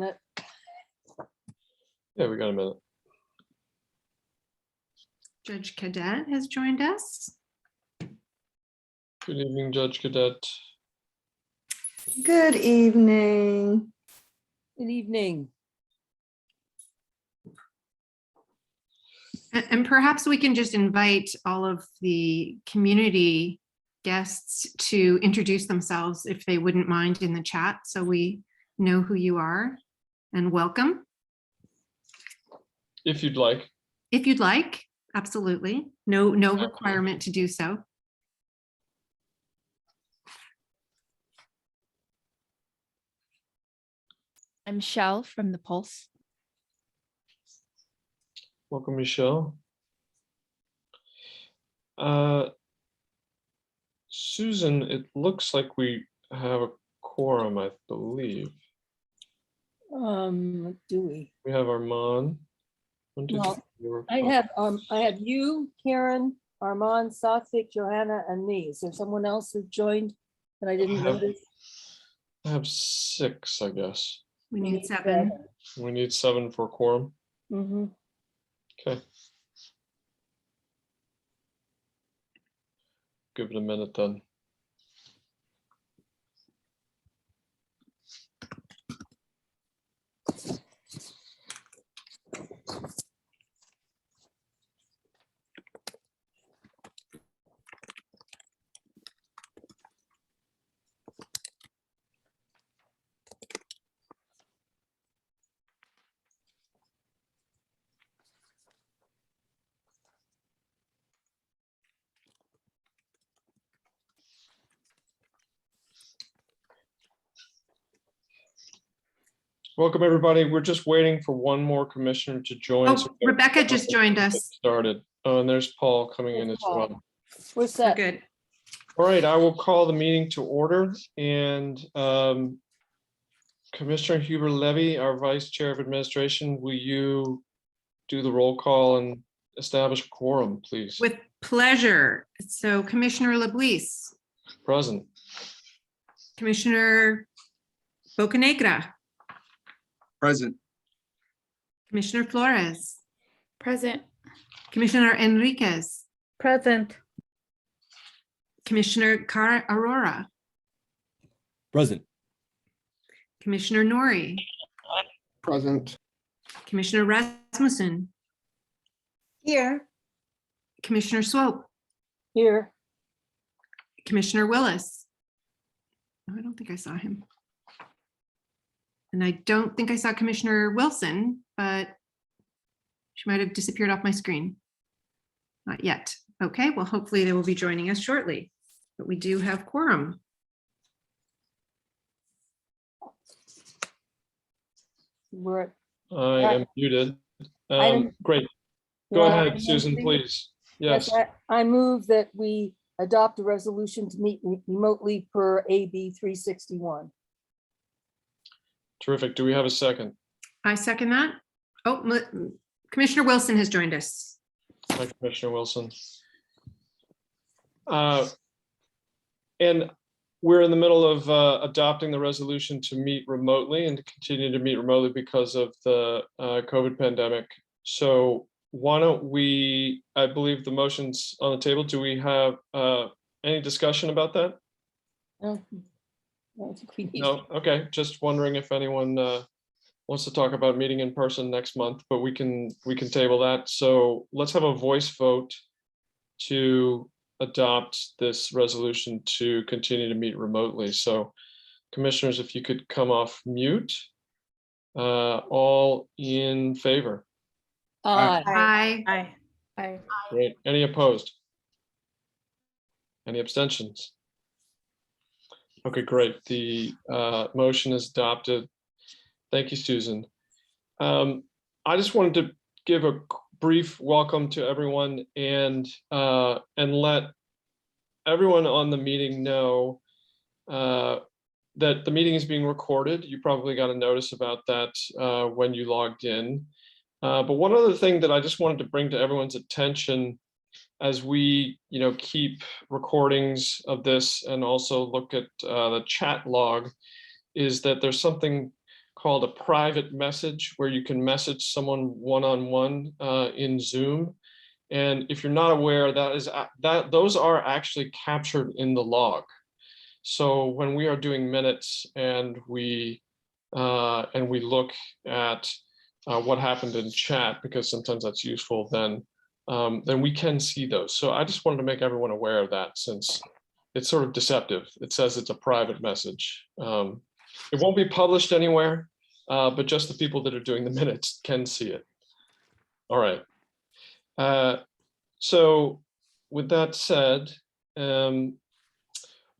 Yeah, we got a minute. Judge Cadet has joined us. Good evening, Judge Cadet. Good evening. good evening. And perhaps we can just invite all of the community guests to introduce themselves if they wouldn't mind in the chat, so we know who you are, and welcome. If you'd like. If you'd like, absolutely. No requirement to do so. I'm Shell from the Pulse. Welcome, Michelle. Susan, it looks like we have a quorum, I believe. Do we? We have Armand. Well, I have you, Karen, Armand, Satvik, Johanna, and me. Is there someone else who joined that I didn't notice? I have 6, I guess. We need 7. We need 7 for quorum. Mm-hmm. Okay. Give it a minute then. Welcome, everybody. We're just waiting for one more commissioner to join. Oh, Rebecca just joined us. Started. Oh, and there's Paul coming in as Paul. well. We're We're set. good. All right, I will call the meeting to order, and Commissioner Huber Levy, our Vice Chair of Administration, will you do the roll call and establish a quorum, please? With pleasure. So Commissioner LeBuise, Present. Commissioner Bocanegra, Present. Commissioner Flores, Present. Commissioner Enriquez, Present. Commissioner Cara Aurora, Present. Commissioner Nori, Present. Commissioner Rasmussen, Here. Commissioner Swope, Here. Commissioner Willis. Oh, I don't think I saw him. And I don't think I saw Commissioner Wilson, but she might have disappeared off my screen. Not yet. Okay, well, hopefully they will be joining us shortly, but we do have quorum. We're at I am muted. Item- Great. Go Yeah, ahead, item Susan, 3. please. Yes. I move that we adopt a resolution to meet remotely per AB 361. Terrific. Do we have a second? I second that. Oh, Commissioner Wilson has joined us. Hi, Commissioner Wilson. And we're in the middle of adopting the resolution to meet remotely and to continue to meet remotely because of the COVID pandemic. So why don't we, I believe the motion's on the table. Do we have any discussion about that? No, I don't think we need. No, okay, just wondering if anyone wants to talk about meeting in person next month, but we can table that. So let's have a voice vote to adopt this resolution to continue to meet remotely. So commissioners, if you could come off mute, all in favor. Aye. Aye. Aye. Aye. Great. Any opposed? Any abstentions? Okay, great. The motion is adopted. Thank you, Susan. I just wanted to give a brief welcome to everyone and let everyone on the meeting know that the meeting is being recorded. You probably got a notice about that when you logged in. But one other thing that I just wanted to bring to everyone's attention as we, keep recordings of this and also look at the chat log is that there's something called a private message, where you can message someone one-on-one in Zoom. And if you're not aware, those are actually captured in the log. So when we are doing minutes and we look at what happened in chat, because sometimes that's useful, then we can see those. So I just wanted to make everyone aware of that, since it's sort of deceptive. It says it's a private message. It won't be published anywhere, but just the people that are doing the minutes can see it. All right. So with that said,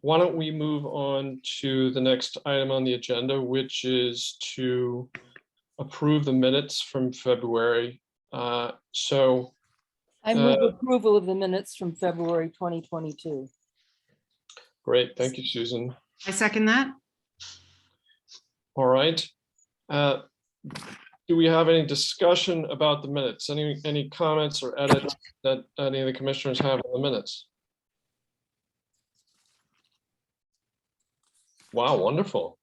why don't we move on to the next item on the agenda, which is to approve the minutes from February. I move approval of the minutes from February 2022. Great, thank you, Susan. I second that. All right. Do we have any discussion about the minutes? Any comments or edits that any of the commissioners have on the minutes? Wow, wonderful.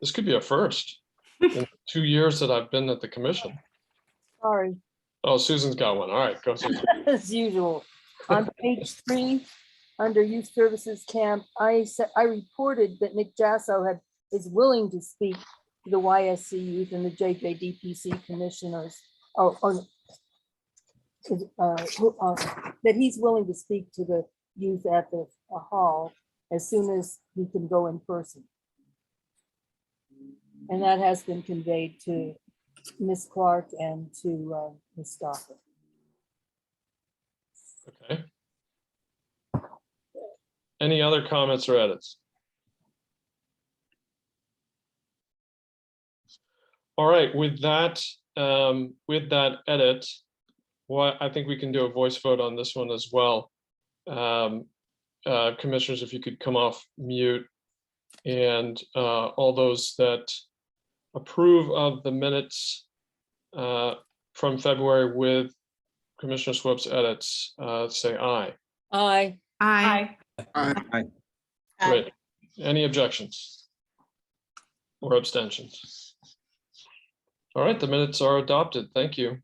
This could be a first in 2 years that I've been at the commission. Sorry, Oh, Susan's got one. All right, go Susan. as usual. On page 3, under Youth Services Camp, I reported that Nick Jasso is willing to speak to the YSC youth and the JJDPC commissioners, that he's willing to speak to the youth at the hall as soon as he can go in person. And that has been conveyed to Ms. Clark and to Ms. Stoffer. Okay. Any other comments or edits? All right, with that edit, I think we can do a voice vote on this one as well. Commissioners, if you could come off mute, and all those that approve of the minutes from February with Commissioner Swope's edits, say aye. Aye. Aye. Aye. Great. Any objections or abstentions? All right, the minutes are adopted. Thank you.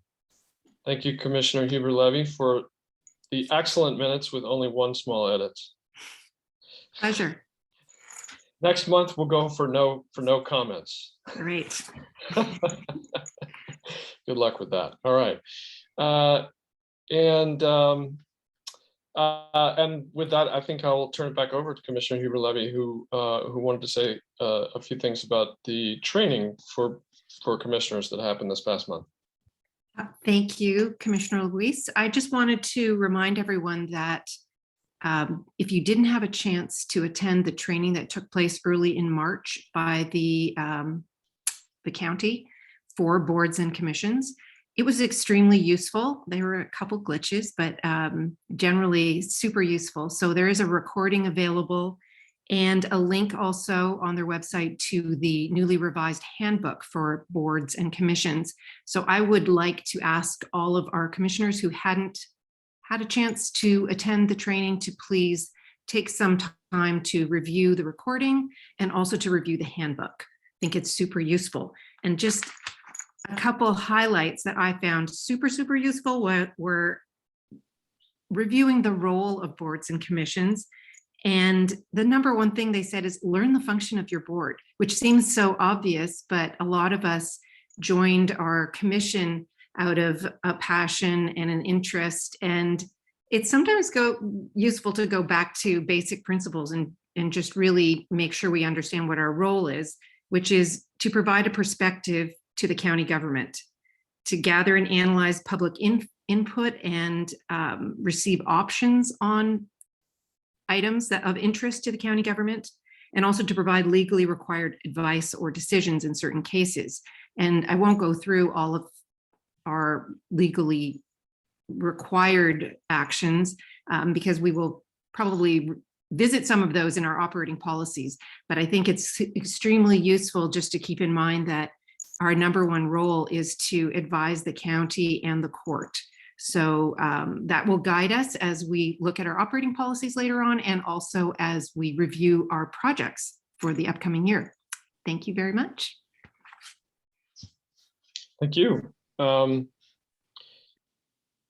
Thank you, Commissioner Huber-Levy, for the excellent minutes with only one small edit. Pleasure. Next month, we'll go for no comments. Great. Good luck with that. All right. And with that, I think I'll turn it back over to Commissioner Huber-Levy, who wanted to say a few things about the training for commissioners that happened this past month. Thank you, Commissioner Luis. I just wanted to remind everyone that if you didn't have a chance to attend the training that took place early in March by the county for boards and commissions, it was extremely useful. There were a couple glitches, but generally super useful. So there is a recording available and a link also on their website to the newly revised handbook for boards and commissions. So I would like to ask all of our commissioners who hadn't had a chance to attend the training to please take some time to review the recording and also to review the handbook. I think it's super useful. And just a couple highlights that I found super useful were reviewing the role of boards and commissions. And the number one thing they said is learn the function of your board, which seems so obvious, but a lot of us joined our commission out of a passion and an interest. And it's sometimes useful to go back to basic principles and just really make sure we understand what our role is, which is to provide a perspective to the county government, to gather and analyze public input and receive options on items that of interest to the county government, and also to provide legally required advice or decisions in certain cases. And I won't go through all of our legally required actions because we will probably visit some of those in our operating policies. But I think it's extremely useful just to keep in mind that our number one role is to advise the county and the court. So that will guide us as we look at our operating policies later on, and also as we review our projects for the upcoming year. Thank you very much. Thank you. Do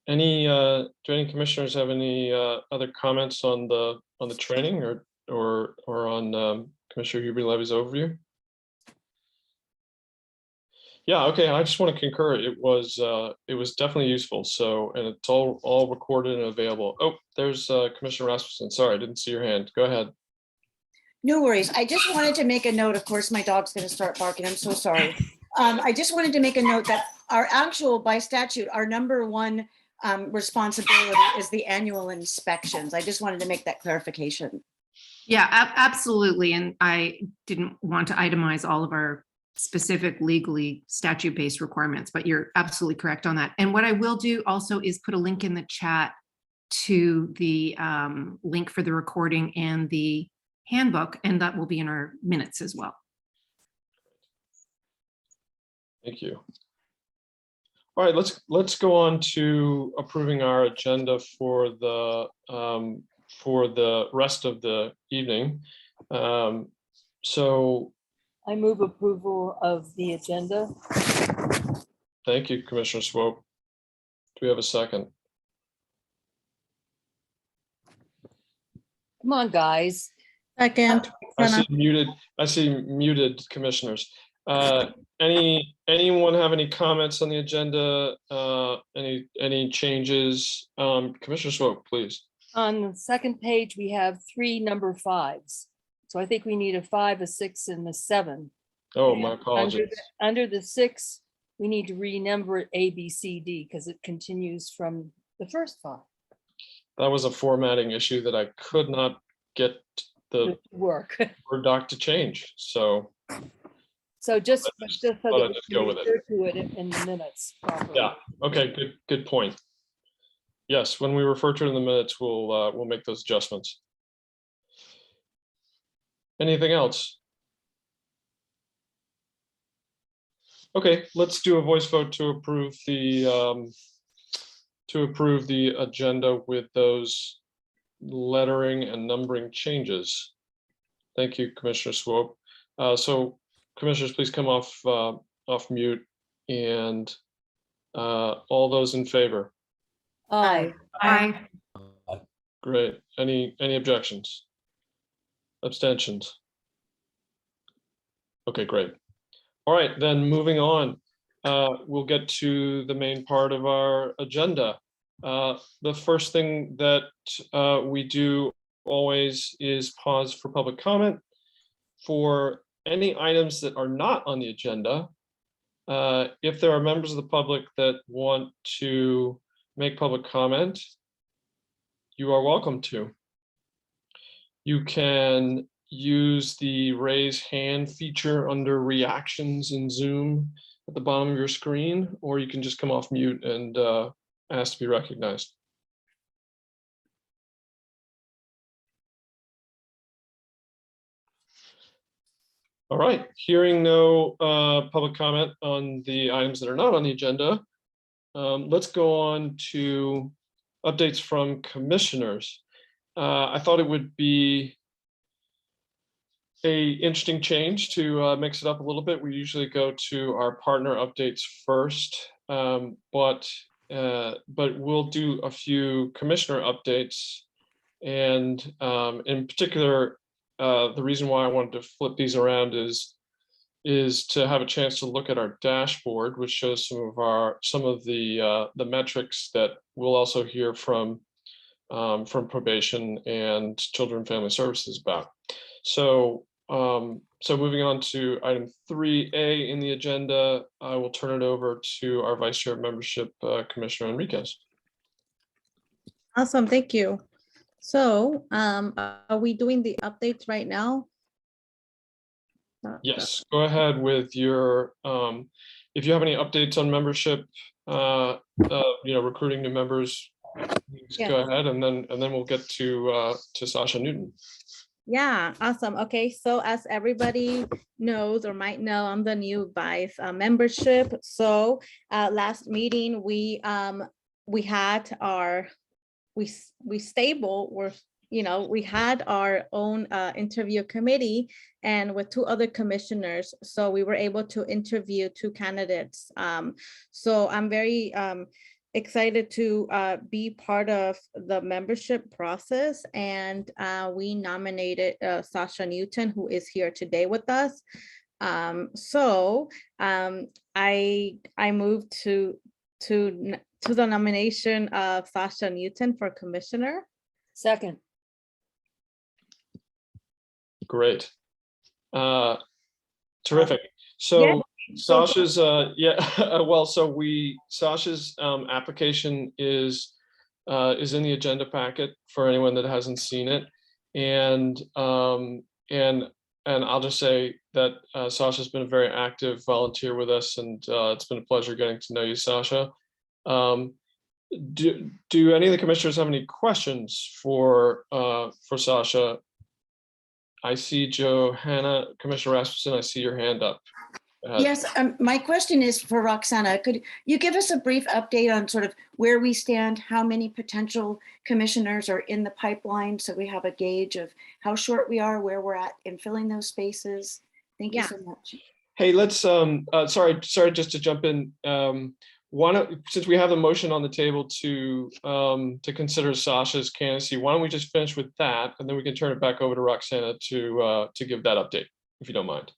any commissioners have any other comments on the training or on Commissioner Huber-Levy's overview? Yeah, okay, I just want to concur. It was definitely useful. So, and it's all recorded and available. Oh, there's Commissioner Rashfordson. Sorry, I didn't see your hand. Go ahead. No worries. I just wanted to make a note. Of course, my dog's going to start barking. I'm so sorry. I just wanted to make a note that by statute, our #1 responsibility is the annual inspections. I just wanted to make that clarification. Yeah, absolutely. And I didn't want to itemize all of our specific legally statute-based requirements, but you're absolutely correct on that. And what I will do also is put a link in the chat to the link for the recording and the handbook, and that will be in our minutes as well. Thank you. All right, let's go on to approving our agenda for the rest of the evening. So I move approval of the agenda. thank you, Commissioner Swope. Do we have a second? Come on, guys. Second. I see muted commissioners. Anyone have any comments on the agenda? Any changes? Commissioner Swope, please. On the second page, we have 3 number 5s. So I think we need a 5, a 6, and a 7. Oh, my And apologies. Under the 6, we need to renumber it A, B, C, D, because it continues from the first 5. That was a formatting issue that I could not get the Good work. Word doc to change. So So just so I'll that we just can go with it. refer to it in the minutes properly. yeah, okay, good point. Yes, when we refer to it in the minutes, we'll make those adjustments. Anything else? Okay, let's do a voice vote to approve the agenda with those lettering and numbering changes. Thank you, Commissioner Swope. So commissioners, please come off mute, and all those in favor. Aye. Aye. Great. Any objections? Abstentions? Okay, great. All right, then moving on, we'll get to the main part of our agenda. The first thing that we do always is pause for public comment. For any items that are not on the agenda, if there are members of the public that want to make public comment, you are welcome to. You can use the raise hand feature under reactions in Zoom at the bottom of your screen, or you can just come off mute and ask to be recognized. All right, hearing no public comment on the items that are not on the agenda, let's go on to updates from commissioners. I thought it would be an interesting change to mix it up a little bit. We usually go to our partner updates first, but we'll do a few commissioner updates. And in particular, the reason why I wanted to flip these around is to have a chance to look at our dashboard, which shows some of the metrics that we'll also hear from probation and children and family services about. So moving on to item 3A in the agenda, I will turn it over to our Vice Chair of Membership, Commissioner Enriquez. Awesome, thank you. So are we doing the updates right now? Yes, go ahead with your, if you have any updates on membership, recruiting new members, please go ahead, and then we'll get to Sasha Newton. Yeah, awesome. Okay, so as everybody knows or might know, I'm the new vice membership. So last meeting we had our we we had our own interview committee and with 2 other commissioners. So we were able to interview 2 candidates. So I'm very excited to be part of the membership process. And we nominated Sasha Newton, who is here today with us. I moved to the nomination of Sasha Newton for commissioner. Second. Great. Terrific. So Sasha's, Sasha's application is in the agenda packet for anyone that hasn't seen it. And I'll just say that Sasha's been a very active volunteer with us, and it's been a pleasure getting to know you, Sasha. Do any of the commissioners have any questions for Sasha? I see Johanna, Commissioner Rashfordson, I see your hand up. Yes, my question is for Roxana. Could you give us a brief update on sort of where we stand, how many potential commissioners are in the pipeline, so we have a gauge of how short we are, where we're at in filling those spaces? Thank you so much. Hey, let's, sorry, just to jump in. Since we have the motion on the table to consider Sasha's candidacy, why don't we just finish with that, and then we can turn it back over to Roxana to give that update, if you don't mind.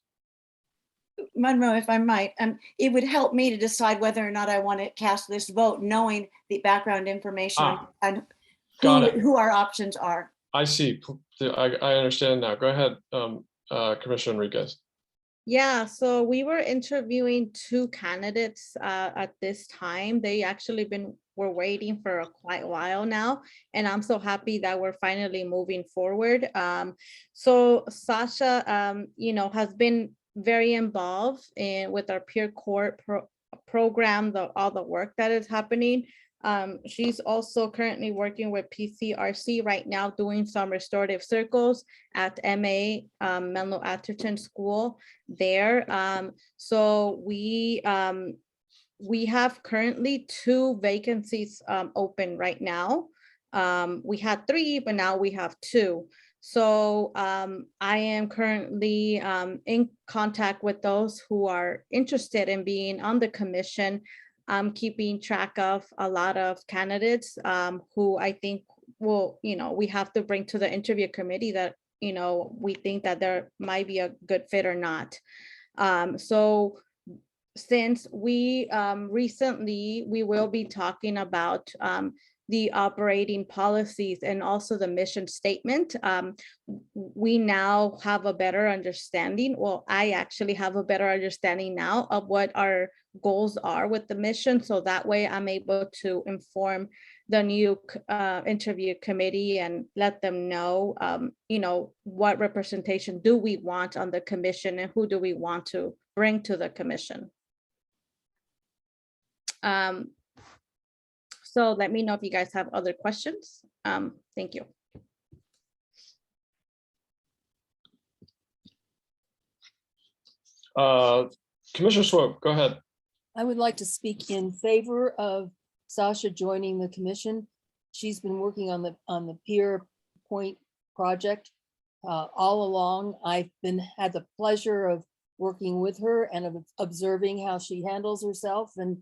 Monroe, if I might, it would help me to decide whether or not I want to cast this vote, knowing the background information and who our options are. I see. I understand now. Go ahead, Commissioner Enriquez. Yeah, so we were interviewing 2 candidates at this time. They actually were waiting for quite a while now, and I'm so happy that we're finally moving forward. So Sasha, has been very involved with our peer court program, all the work that is happening. She's also currently working with PCRC right now, doing some restorative circles at MA Menlo Atherton School there. So we have currently 2 vacancies open right now. We had 3, but now we have 2. So I am currently in contact with those who are interested in being on the commission. I'm keeping track of a lot of candidates who I think will, we have to bring to the interview committee that, we think that there might be a good fit or not. So since we recently, we will be talking about the operating policies and also the mission statement. We now have a better understanding. Well, I actually have a better understanding now of what our goals are with the mission. So that way I'm able to inform the new interview committee and let them know, what representation do we want on the commission and who do we want to bring to the commission. So let me know if you guys have other questions. Thank you. Commissioner Swope, go ahead. I would like to speak in favor of Sasha joining the commission. She's been working on the Peer Point project all along. I've had the pleasure of working with her and of observing how she handles herself, and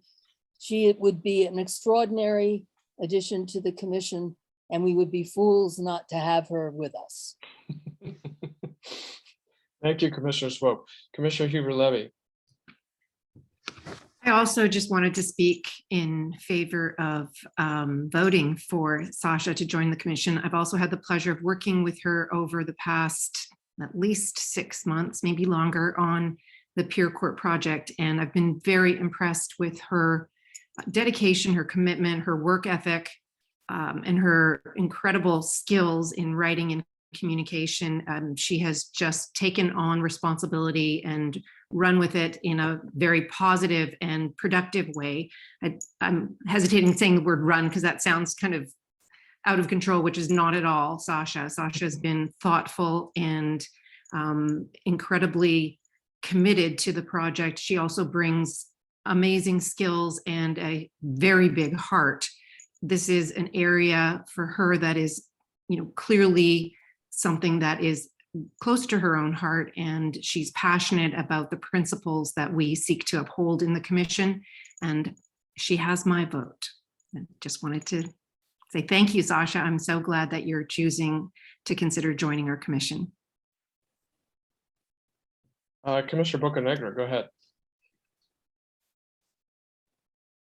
she would be an extraordinary addition to the commission, and we would be fools not to have her with us. Thank you, Commissioner Swope. Commissioner Huber-Levy. I also just wanted to speak in favor of voting for Sasha to join the commission. I've also had the pleasure of working with her over the past at least 6 months, maybe longer, on the Peer Court project. And I've been very impressed with her dedication, her commitment, her work ethic, and her incredible skills in writing and communication. She has just taken on responsibility and run with it in a very positive and productive way. I'm hesitating saying the word run because that sounds kind of out of control, which is not at all Sasha. Sasha has been thoughtful and incredibly committed to the project. She also brings amazing skills and a very big heart. This is an area for her that is clearly something that is close to her own heart, and she's passionate about the principles that we seek to uphold in the commission, and she has my vote. I just wanted to say thank you, Sasha. I'm so glad that you're choosing to consider joining our commission. Commissioner Bocanegra, go ahead.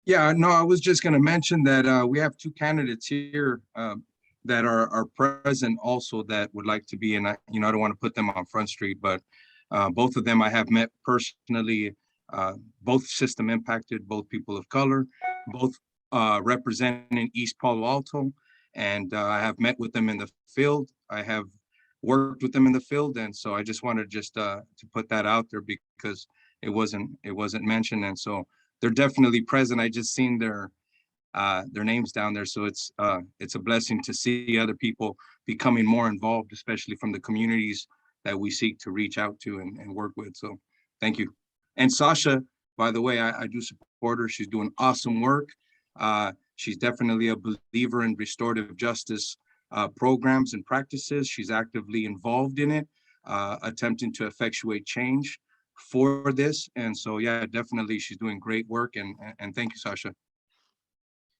Yeah, no, I was just going to mention that we have two candidates here that are present also that would like to be, and I don't want to put them on Front Street, but both of them I have met personally, both system impacted, both people of color, both representing East Palo Alto, and I have met with them in the field. I have worked with them in the field, and so I just wanted to put that out there because it wasn't mentioned, and so they're definitely present. I just seen their names down there, so it's a blessing to see other people becoming more involved, especially from the communities that we seek to reach out to and work with. So thank you. And Sasha, by the way, I do support her. She's doing awesome work. She's definitely a believer in restorative justice programs and practices. She's actively involved in it, attempting to effectuate change for this. And so, yeah, definitely she's doing great work. And thank you, Sasha.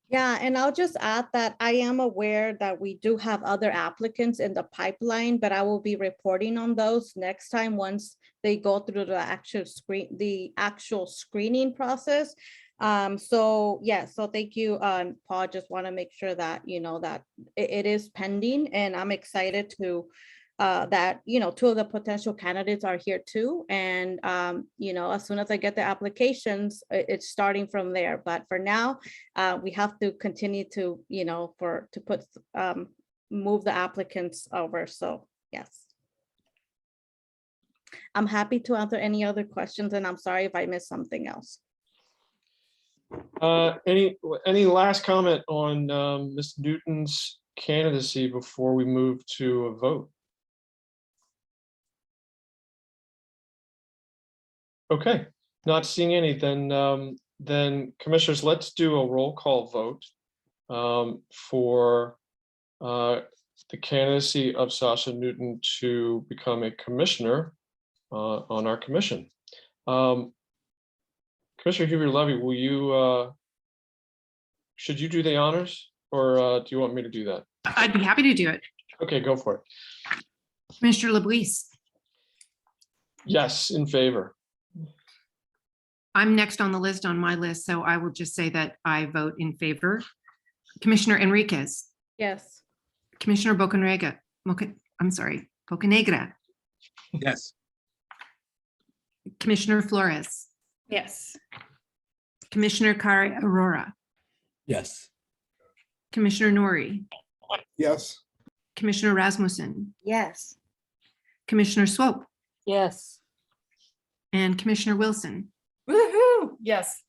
Yeah, and I'll just add that I am aware that we do have other applicants in the pipeline, but I will be reporting on those next time once they go through the actual screening process. So yeah, so thank you, Paul. Just want to make sure that that it is pending, and I'm excited to that two of the potential candidates are here too, and as soon as I get the applications, it's starting from there. But for now, we have to continue to move the applicants over. So yes, I'm happy to answer any other questions, and I'm sorry if I missed something else. Any last comment on Ms. Newton's candidacy before we move to a vote? Okay, not seeing any, then commissioners, let's do a roll call vote for the candidacy of Sasha Newton to become a commissioner on our commission. Commissioner Huber-Levy, will you, should you do the honors, or do you want me to do that? I'd be happy to do it. Okay, go for it. Commissioner LeBuise. Yes, in favor. I'm next on the list on my list, so I will just say that I vote in favor. Commissioner Enriquez. Yes. Commissioner Bocanegra. Bocanegra. Yes. Commissioner Flores. Yes. Commissioner Kari Aurora. Yes. Commissioner Nori. Yes. Commissioner Rasmussen. Yes. Commissioner Swope. Yes. And Commissioner Wilson. Woohoo! Yes.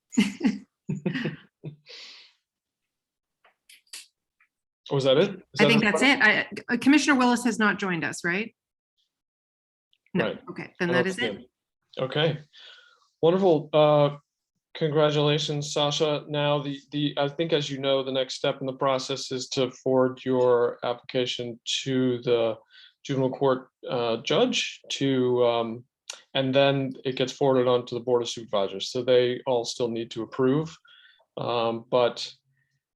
Was that it? I think that's it. Commissioner Willis has not joined us, right? No. Right. Okay, then I that don't is see it. him. Okay, wonderful. Congratulations, Sasha. Now, I think, as you know, the next step in the process is to forward your application to the juvenile court judge and then it gets forwarded on to the Board of Supervisors. So they all still need to approve, but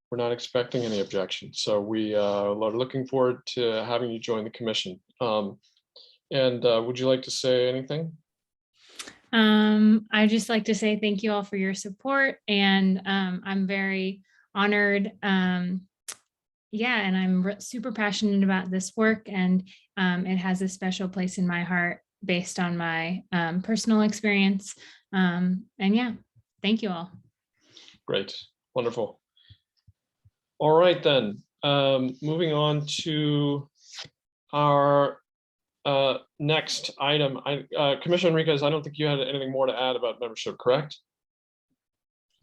we're not expecting any objections. So we are looking forward to having you join the commission. And would you like to say anything? I'd just like to say thank you all for your support, and I'm very honored. Yeah, and I'm super passionate about this work, and it has a special place in my heart based on my personal experience. And yeah, thank you all. Great, wonderful. All right, then, moving on to our next item. Commissioner Enriquez, I don't think you had anything more to add about membership, correct?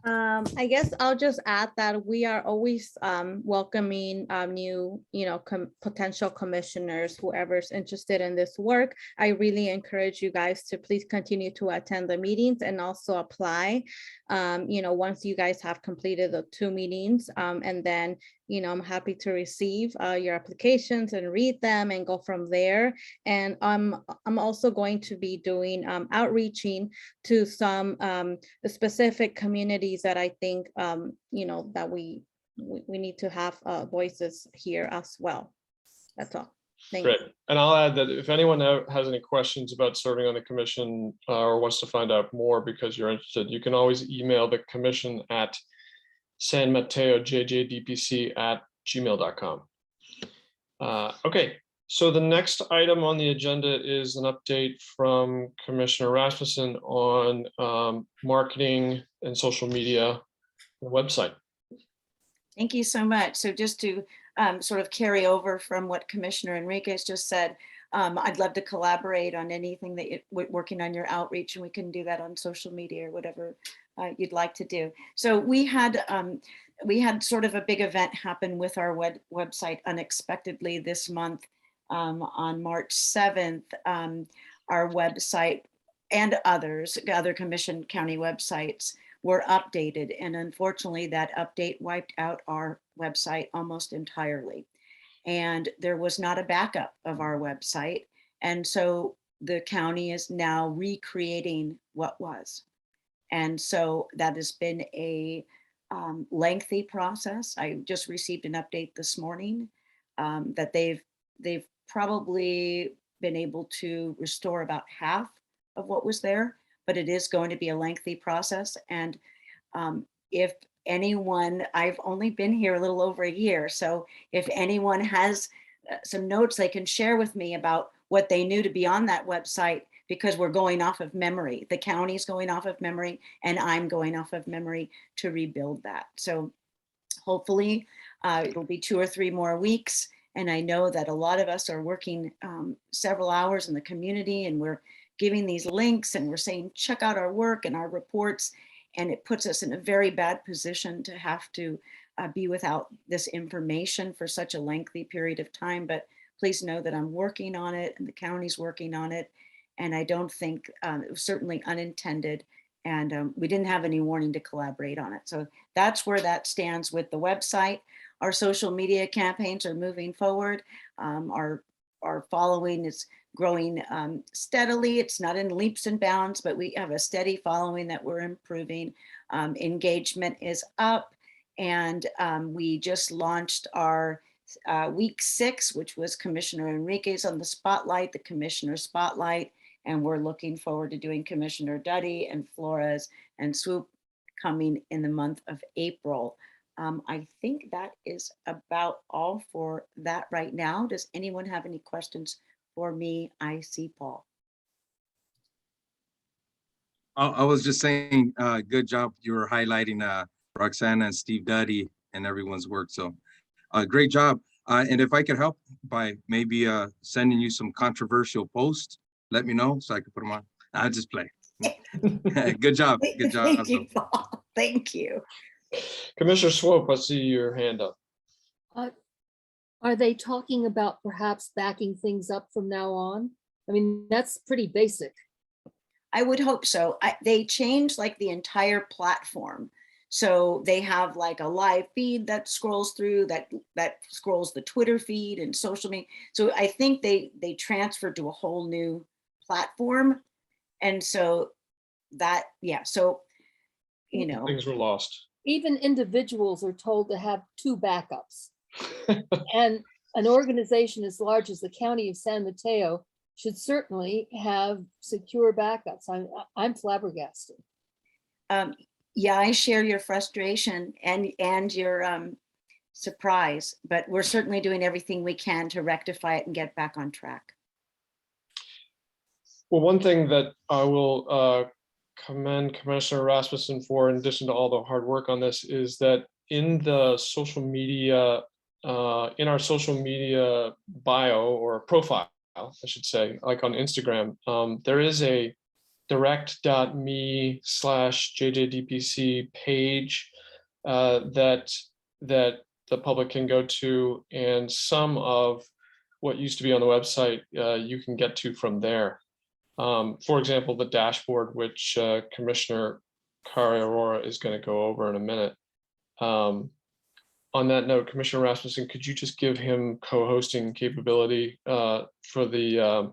I guess I'll just add that we are always welcoming new, potential commissioners, whoever's interested in this work. I really encourage you guys to please continue to attend the meetings and also apply. Once you guys have completed the 2 meetings, and then I'm happy to receive your applications and read them and go from there. And I'm also going to be doing outreaching to some specific communities that I think, that we need to have voices here as well. That's all. Thank you. Great. And I'll add that if anyone has any questions about serving on the commission or wants to find out more because you're interested, you can always email the commission at San Mateo JJDPC@gmail.com. Okay, so the next item on the agenda is an update from Commissioner Rashfordson on marketing and social media website. Thank you so much. So just to sort of carry over from what Commissioner Enriquez just said, I'd love to collaborate on anything that you're working on your outreach, and we can do that on social media or whatever you'd like to do. So we had sort of a big event happen with our website unexpectedly this month. On March 7th, our website and other Commission County websites were updated. And unfortunately, that update wiped out our website almost entirely. And there was not a backup of our website. And so the county is now recreating what was. And so that has been a lengthy process. I just received an update this morning that they've probably been able to restore about half of what was there, but it is going to be a lengthy process. And if anyone, I've only been here a little over a year, so if anyone has some notes they can share with me about what they knew to be on that website, because we're going off of memory. The county's going off of memory, and I'm going off of memory to rebuild that. So hopefully it'll be 2 or 3 more weeks. And I know that a lot of us are working several hours in the community, and we're giving these links and we're saying, check out our work and our reports. And it puts us in a very bad position to have to be without this information for such a lengthy period of time. But please know that I'm working on it and the county's working on it. And I don't think it was certainly unintended. And we didn't have any warning to collaborate on it. So that's where that stands with the website. Our social media campaigns are moving forward. Our following is growing steadily. It's not in leaps and bounds, but we have a steady following that we're improving. Engagement is up. And we just launched our week 6, which was Commissioner Enriquez on the spotlight, the Commissioner Spotlight. And we're looking forward to doing Commissioner Duddy and Flores and Swoop coming in the month of April. I think that is about all for that right now. Does anyone have any questions for me? I see Paul. I was just saying, good job. You were highlighting Roxana and Steve Duddy and everyone's work. So great job. And if I could help by maybe sending you some controversial posts, let me know so I can put them on. I'll just play. Good job. Good job. Thank you, Paul. Thank you. Commissioner Swope, I see your hand up. Are they talking about perhaps backing things up from now on? I mean, that's pretty basic. I would hope so. They changed like the entire platform. So they have like a live feed that scrolls through, that scrolls the Twitter feed and social media. So I think they transferred to a whole new platform. And so that, yeah, so, you know. Things were lost. Even individuals are told to have 2 backups. And an organization as large as the County of San Mateo should certainly have secure backups. I'm flabbergasted. Yeah, I share your frustration and your surprise, but we're certainly doing everything we can to rectify it and get back on track. Well, one thing that I will commend Commissioner Rasmussen for, in addition to all the hard work on this, is that in the social media, in our social media bio or profile, I should say, like on Instagram, there is a direct.me/JJDPC page that the public can go to, and some of what used to be on the website you can get to from there. For example, the dashboard, which Commissioner Carriera is going to go over in a minute. on that note, Commissioner Rasmussen, could you just give him co-hosting capability for the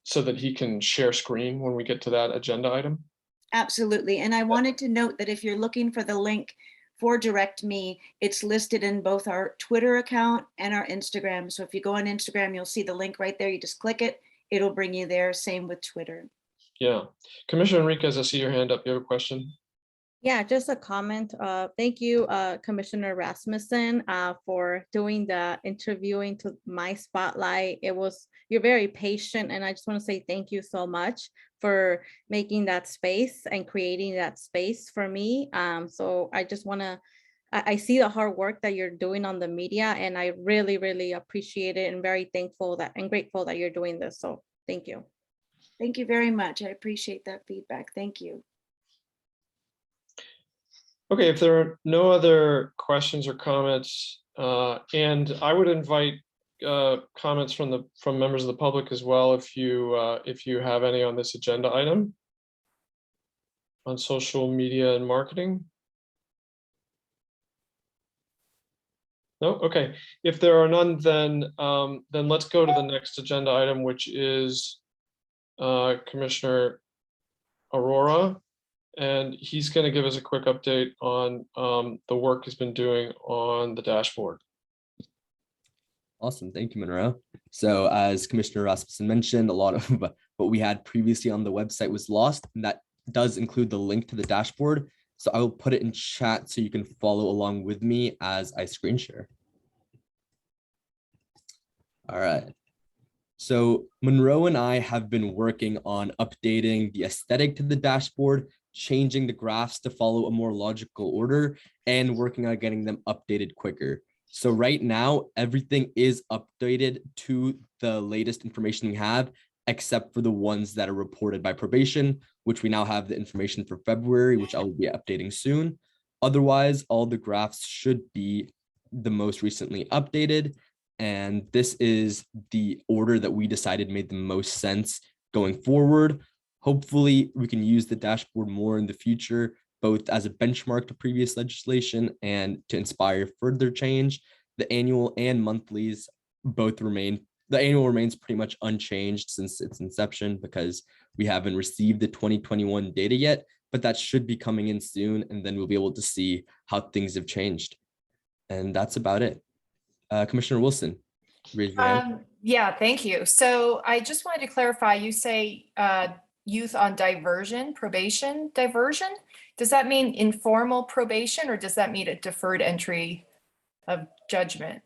so that he can share screen when we get to that agenda item? Absolutely. And I wanted to note that if you're looking for the link for Direct Me, it's listed in both our Twitter account and our Instagram. So if you go on Instagram, you'll see the link right there. You just click it. It'll bring you there. Same with Twitter. Yeah. Commissioner Enriquez, I see your hand up. You have a question? Yeah, just a comment. Thank you, Commissioner Rasmussen, for doing the interviewing to my spotlight. You're very patient, and I just want to say thank you so much for making that space and creating that space for me. So I just want to, I see the hard work that you're doing on the media, and I really, really appreciate it and very thankful and grateful that you're doing this. So thank you. Thank you very much. I appreciate that feedback. Thank you. Okay, if there are no other questions or comments, and I would invite comments from members of the public as well, if you have any on this agenda item on social media and marketing. No, okay. If there are none, then let's go to the next agenda item, which is Commissioner Aurora. And he's going to give us a quick update on the work he's been doing on the dashboard. Awesome. Thank you, Monroe. So as Commissioner Rasmussen mentioned, a lot of what we had previously on the website was lost, and that does include the link to the dashboard. So I will put it in chat so you can follow along with me as I screen share. All right. So Monroe and I have been working on updating the aesthetic to the dashboard, changing the graphs to follow a more logical order, and working on getting them updated quicker. So right now, everything is updated to the latest information we have, except for the ones that are reported by probation, which we now have the information for February, which I will be updating soon. Otherwise, all the graphs should be the most recently updated. And this is the order that we decided made the most sense going forward. Hopefully, we can use the dashboard more in the future, both as a benchmark to previous legislation and to inspire further change. The annual and monthlies both remain. The annual remains pretty much unchanged since its inception because we haven't received the 2021 data yet, but that should be coming in soon, and then we'll be able to see how things have changed. And that's about it. Commissioner Wilson, raise your hand. Yeah, thank you. So I just wanted to clarify, you say youth on probation diversion. Does that mean informal probation, or does that mean a deferred entry of judgment?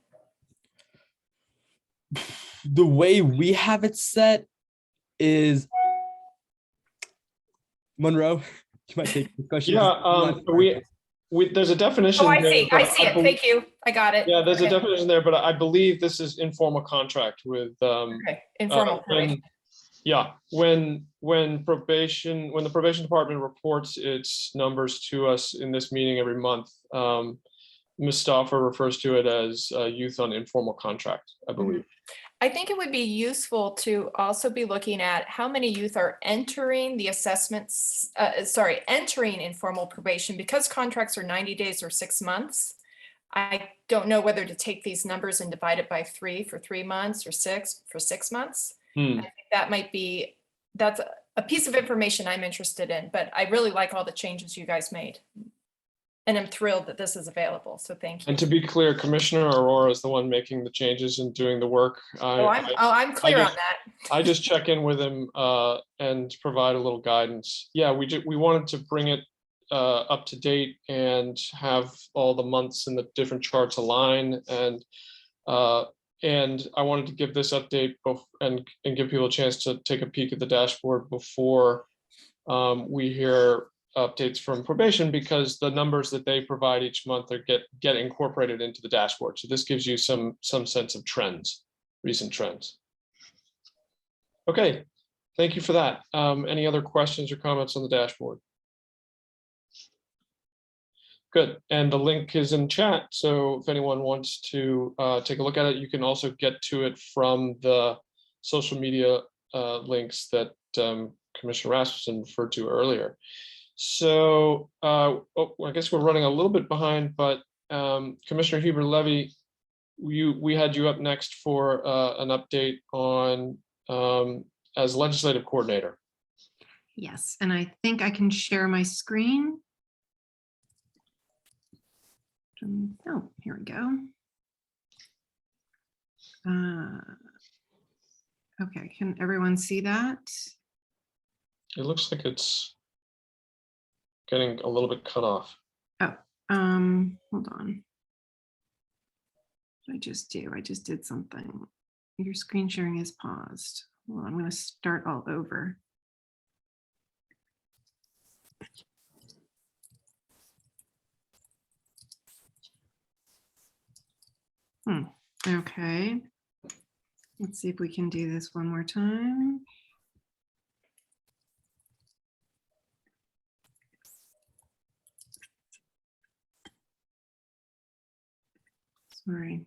The way we have it set is, Monroe, you might take the question. Yeah, there's a definition. Oh, I there, see. I see it. Thank you. I got it. Yeah, there's Okay. a definition there, but I believe this is informal contract with Okay. Informal probation. Yeah, when the probation department reports its numbers to us in this meeting every month, Ms. Stauffer refers to it as youth on informal contract, I believe. I think it would be useful to also be looking at how many youth are entering the assessments, entering informal probation, because contracts are 90 days or 6 months. I don't know whether to take these numbers and divide it by 3 for 3 months or 6 for 6 months. I think that's a piece of information I'm interested in, but I really like all the changes you guys made. And I'm thrilled that this is available, so thank you. And to be clear, Commissioner Aurora is the one making the changes and doing the work. I'm clear on that. I just check in with him and provide a little guidance. Yeah, we wanted to bring it up to date and have all the months and the different charts align. And I wanted to give this update and give people a chance to take a peek at the dashboard before we hear updates from probation, because the numbers that they provide each month are get incorporated into the dashboard. So this gives you some sense of trends, recent trends. Okay, thank you for that. Any other questions or comments on the dashboard? Good, and the link is in chat, so if anyone wants to take a look at it, you can also get to it from the social media links that Commissioner Rasmussen referred to earlier. So I guess we're running a little bit behind, but Commissioner Huber-Levy, we had you up next for an update on as legislative coordinator. Yes, and I think I can share my screen. Oh, here we go. Okay, can everyone see that? It looks like it's getting a little bit cut off. Oh, hold on. What did I just do? I just did something. Your screen sharing is paused. Well, I'm going to start all over. Okay. Let's see if we can do this one more time. Sorry.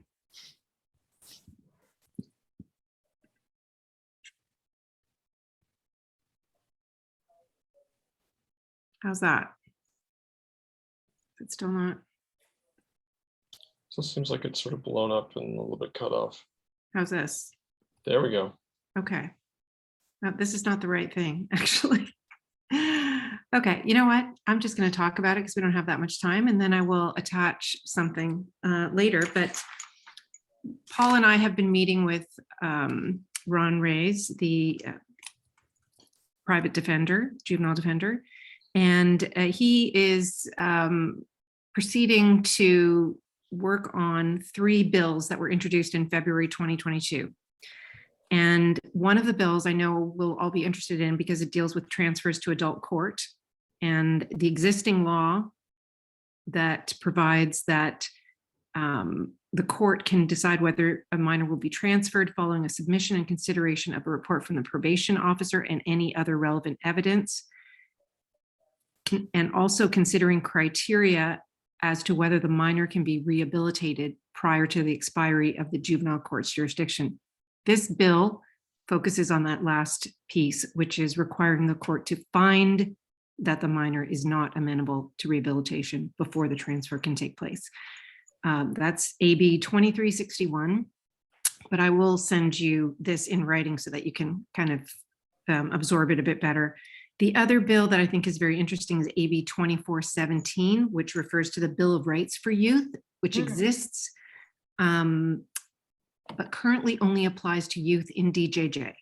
How's that? Is it still not? So it seems like it's sort of blown up and a little bit cut off. How's this? There we go. Okay. No, this is not the right thing, actually. Okay, you know what? I'm just going to talk about it because we don't have that much time, and then I will attach something later. But Paul and I have been meeting with Ron Reyes, the private defender, juvenile defender, and he is proceeding to work on 3 bills that were introduced in February 2022. And one of the bills I know we'll all be interested in because it deals with transfers to adult court, and the existing law that provides that the court can decide whether a minor will be transferred following a submission and consideration of a report from the probation officer and any other relevant evidence, and also considering criteria as to whether the minor can be rehabilitated prior to the expiry of the juvenile court's jurisdiction. This bill focuses on that last piece, which is requiring the court to find that the minor is not amenable to rehabilitation before the transfer can take place. That's AB 2361, but I will send you this in writing so that you can kind of absorb it a bit better. The other bill that I think is very interesting is AB 2417, which refers to the Bill of Rights for Youth, which exists, but currently only applies to youth in DJJ.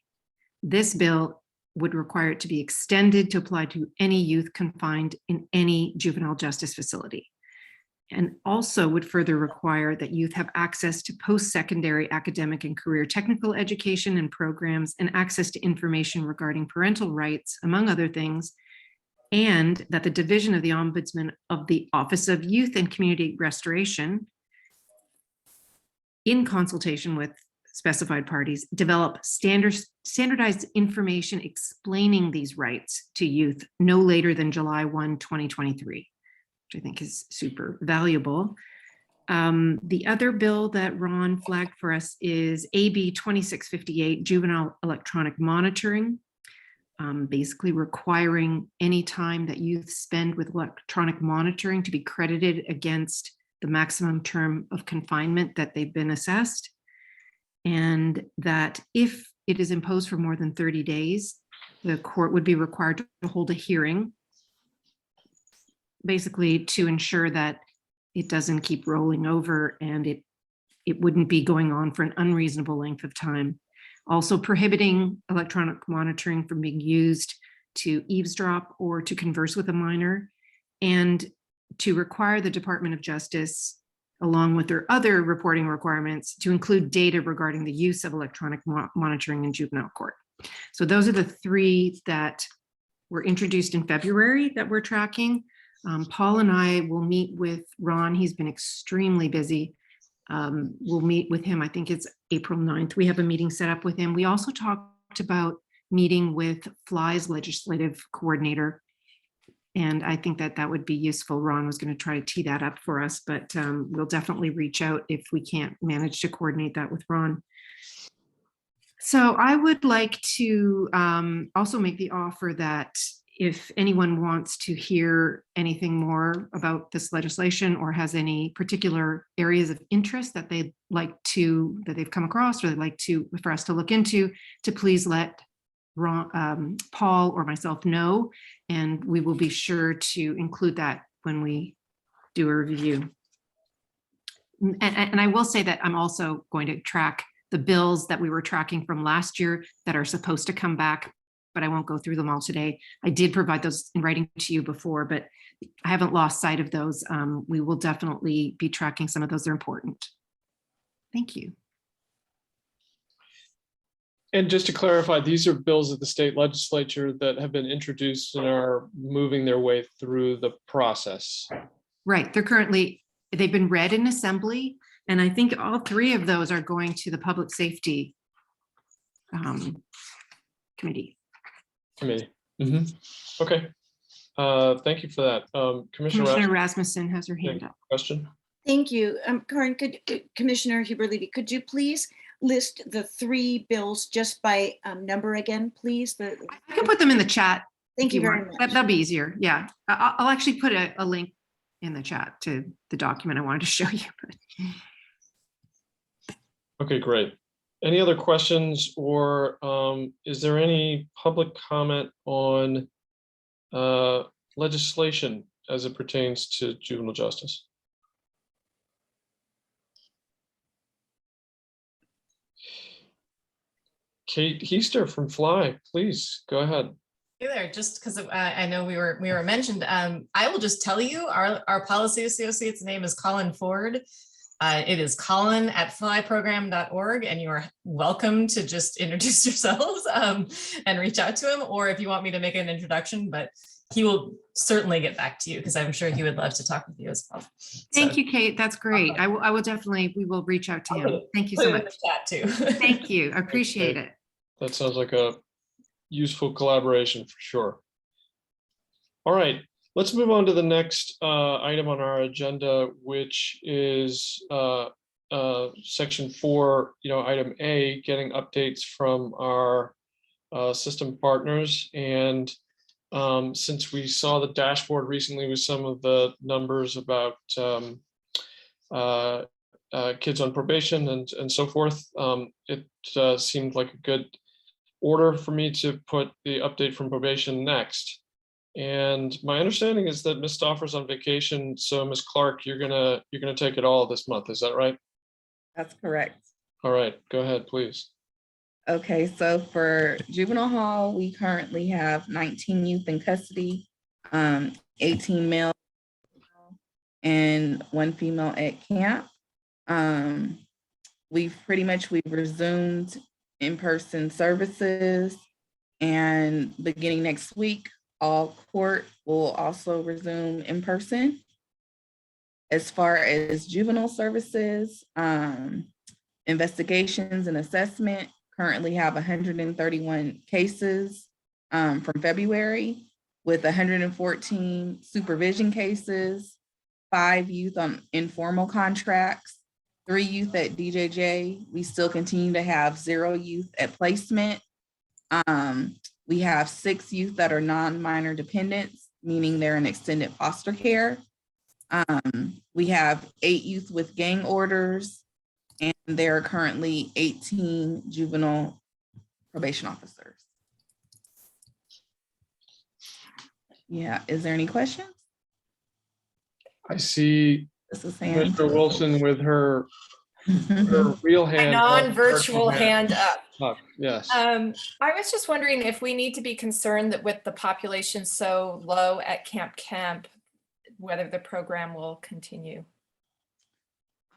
This bill would require it to be extended to apply to any youth confined in any juvenile justice facility, and also would further require that youth have access to post-secondary academic and career technical education and programs, and access to information regarding parental rights, among other things, and that the Division of the Ombudsman of the Office of Youth and Community Restoration, in consultation with specified parties, develop standardized information explaining these rights to youth no later than July 1, 2023, which I think is super valuable. The other bill that Ron flagged for us is AB 2658, Juvenile Electronic Monitoring, basically requiring any time that youth spend with electronic monitoring to be credited against the maximum term of confinement that they've been assessed, and that if it is imposed for more than 30 days, the court would be required to hold a hearing, basically to ensure that it doesn't keep rolling over and it wouldn't be going on for an unreasonable length of time. Also prohibiting electronic monitoring from being used to eavesdrop or to converse with a minor, and to require the Department of Justice, along with their other reporting requirements, to include data regarding the use of electronic monitoring in juvenile court. So those are the 3 that were introduced in February that we're tracking. Paul and I will meet with Ron. He's been extremely busy. We'll meet with him. I think it's April 9th. We have a meeting set up with him. We also talked about meeting with Fly's legislative coordinator, and I think that that would be useful. Ron was going to try to tee that up for us, but we'll definitely reach out if we can't manage to coordinate that with Ron. So I would like to also make the offer that if anyone wants to hear anything more about this legislation or has any particular areas of interest that they'd like to, that they've come across or they'd like to, for us to look into, to please let Paul or myself know, and we will be sure to include that when we do a review. And I will say that I'm also going to track the bills that we were tracking from last year that are supposed to come back, but I won't go through them all today. I did provide those in writing to you before, but I haven't lost sight of those. We will definitely be tracking some of those. They're important. Thank you. And just to clarify, these are bills of the state legislature that have been introduced and are moving their way through the process. Right. They've been read in assembly, and I think all three of those are going to the public safety committee. Mhm. Okay. Thank you for that. Commissioner Rasmussen has her hand up. Question? Thank you. Karen, Commissioner Huber-Levy, could you please list the three bills just by number again, please? I can put them in the chat. Thank you very much. much. That'll be easier. Yeah, I'll actually put a link in the chat to the document I wanted to show you. Okay, great. Any other questions, or is there any public comment on legislation as it pertains to juvenile justice? Kate Heister from Fly, please go ahead. Hey there, just because I know we were mentioned, I will just tell you our policy associate's name is Colin Ford. It is colin@flyprogram.org, and you are welcome to just introduce yourselves and reach out to him, or if you want me to make an introduction, but he will certainly get back to you because I'm sure he would love to talk with you as well. Thank you, Kate. That's great. I will definitely, we will reach out to him. Thank you so much. Chat too. Thank you. I appreciate it. That sounds like a useful collaboration for sure. All right, let's move on to the next item on our agenda, which is section 4, item A, getting updates from our system partners. And since we saw the dashboard recently with some of the numbers about kids on probation and so forth, it seemed like a good order for me to put the update from probation next. And my understanding is that Ms. Stoffer's on vacation, so Ms. Clark, you're gonna take it all this month. Is that right? That's correct. All right, go ahead, please. Okay, so for juvenile hall, we currently have 19 youth in custody, 18 male and 1 female at camp. We've resumed in-person services, and beginning next week, all court will also resume in person. As far as juvenile services, investigations and assessment currently have 131 cases from February, with 114 supervision cases, 5 youth on informal contracts, 3 youth at DJJ. We still continue to have 0 youth at placement. We have 6 youth that are non-minor dependents, meaning they're in extended foster care. We have 8 youth with gang orders, and there are currently 18 juvenile probation officers. Yeah, is there any questions? I see This is Sam. Mr. Wilson with her real hand. Non-virtual hand up. Yes. I was just wondering if we need to be concerned that with the population so low at Camp, whether the program will continue.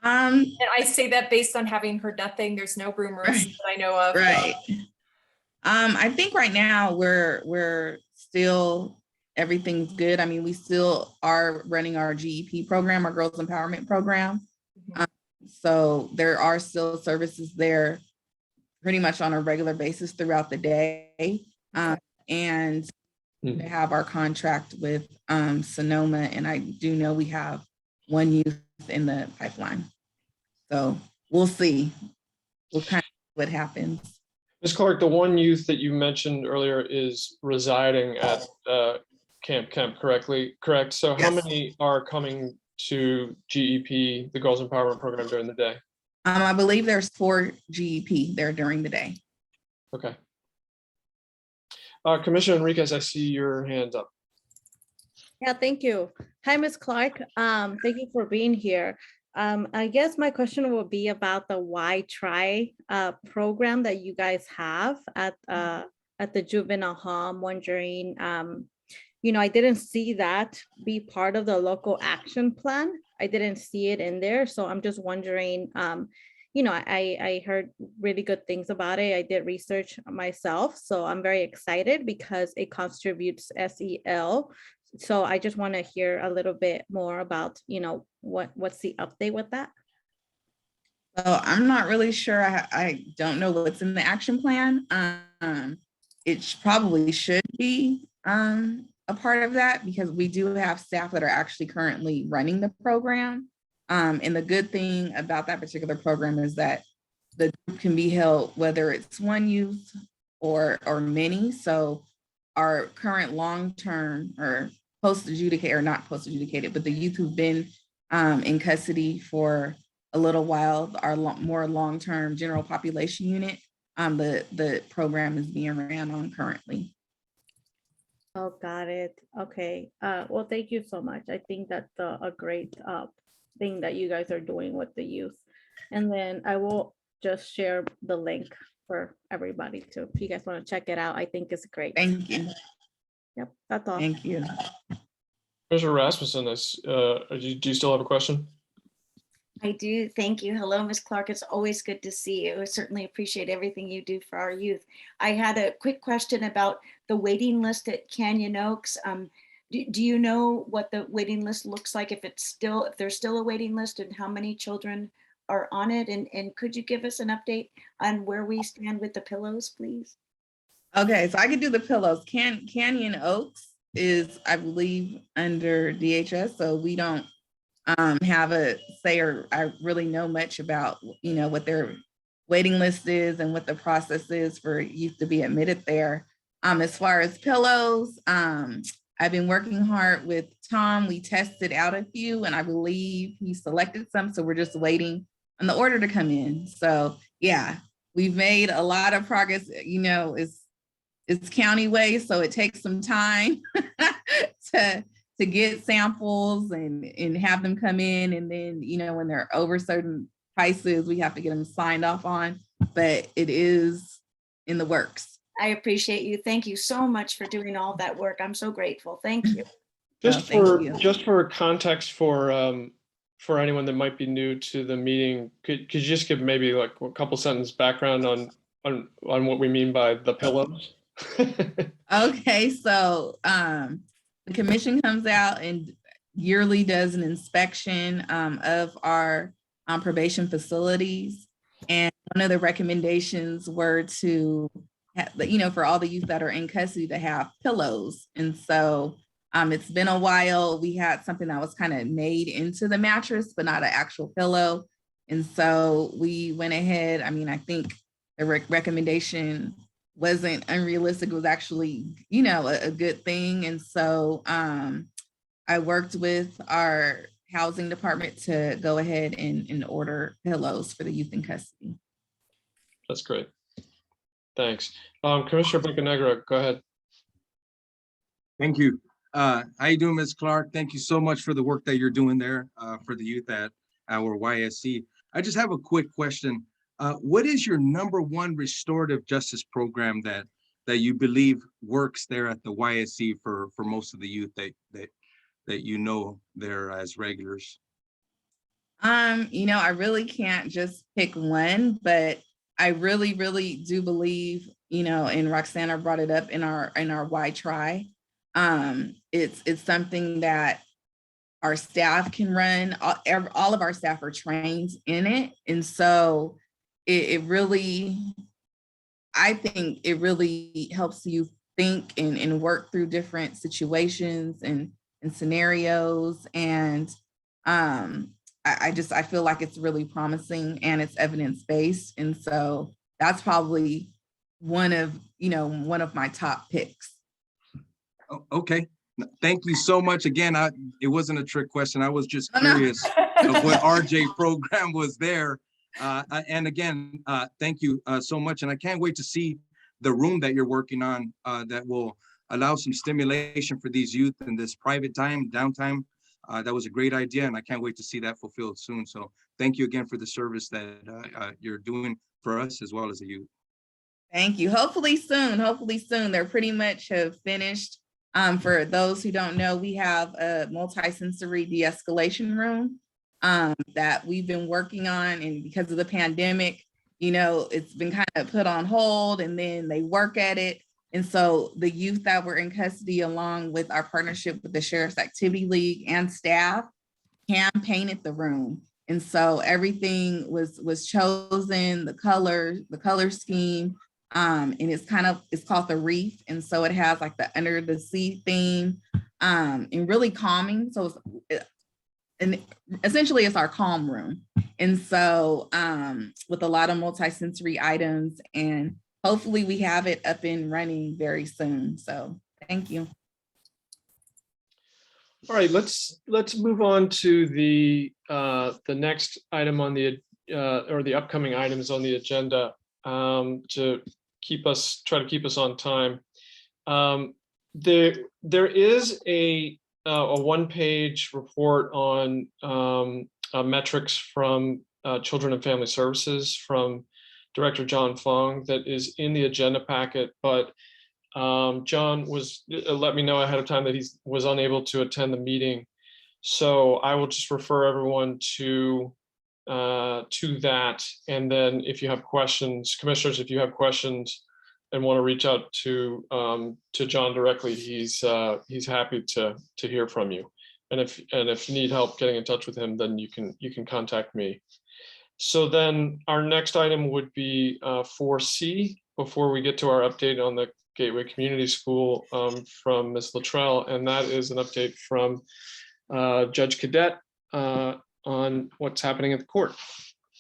And I say that based on having heard nothing. There's no rumors that I know of. Right. I think right now we're still, everything's good. I mean, we still are running our GEP program, our Girls Empowerment Program. So there are still services there pretty much on a regular basis throughout the day. And we have our contract with Sonoma, and I do know we have 1 youth in the pipeline. So we'll see. We'll kind of see what happens. Ms. Clark, the one youth that you mentioned earlier is residing at Camp Kemp, correct? So how Yes. many are coming to GEP, the Girls Empowerment Program, during the day? I believe there's 4 GEP there during the day. Okay. Commissioner Enriquez, I see your hand up. Yeah, thank you. Hi, Ms. Clark. Thank you for being here. I guess my question will be about the Why Try program that you guys have at the juvenile hall. I'm wondering, I didn't see that be part of the local action plan. I didn't see it in there. So I'm just wondering, I heard really good things about it. I did research myself. So I'm very excited because it contributes SEL. So I just want to hear a little bit more about, what's the update with that? So I'm not really sure. I don't know what's in the action plan. It probably should be a part of that because we do have staff that are actually currently running the program. And the good thing about that particular program is that the group can be held, whether it's one youth or many. So our current long-term or post-adjudicated, or not post-adjudicated, but the youth who've been in custody for a little while, our more long-term general population unit, the program is being ran on currently. Oh, got it. Okay. Well, thank you so much. I think that's a great thing that you guys are doing with the youth. And then I will just share the link for everybody too. If you guys want to check it out, I think it's great. Thank you. Yep, that's all. Thank you. Commissioner Rasmussen, do you still have a question? I do. Thank you. Hello, Ms. Clark. It's always good to see you. I certainly appreciate everything you do for our youth. I had a quick question about the waiting list at Canyon Oaks. Do you know what the waiting list looks like? If there's still a waiting list, and how many children are on it? And could you give us an update on where we stand with the pillows, please? Okay, so I could do the pillows. Canyon Oaks is, I believe, under DHS, so we don't have a say, or I really know much about, what their waiting list is and what the process is for youth to be admitted there. As far as pillows, I've been working hard with Tom. We tested out a few, and I believe he selected some, so we're just waiting on the order to come in. So yeah, we've made a lot of progress. It's county way, so it takes some time to get samples and have them come in. And then, when they're over certain prices, we have to get them signed off on, but it is in the works. I appreciate you. Thank you so much for doing all that work. I'm so grateful. Thank you. Just thank you. for context for anyone that might be new to the meeting, could you just give maybe like a couple sentence background on what we mean by the pillows? Okay, so the commission comes out and yearly does an inspection of our probation facilities. And one of the recommendations were to, for all the youth that are in custody to have pillows. And so it's been a while. We had something that was kind of made into the mattress, but not an actual pillow. And so we went ahead. I think the recommendation wasn't unrealistic. It was actually, a good thing. And so I worked with our housing department to go ahead and order pillows for the youth in custody. That's great. Thanks. Commissioner Bocanegra, go ahead. Thank you. How you doing, Ms. Clark? Thank you so much for the work that you're doing there for the youth at our YSC. I just have a quick question. What is your #1 restorative justice program that you believe works there at the YSC for most of the youth that there as regulars? I really can't just pick one, but I really, really do believe, and Roxana brought it up in our Why Try. It's something that our staff can run. All of our staff are trained in it, and so I think it really helps you think and work through different situations and scenarios. And I feel like it's really promising and it's evidence-based. And so that's probably one of my top picks. Okay, thank you so much. Again, it wasn't a trick question. I was just Oh, no. curious of what RJ program was there. And again, thank you so much. And I can't wait to see the room that you're working on that will allow some stimulation for these youth in this private time, downtime. That was a great idea, and I can't wait to see that fulfilled soon. So thank you again for the service that you're doing for us as well as the youth. Thank you. Hopefully soon. They're pretty much have finished. For those who don't know, we have a multisensory de-escalation room that we've been working on, and because of the pandemic, it's been kind of put on hold, and then they work at it. And so the youth that were in custody, along with our partnership with the Sheriff's Activity League and staff, hand painted the room. And so everything was chosen, the color scheme, and it's called the Reef. And so it has like the under the sea theme, and really calming. So essentially it's our calm room. And so with a lot of multisensory items, and hopefully we have it up and running very soon. So thank you. All right, let's move on to the next item on the or the upcoming items on the agenda to try to keep us on time. There is a one-page report on metrics from Children and Family Services from Director John Fong that is in the agenda packet, but John let me know ahead of time that he was unable to attend the meeting. So I will just refer everyone to that. And then if you have questions, commissioners, if you have questions and want to reach out to John directly, he's happy to hear from you. And if you need help getting in touch with him, then you can contact me. So then our next item would be 4C, before we get to our update on the Gateway Community School from Ms. Luttrell, and that is an update from Judge Cadet on what's happening at the court.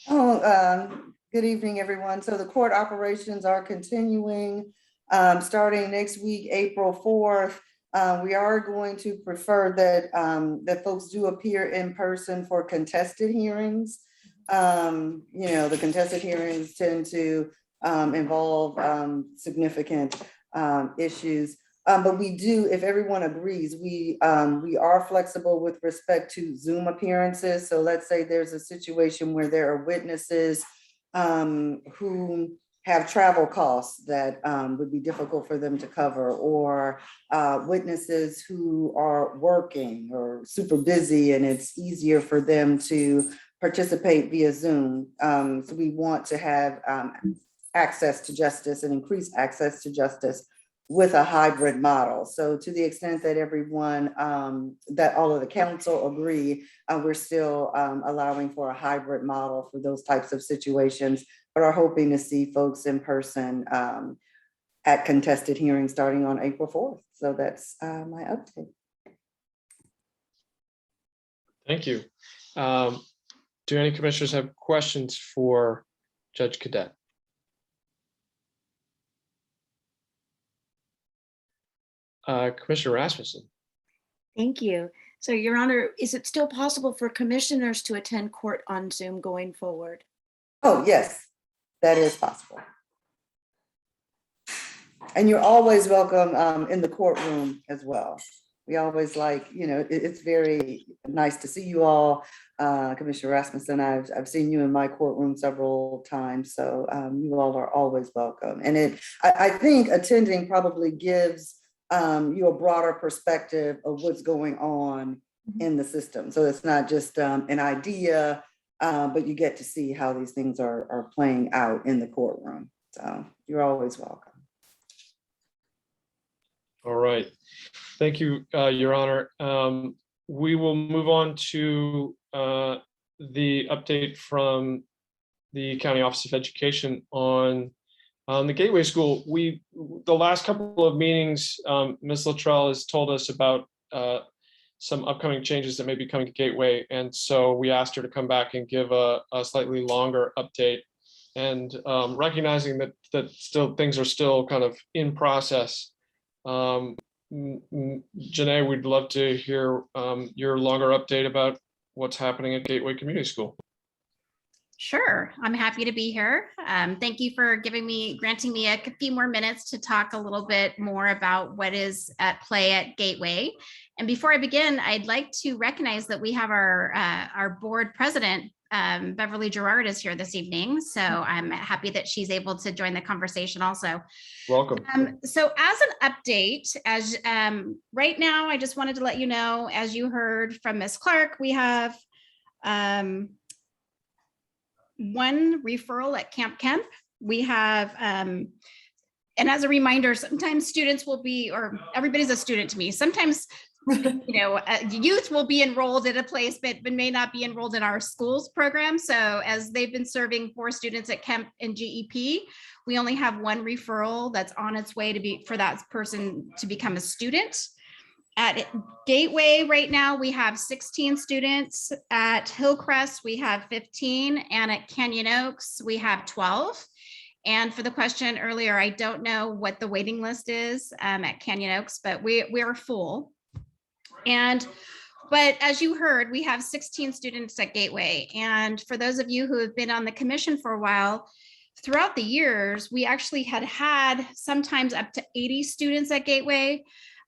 Good evening, everyone. So the court operations are continuing starting next week, April 4th. We are going to prefer that folks do appear in person for contested hearings. The contested hearings tend to involve significant issues. But we do, if everyone agrees, we are flexible with respect to Zoom appearances. So let's say there's a situation where there are witnesses who have travel costs that would be difficult for them to cover, or witnesses who are working or super busy and it's easier for them to participate via Zoom. So we want to have access to justice and increase access to justice with a hybrid model. So to the extent that everyone, that all of the council agree, we're still allowing for a hybrid model for those types of situations, but are hoping to see folks in person at contested hearings starting on April 4th. So that's my update. Thank you. Do any commissioners have questions for Judge Cadet? Commissioner Rashfordson. Thank you. So, Your Honor, is it still possible for commissioners to attend court on Zoom going forward? Oh, yes, that is possible. And you're always welcome in the courtroom as well. We always it's very nice to see you all. Commissioner Rasmussen, I've seen you in my courtroom several times, so you all are always welcome. And I think attending probably gives you a broader perspective of what's going on in the system. So it's not just an idea, but you get to see how these things are playing out in the courtroom. So you're always welcome. All right. Thank you, Your Honor. We will move on to the update from the County Office of Education on the Gateway School. The last couple of meetings, Ms. Luttrell has told us about some upcoming changes that may be coming to Gateway. And so we asked her to come back and give a slightly longer update. and recognizing that still things are still kind of in process. Janae, we'd love to hear your longer update about what's happening at Gateway Community School. Sure, I'm happy to be here. Thank you for granting me a few more minutes to talk a little bit more about what is at play at Gateway. And before I begin, I'd like to recognize that we have our board president, Beverly Gerard, is here this evening. So I'm happy that she's able to join the conversation also. Welcome. So as an update, right now, I just wanted to let you know, as you heard from Ms. Clark, we have one referral at Camp Kemp. We have, and as a reminder, sometimes students will be, or everybody's a student to me. Sometimes, youth will be enrolled at a place, but may not be enrolled in our schools program. So as they've been serving 4 students at Kemp and GEP, we only have one referral that's on its way for that person to become a student. At Gateway right now, we have 16 students. At Hillcrest, we have 15. And at Canyon Oaks, we have 12. And for the question earlier, I don't know what the waiting list is at Canyon Oaks, but we are full. But as you heard, we have 16 students at Gateway. And for those of you who have been on the commission for a while, throughout the years, we actually had sometimes up to 80 students at Gateway.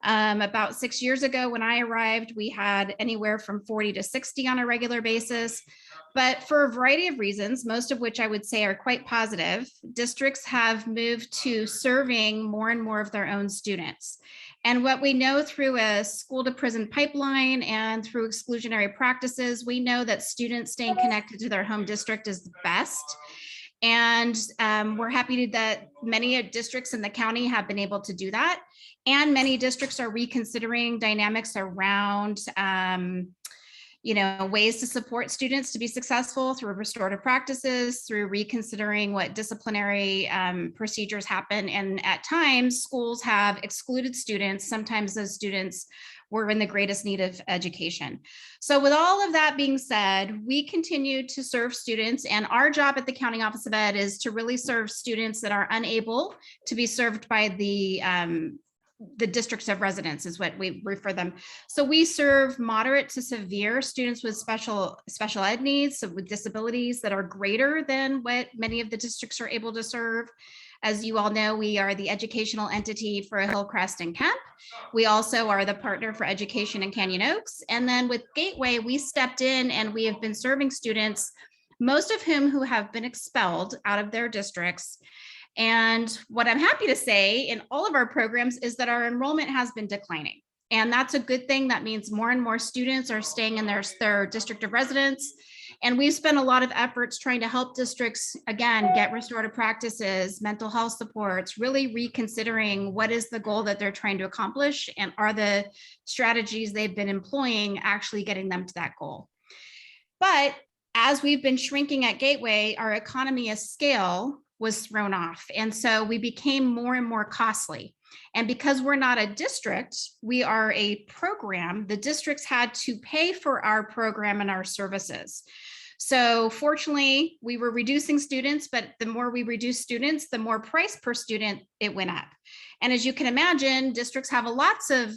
About 6 years ago when I arrived, we had anywhere from 40 to 60 on a regular basis. But for a variety of reasons, most of which I would say are quite positive, districts have moved to serving more and more of their own students. And what we know through a school to prison pipeline and through exclusionary practices, we know that students staying connected to their home district is the best. And we're happy that many districts in the county have been able to do that. And many districts are reconsidering dynamics around, ways to support students to be successful through restorative practices, through reconsidering what disciplinary procedures happen. And at times, schools have excluded students. Sometimes those students were in the greatest need of education. So with all of that being said, we continue to serve students, and our job at the County Office of Ed is to really serve students that are unable to be served by the districts of residence is what we refer them. So we serve moderate to severe students with special ed needs, so with disabilities that are greater than what many of the districts are able to serve. As you all know, we are the educational entity for Hillcrest and Kemp. We also are the partner for education in Canyon Oaks. And then with Gateway, we stepped in and we have been serving students, most of whom who have been expelled out of their districts. And what I'm happy to say in all of our programs is that our enrollment has been declining. And that's a good thing. That means more and more students are staying in their district of residence. And we've spent a lot of efforts trying to help districts, again, get restorative practices, mental health supports, really reconsidering what is the goal that they're trying to accomplish and are the strategies they've been employing actually getting them to that goal. But as we've been shrinking at Gateway, our economy of scale was thrown off. And so we became more and more costly. And because we're not a district, we are a program, the districts had to pay for our program and our services. So fortunately, we were reducing students, but the more we reduced students, the more price per student it went up. And as you can imagine, districts have lots of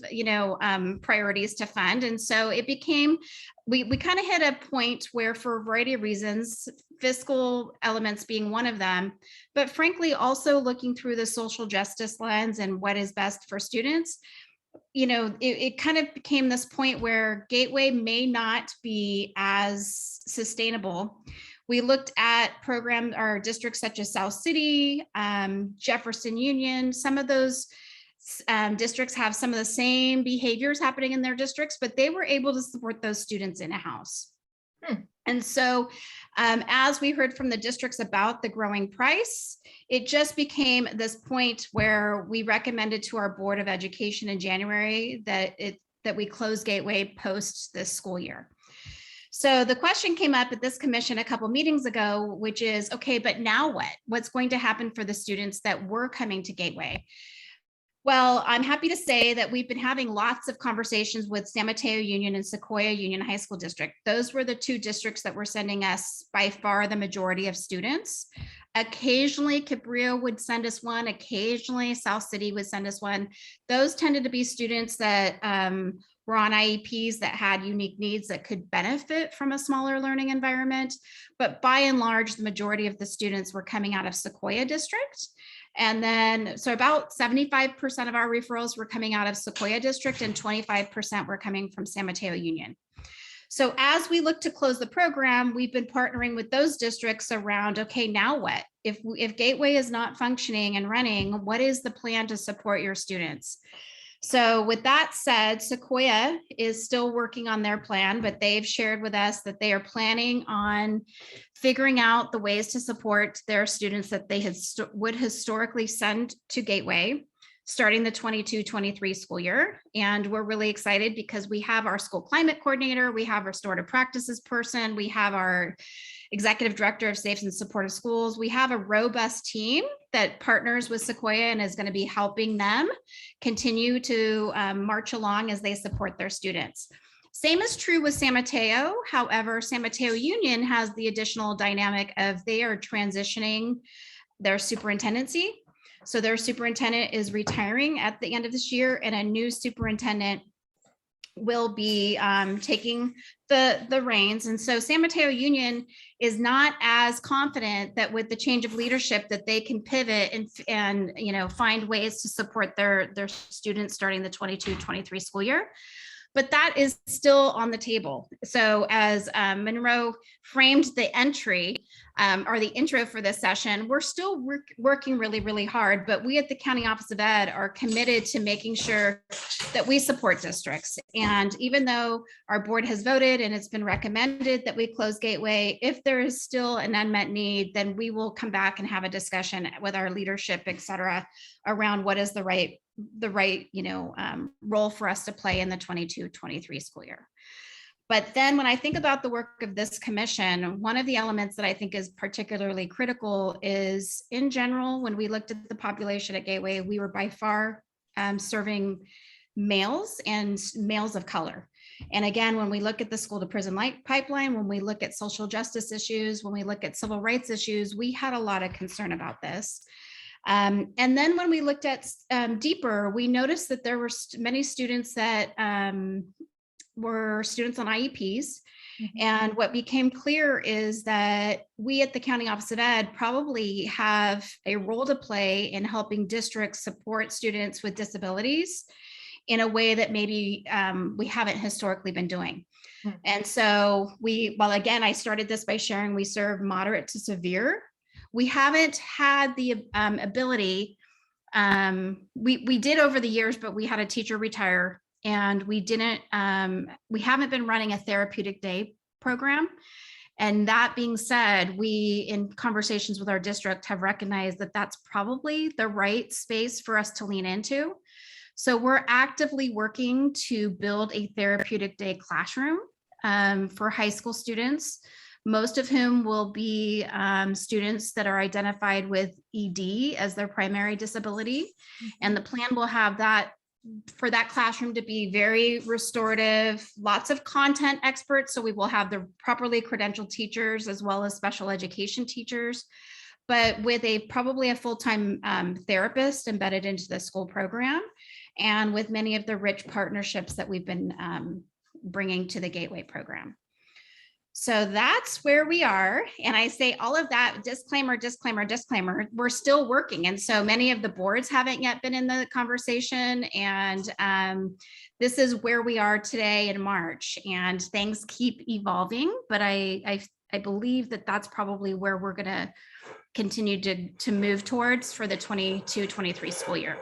priorities to fund. And so it became, we kind of hit a point where, for a variety of reasons, fiscal elements being one of them, but frankly, also looking through the social justice lens and what is best for students, it kind of became this point where Gateway may not be as sustainable. We looked at programs or districts such as South City, Jefferson Union. Some of those districts have some of the same behaviors happening in their districts, but they were able to support those students in a house. And so as we heard from the districts about the growing price, it just became this point where we recommended to our Board of Education in January that we close Gateway post this school year. So the question came up at this commission a couple meetings ago, which is, okay, but now what? What's going to happen for the students that were coming to Gateway? Well, I'm happy to say that we've been having lots of conversations with San Mateo Union and Sequoia Union High School District. Those were the two districts that were sending us by far the majority of students. Occasionally Cabrillo would send us one, occasionally South City would send us one. Those tended to be students that were on IEPs that had unique needs that could benefit from a smaller learning environment. But by and large, the majority of the students were coming out of Sequoia District. And then, so about 75% of our referrals were coming out of Sequoia District and 25% were coming from San Mateo Union. So as we look to close the program, we've been partnering with those districts around, okay, now what? If Gateway is not functioning and running, what is the plan to support your students? So with that said, Sequoia is still working on their plan, but they've shared with us that they are planning on figuring out the ways to support their students that they would historically send to Gateway starting the 22-23 school year. And we're really excited because we have our school climate coordinator, we have our restorative practices person, we have our executive director of safe and supportive schools. We have a robust team that partners with Sequoia and is going to be helping them continue to march along as they support their students. Same is true with San Mateo. However, San Mateo Union has the additional dynamic of they are transitioning their superintendency. So their superintendent is retiring at the end of this year, and a new superintendent will be taking the reins. And so San Mateo Union is not as confident that with the change of leadership that they can pivot and you know, find ways to support their students starting the 22-23 school year. But that is still on the table. So as Monroe framed the entry or the intro for this session, we're still working really, really hard, but we at the County Office of Ed are committed to making sure that we support districts. And even though our board has voted and it's been recommended that we close Gateway, if there is still an unmet need, then we will come back and have a discussion with our leadership, et cetera, around what is the right role for us to play in the 22-23 school year. But then when I think about the work of this commission, one of the elements that I think is particularly critical is, in general, when we looked at the population at Gateway, we were by far serving males and males of color. And again, when we look at the school to prison pipeline, when we look at social justice issues, when we look at civil rights issues, we had a lot of concern about this. And then when we looked at deeper, we noticed that there were many students that were students on IEPs. Mm-hmm. And what became clear is that we at the County Office of Ed probably have a role to play in helping districts support students with disabilities in a way that maybe we haven't historically been doing. Mm-hmm. And so again, I started this by sharing we serve moderate to severe. We haven't had the ability, we did over the years, but we had a teacher retire and we haven't been running a therapeutic day program. And that being said, we, in conversations with our district, have recognized that that's probably the right space for us to lean into. So we're actively working to build a therapeutic day classroom for high school students, most of whom will be students that are identified with ED as their primary disability. Mm-hmm. And the plan will have that for that classroom to be very restorative, lots of content experts. So we will have the properly credentialed teachers as well as special education teachers, but with probably a full-time therapist embedded into the school program, and with many of the rich partnerships that we've been bringing to the Gateway program. So that's where we are. And I say all of that, disclaimer, disclaimer, disclaimer, we're still working. And so many of the boards haven't yet been in the conversation. And this is where we are today in March, and things keep evolving, but I believe that that's probably where we're gonna continue to move towards for the 22-23 school year.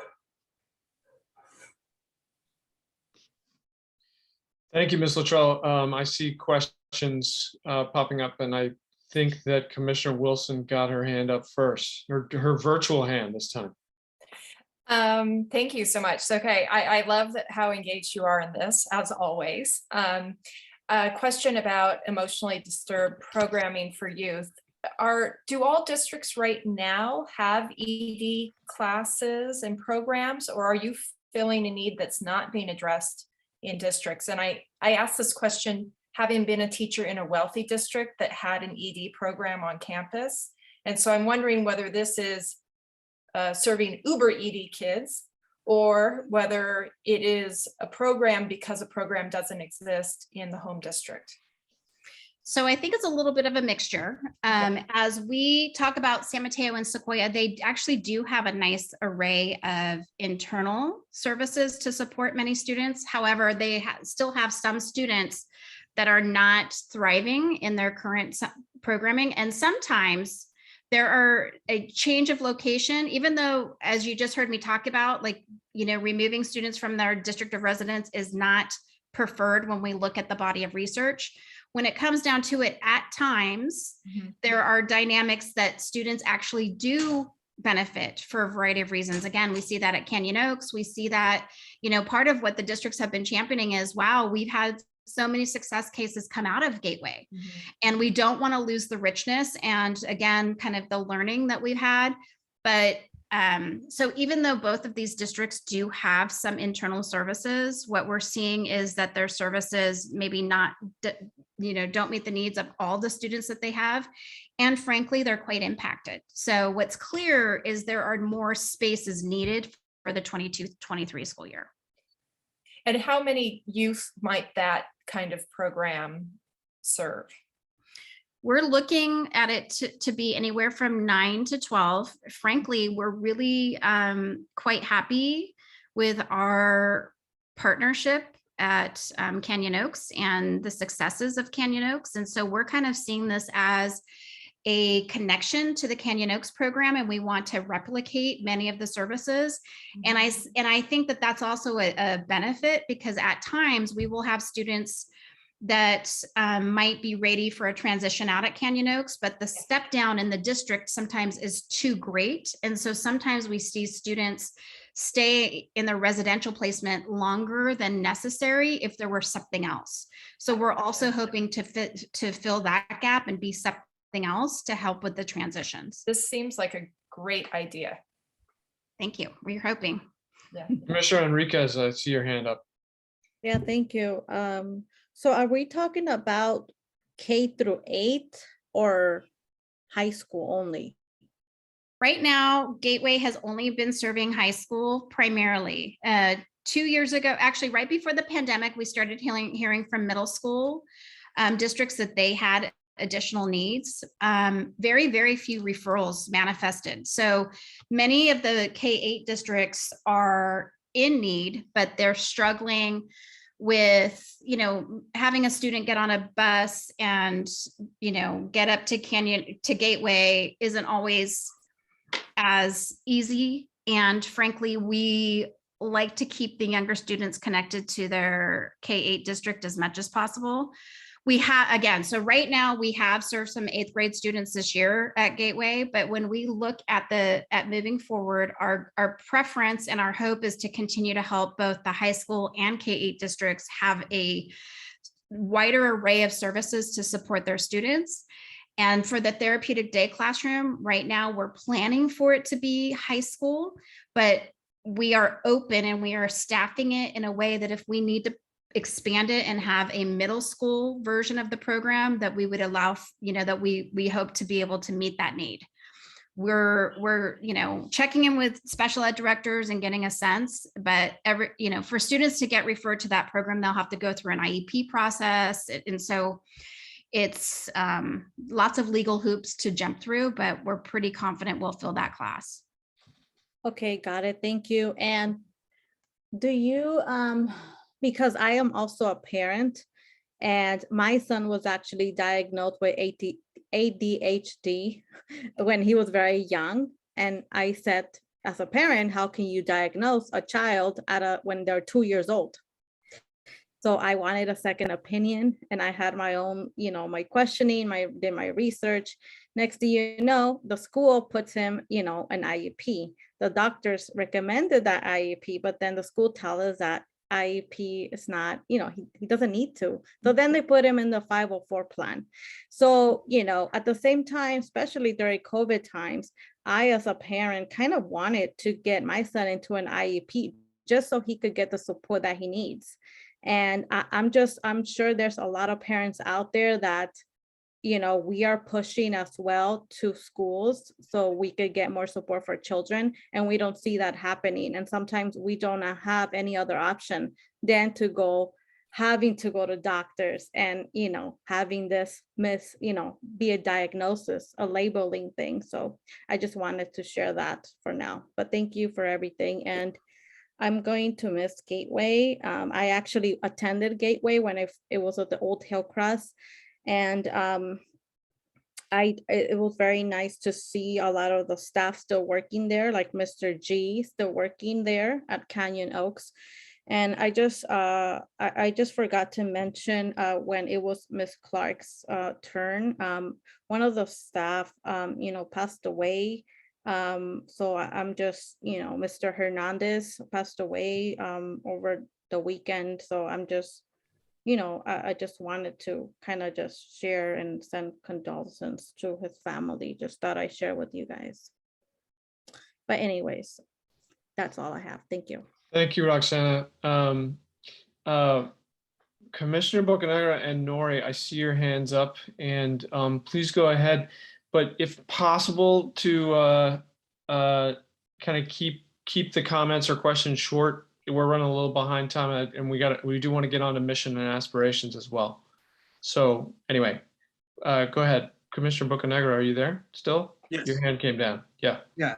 Thank you, Ms. Luttrell. I see questions popping up, and I think that Commissioner Wilson got her hand up first, her virtual hand this time. Thank you so much. Okay, I love how engaged you are in this, as always. A question about emotionally disturbed programming for youth. Do all districts right now have ED classes and programs, or are you filling a need that's not being addressed in districts? And I asked this question having been a teacher in a wealthy district that had an ED program on campus. And so I'm wondering whether this is serving Uber ED kids, or whether it is a program because a program doesn't exist in the home district. So I think it's a little bit of a mixture. As we talk about San Mateo and Sequoia, they actually do have a nice array of internal services to support many students. However, they still have some students that are not thriving in their current programming. And sometimes there are a change of location, even though, as you just heard me talk about, like, removing students from their district of residence is not preferred when we look at the body of research. When it comes down to it, at times, there are dynamics that students actually do benefit for a variety of reasons. Again, we see that at Canyon Oaks. We see that, part of what the districts have been championing is, wow, we've had so many success cases come out of Gateway, and we don't want to lose the richness and, again, kind of the learning that we've had. But so even though both of these districts do have some internal services, what we're seeing is that their services maybe not, don't meet the needs of all the students that they have. And frankly, they're quite impacted. So what's clear is there are more spaces needed for the 22-23 school year. And how many youth might that kind of program serve? We're looking at it to be anywhere from 9 to 12. Frankly, we're really quite happy with our partnership at Canyon Oaks and the successes of Canyon Oaks. And so we're kind of seeing this as a connection to the Canyon Oaks program, and we want to replicate many of the services. And I think that that's also a benefit, because at times we will have students that might be ready for a transition out at Canyon Oaks, but the step down in the district sometimes is too great. And so sometimes we see students stay in their residential placement longer than necessary if there were something else. So we're also hoping to fill that gap and be something else to help with the transitions. This seems like a great idea. Thank you. We're hoping. Yeah. Commissioner Enriquez, I see your hand up. Yeah, thank you. So are we talking about K-8 or high school only? Right now, Gateway has only been serving high school primarily. 2 years ago, actually right before the pandemic, we started hearing from middle school districts that they had additional needs. Very, very few referrals manifested. So many of the K-8 districts are in need, but they're struggling with, having a student get on a bus and, get up to Gateway isn't always as easy. And frankly, we like to keep the younger students connected to their K-8 district as much as possible. We have, again, so right now we have served some 8th grade students this year at Gateway, but when we look at moving forward, our preference and our hope is to continue to help both the high school and K-8 districts have a wider array of services to support their students. And for the therapeutic day classroom, right now we're planning for it to be high school, but we are open and we are staffing it in a way that if we need to expand it and have a middle school version of the program, that we would allow, that we hope to be able to meet that need. We're checking in with special ed directors and getting a sense, but for students to get referred to that program, they'll have to go through an IEP process. And so it's lots of legal hoops to jump through, but we're pretty confident we'll fill that class. Okay, got it. Thank you. And do you, because I am also a parent, and my son was actually diagnosed with ADHD when he was very young. And I said, as a parent, how can you diagnose a child when they're 2 years old? So I wanted a second opinion, and I had my own, my questioning, did my research. Next thing you know, the school puts him, an IEP. The doctors recommended that IEP, but then the school tells us that IEP is not, he doesn't need to. So then they put him in the 504 plan. So, at the same time, especially during COVID times, I, as a parent, kind of wanted to get my son into an IEP just so he could get the support that he needs. And I'm sure there's a lot of parents out there that, we are pushing as well to schools so we could get more support for children, and we don't see that happening. And sometimes we don't have any other option than having to go to doctors and, having this be a diagnosis, a labeling thing. So I just wanted to share that for now, but thank you for everything. And I'm going to miss Gateway. I actually attended Gateway when it was at the old Hillcrest. And it was very nice to see a lot of the staff still working there, like Mr. G still working there at Canyon Oaks. And I just forgot to mention when it was Miss Clark's turn, one of the staff, passed away. So I'm just, Mr. Hernandez passed away over the weekend. So I'm just, I just wanted to kind of just share and send condolences to his family. Just thought I'd share with you guys. But anyways, that's all I have. Thank you. Thank you, Roxana. Commissioner Bocanegra and Nori, I see your hands up, and please go ahead. But if possible, to kind of keep the comments or questions short. We're running a little behind time, and we do want to get on to mission and aspirations as well. So anyway, go ahead, Commissioner Bocanegra. Are you there still? Yes. Your hand came down. Yeah. Yeah.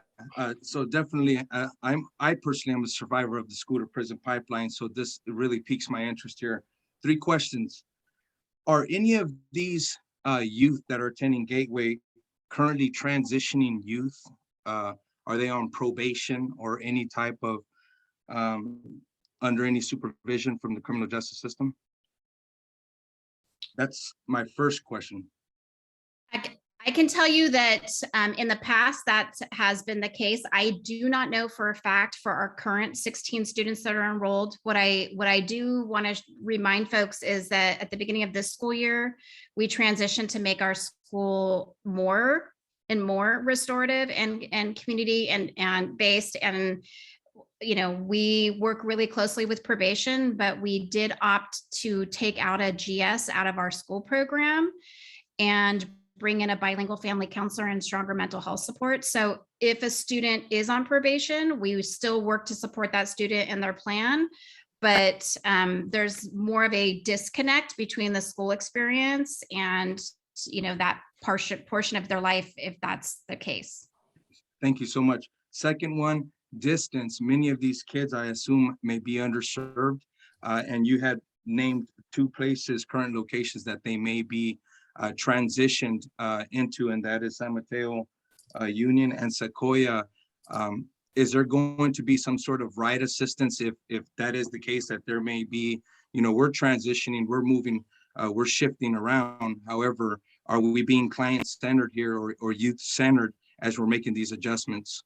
So definitely, I personally am a survivor of the school to prison pipeline. So this really piques my interest here. 3 questions. Are any of these youth that are attending Gateway currently transitioning youth? Are they on probation or any type of under any supervision from the criminal justice system? That's my first question. I can tell you that in the past, that has been the case. I do not know for a fact for our current 16 students that are enrolled. What I do want to remind folks is that at the beginning of this school year, we transitioned to make our school more and more restorative and community and based. And we work really closely with probation, but we did opt to take out a GS out of our school program and bring in a bilingual family counselor and stronger mental health support. So if a student is on probation, we still work to support that student in their plan, but there's more of a disconnect between the school experience and that portion of their life, if that's the case. Thank you so much. Second one, distance. Many of these kids, I assume, may be underserved, and you had named 2 places, current locations that they may be transitioned into, and that is San Mateo Union and Sequoia. Is there going to be some sort of ride assistance if that is the case, that there may be, we're transitioning, we're moving, we're shifting around. However, are we being client-centered here or youth-centered as we're making these adjustments?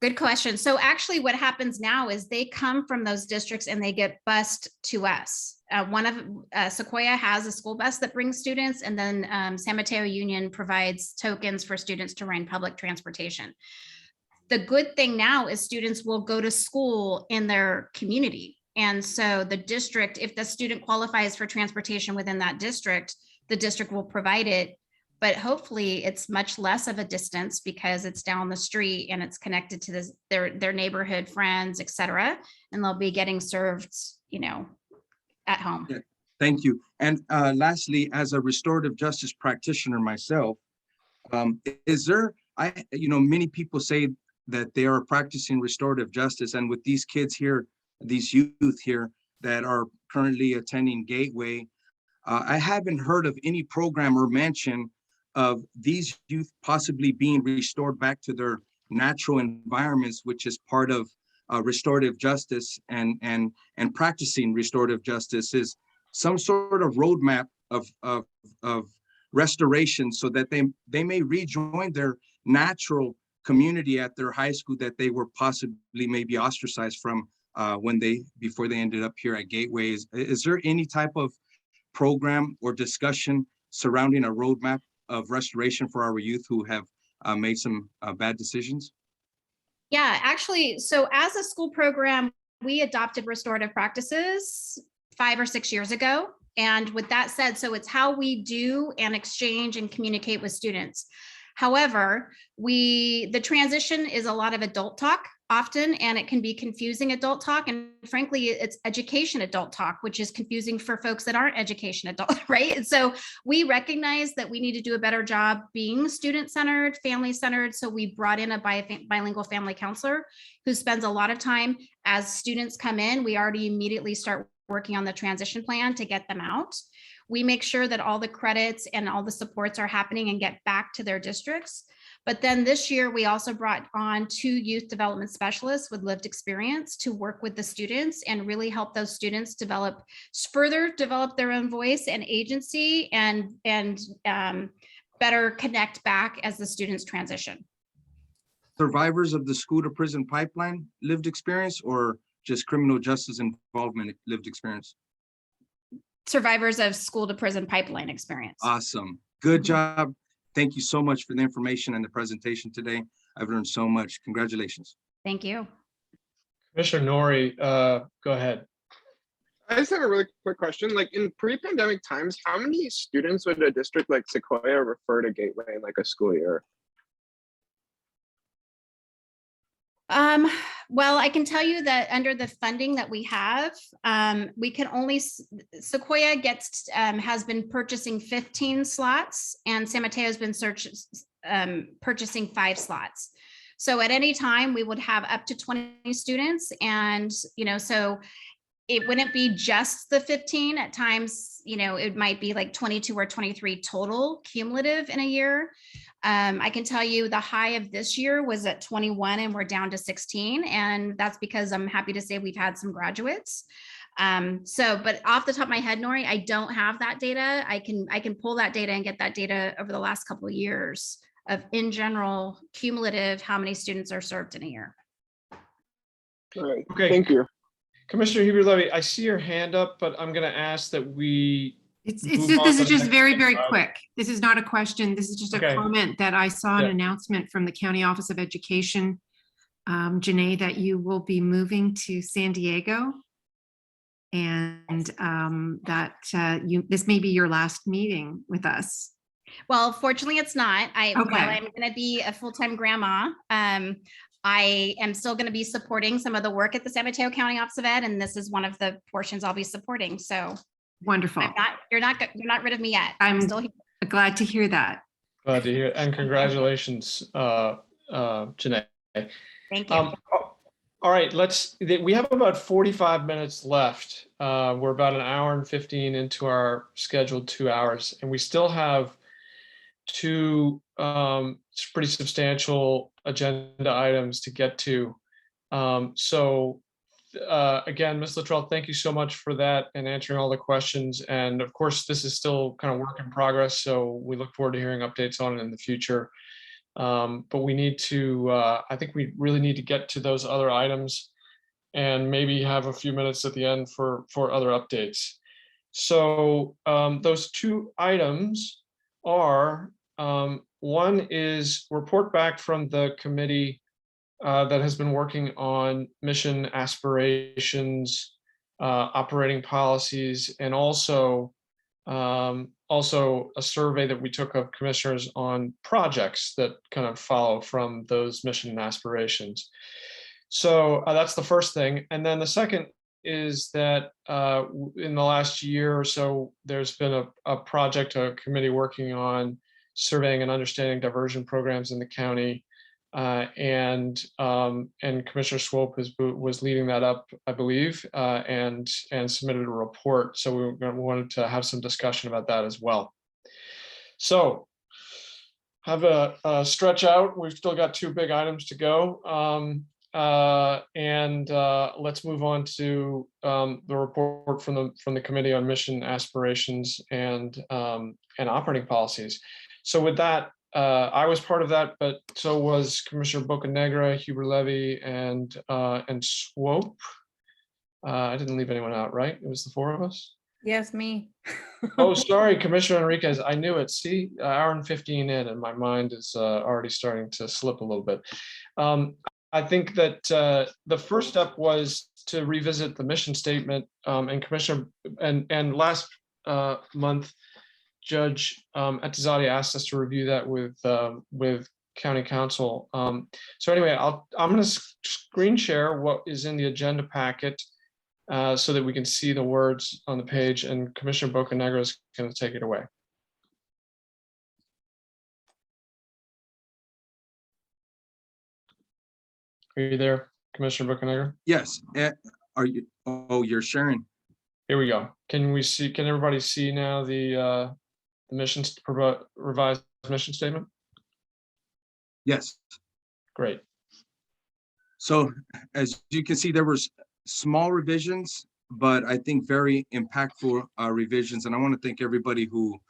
Good question. So actually what happens now is they come from those districts and they get bused to us. One of Sequoia has a school bus that brings students, and then San Mateo Union provides tokens for students to ride public transportation. The good thing now is students will go to school in their community. And so the district, if the student qualifies for transportation within that district, the district will provide it. But hopefully it's much less of a distance because it's down the street and it's connected to their neighborhood friends, et cetera. And they'll be getting served, at home. Yeah, thank you. And lastly, as a restorative justice practitioner myself, is there, many people say that they are practicing restorative justice, and with these kids here, these youth here that are currently attending Gateway, I haven't heard of any program or mention of these youth possibly being restored back to their natural environments, which is part of restorative justice and practicing restorative justice, is some sort of roadmap of restoration so that they may rejoin their natural community at their high school that they were possibly maybe ostracized from before they ended up here at Gateway. Is there any type of program or discussion surrounding a roadmap of restoration for our youth who have made some bad decisions? Yeah, actually, so as a school program, we adopted restorative practices 5 or 6 years ago. And with that said, so it's how we do and exchange and communicate with students. However, the transition is a lot of adult talk often, and it can be confusing adult talk. And frankly, it's education adult talk, which is confusing for folks that aren't education adult, right? And so we recognize that we need to do a better job being student-centered, family-centered. So we brought in a bilingual family counselor who spends a lot of time as students come in. We already immediately start working on the transition plan to get them out. We make sure that all the credits and all the supports are happening and get back to their districts. But then this year, we also brought on 2 youth development specialists with lived experience to work with the students and really help those students further develop their own voice and agency and better connect back as the students transition. Survivors of the school to prison pipeline lived experience, or just criminal justice involvement lived experience? Survivors of school to prison pipeline experience. Awesome. Good job. Thank you so much for the information and the presentation today. I've learned so much. Congratulations. Thank you. Commissioner Nori, go ahead. I just have a really quick question. Like in pre-pandemic times, how many students would a district like Sequoia refer to Gateway in like a school year? Well, I can tell you that under the funding that we have, we can only, Sequoia has been purchasing 15 slots and San Mateo has been purchasing 5 slots. So at any time we would have up to 20 students, and, so it wouldn't be just the 15 at times, it might be like 22 or 23 total cumulative in a year. I can tell you the high of this year was at 21 and we're down to 16. And that's because I'm happy to say we've had some graduates. But off the top of my head, Nori, I don't have that data. I can pull that data and get that data over the last couple of years of, in general, cumulative, how many students are served in a year. All right. Okay. Thank you. Commissioner Huber-Levy, I see your hand up, but I'm going to ask that we. This move on is to the just next very, very item. quick. This is not a question. This is just a Okay. comment that I saw an Yeah. announcement from the County Office of Education, Janae, that you will be moving to San Diego. And this may be your last meeting with us. Well, fortunately, it's not. While I'm going to be a full-time grandma, I am still going to be supporting some of the work at the San Mateo County Office of Ed, and this is one of the portions I'll be supporting. So Wonderful. you're not rid of me yet. I'm still here. glad to hear that. Glad to hear, and congratulations, Janae. Thank you. All right, we have about 45 minutes left. We're about an hour and 15 into our scheduled 2 hours, and we still have 2 pretty substantial agenda items to get to. Again, Ms. Luttrell, thank you so much for that and answering all the questions. And of course, this is still kind of work in progress, so we look forward to hearing updates on it in the future. But we need to, I think we really need to get to those other items and maybe have a few minutes at the end for other updates. So those 2 items are, one is report back from the committee that has been working on mission aspirations, operating policies, and also a survey that we took of commissioners on projects that kind of follow from those mission aspirations. So that's the first thing. And then the second is that in the last year or so, there's been a committee working on surveying and understanding diversion programs in the county. And Commissioner Swope was leading that up, I believe, and submitted a report. So we wanted to have some discussion about that as well. So have a stretch out. We've still got 2 big items to go. Let's move on to the report from the Committee on Mission Aspirations and Operating Policies. So with that, I was part of that, but so was Commissioner Bocanegra, Huber-Levy, and Swope. I didn't leave anyone out, right? It was the 4 of us. Yes, me. Oh, sorry, Commissioner Enriquez. I knew it. See, hour and 15 in, and my mind is already starting to slip a little bit. I think that the first step was to revisit the mission statement, and Commissioner and last month, Judge Atizadi asked us to review that with County Council. So anyway, I'm going to screen share what is in the agenda packet so that we can see the words on the page, and Commissioner Bocanegra is going to take it away. Are you there, Commissioner Bocanegra? Yes. Are you? Oh, you're sharing. Here we go. Can we see? Can everybody see now the revised mission statement? Yes. Great. So as you can see, there was small revisions, but I think very impactful revisions. And I want to thank everybody who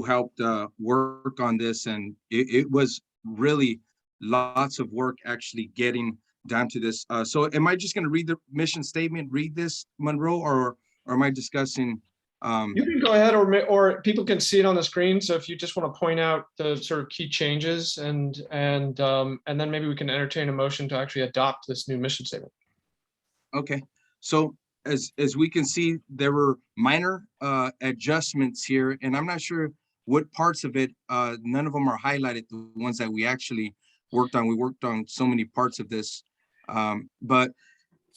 helped work on this. And it was really lots of work actually getting down to this. So am I just going to read the mission statement, read this, Monroe, or am I discussing? You can go ahead, or people can see it on the screen. So if you just want to point out the sort of key changes, and then maybe we can entertain a motion to actually adopt this new mission statement. Okay, so as we can see, there were minor adjustments here, and I'm not sure what parts of it. None of them are highlighted. The ones that we actually worked on. We worked on so many parts of this, but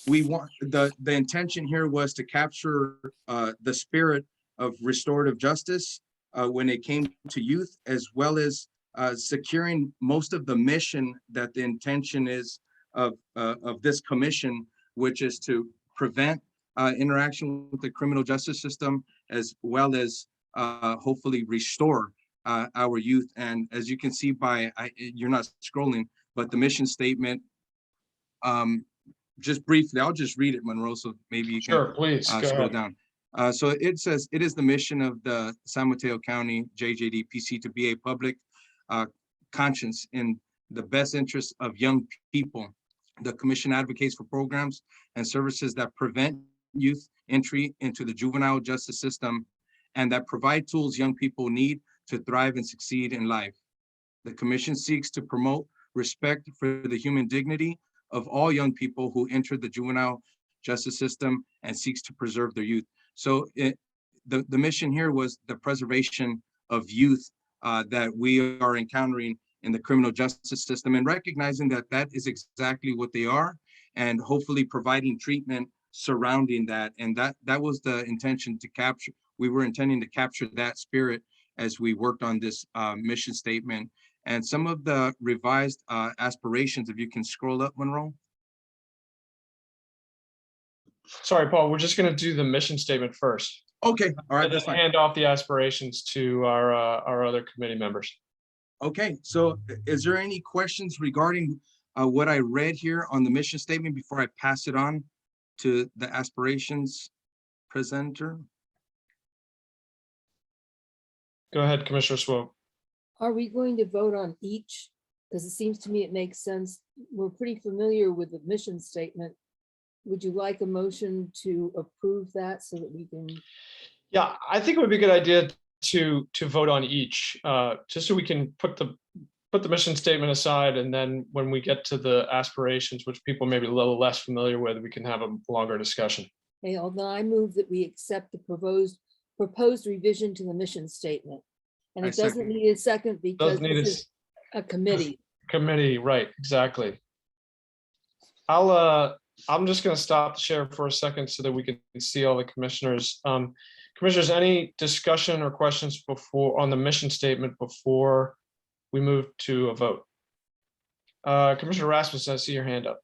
we want the intention here was to capture the spirit of restorative justice when it came to youth, as well as securing most of the mission that the intention is of this commission, which is to prevent interaction with the criminal justice system, as well as hopefully restore our youth. And as you can see by, you're not scrolling, but the mission statement, just briefly, I'll just read it, Monroe, so maybe you can Sure, please go scroll ahead. down. So it says, it is the mission of the San Mateo County JJDPC to be a public conscience in the best interest of young people. The commission advocates for programs and services that prevent youth entry into the juvenile justice system and that provide tools young people need to thrive and succeed in life. The commission seeks to promote respect for the human dignity of all young people who enter the juvenile justice system and seeks to preserve their youth. So the mission here was the preservation of youth that we are encountering in the criminal justice system, and recognizing that that is exactly what they are, and hopefully providing treatment surrounding that. And that was the intention to capture. We were intending to capture that spirit as we worked on this mission statement. And some of the revised aspirations, if you can scroll up, Monroe. Sorry, Paul, we're just going to do the mission statement first. Okay, all right, And that's then fine. hand off the aspirations to our other committee members. Okay, so is there any questions regarding what I read here on the mission statement before I pass it on to the aspirations presenter? Go ahead, Commissioner Swope. Are we going to vote on each? Because it seems to me it makes sense. We're pretty familiar with the mission statement. Would you like a motion to approve that so that we can? Yeah, I think it would be a good idea to vote on each, just so we can put the mission statement aside, and then when we get to the aspirations, which people may be a little less familiar with, we can have a longer discussion. Okay, although I move that we accept the proposed revision to the mission statement. And I it doesn't second. need a second because Doesn't need this is a committee. Committee, right, exactly. I'm just going to stop the share for a second so that we can see all the commissioners. Commissioners, any discussion or questions before on the mission statement before we move to a vote? Commissioner Rasmussen, I see your hand up.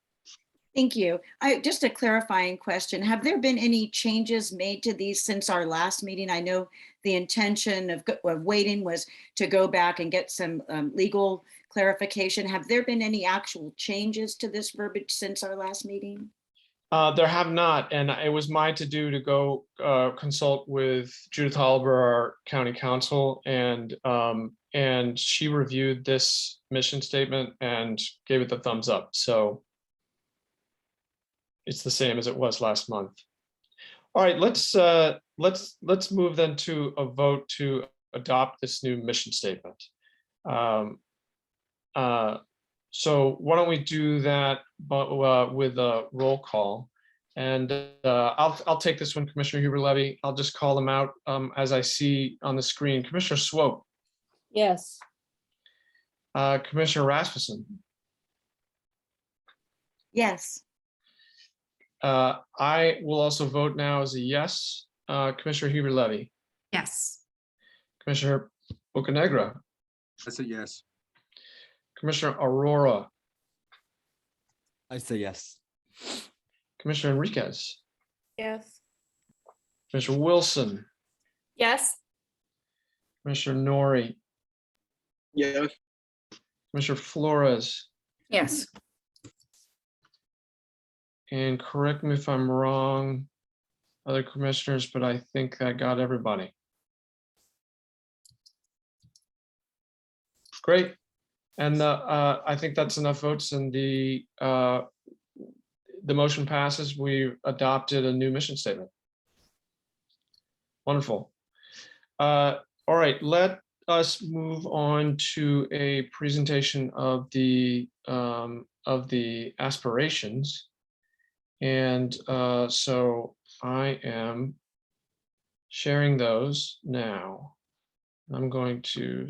Thank you. Just a clarifying question. Have there been any changes made to these since our last meeting? I know the intention of waiting was to go back and get some legal clarification. Have there been any actual changes to this verbiage since our last meeting? There have not, and it was my to-do to go consult with Judith Holber, our county counsel, and she reviewed this mission statement and gave it the thumbs up. So it's the same as it was last month. All right, let's move then to a vote to adopt this new mission statement. So why don't we do that with a roll call? And I'll take this one, Commissioner Huber-Levy. I'll just call them out as I see on the screen. Commissioner Swope, Yes. Commissioner Rashfordson. Yes. I will also vote now as a yes. Commissioner Huber-Levy, Yes. Commissioner Bocanegra, That's a yes. Commissioner Aurora, I say yes. Commissioner Enriquez, Yes. Commissioner Wilson, Yes. Commissioner Nori, Yes. Commissioner Flores, Yes. and correct me if I'm wrong, other commissioners, but I think I got everybody. Great. And I think that's enough votes, and the motion passes. We adopted a new mission statement. Wonderful. All right, let us move on to a presentation of the aspirations. And so I am sharing those now. I'm going to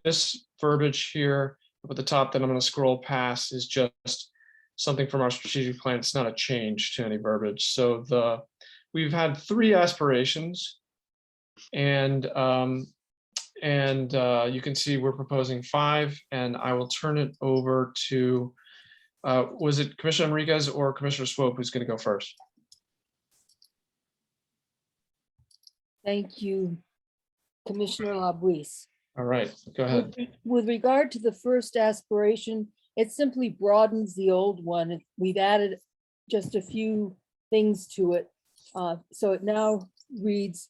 this verbiage here up at the top that I'm going to scroll past is just something from our strategic plan. It's not a change to any verbiage. So we've had 3 aspirations, and you can see we're proposing 5, and I will turn it over to was it Commissioner Enriquez or Commissioner Swope who's going to go first? Thank you, Commissioner LaBouisse. All right, go ahead. With regard to the first aspiration, it simply broadens the old one. We've added just a few things to it. So it now reads,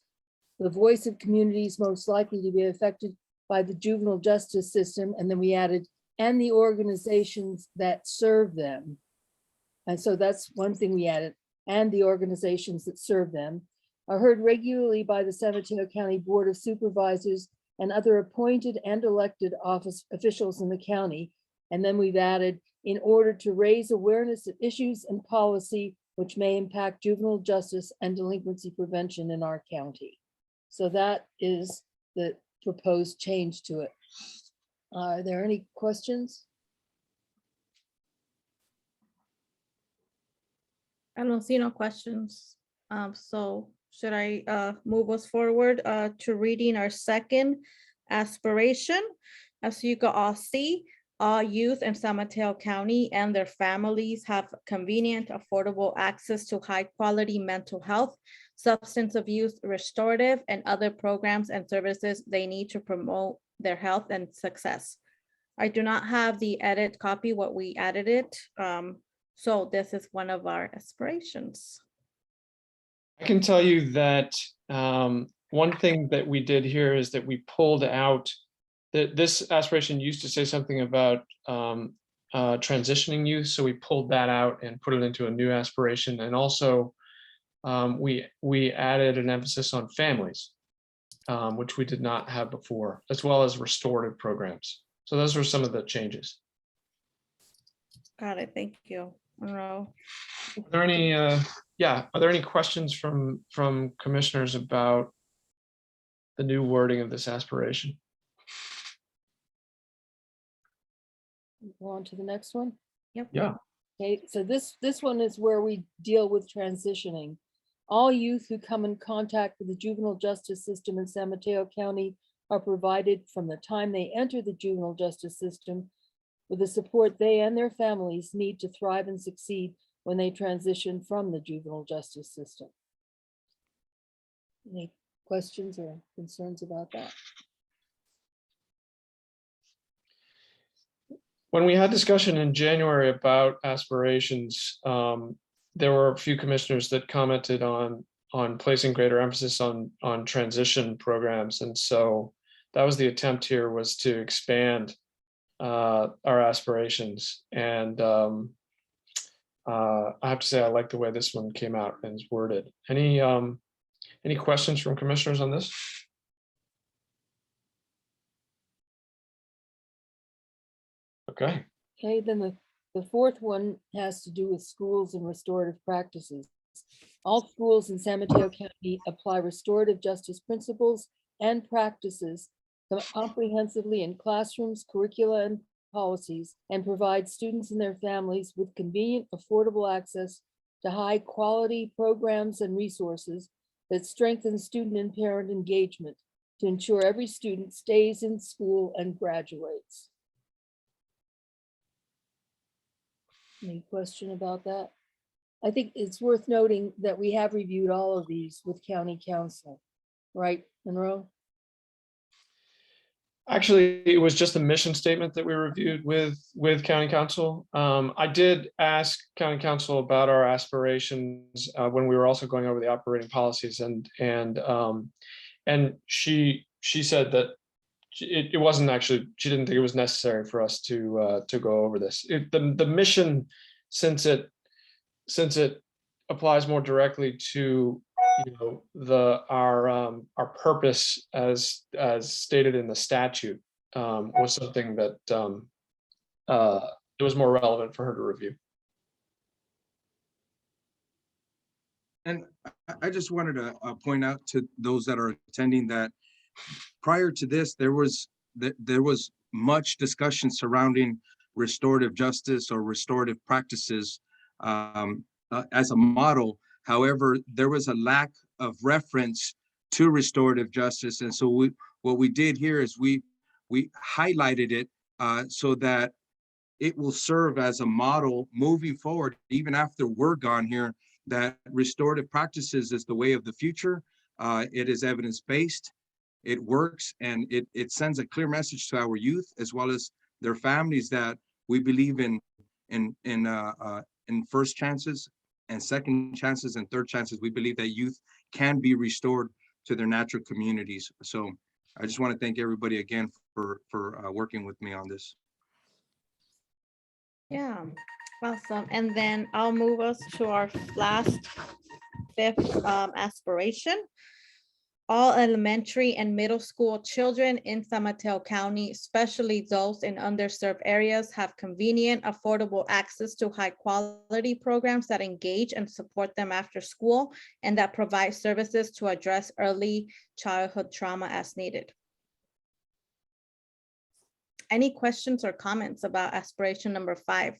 the voice of communities most likely to be affected by the juvenile justice system. And then we added, and the organizations that serve them. And so that's one thing we added, and the organizations that serve them are heard regularly by the San Mateo County Board of Supervisors and other appointed and elected office officials in the county. And then we've added, in order to raise awareness of issues and policy which may impact juvenile justice and delinquency prevention in our county. So that is the proposed change to it. Are there any questions? I don't see no questions. So should I move us forward to reading our second aspiration? As you can all see, all youth in San Mateo County and their families have convenient, affordable access to high quality mental health, substance abuse, restorative, and other programs and services they need to promote their health and success. I do not have the edit copy, what we added it. So this is one of our aspirations. I can tell you that one thing that we did here is that we pulled out that this aspiration used to say something about transitioning youth. So we pulled that out and put it into a new aspiration. And also we added an emphasis on families, which we did not have before, as well as restorative programs. So those were some of the changes. Got it. Thank you. Are there any, are there any questions from commissioners about the new wording of this aspiration? Go on to the next one. Yep. Yeah. Okay, so this one is where we deal with transitioning. All youth who come in contact with the juvenile justice system in San Mateo County are provided from the time they enter the juvenile justice system with the support they and their families need to thrive and succeed when they transition from the juvenile justice system. Any questions or concerns about that? When we had discussion in January about aspirations, there were a few commissioners that commented on placing greater emphasis on transition programs. And so that was the attempt here, was to expand our aspirations. And I have to say, I like the way this one came out and is worded. Any questions from commissioners on this? Okay. Okay, then The fourth one has to do with schools and restorative practices. All schools in San Mateo County apply restorative justice principles and practices comprehensively in classrooms, curricula, and policies, and provide students and their families with convenient, affordable access to high-quality programs and resources that strengthen student and parent engagement to ensure every student stays in school and graduates. Any question about that? I think it's worth noting that we have reviewed all of these with county council, right, Monroe? Actually, it was just a mission statement that we reviewed with county council. I did ask county council about our aspirations when we were also going over the operating policies, and she said that it wasn't actually, she didn't think it was necessary for us to go over this. The mission, since it applies more directly to our purpose as stated in the statute, was something that it was more relevant for her to review. And I just wanted to point out to those that are attending that prior to this, there was much discussion surrounding restorative justice or restorative practices as a model. However, there was a lack of reference to restorative justice. And so what we did here is we highlighted it so that it will serve as a model moving forward, even after we're gone here, that restorative practices is the way of the future. It is evidence-based, it works, and it sends a clear message to our youth as well as their families that we believe in first chances and second chances and third chances. We believe that youth can be restored to their natural communities. So I just want to thank everybody again for working with me on this. Yeah, awesome. And then I'll move us to our last fifth aspiration. All elementary and middle school children in San Mateo County, especially those in underserved areas, have convenient, affordable access to high quality programs that engage and support them after school and that provide services to address early childhood trauma as needed. Any questions or comments about aspiration number 5?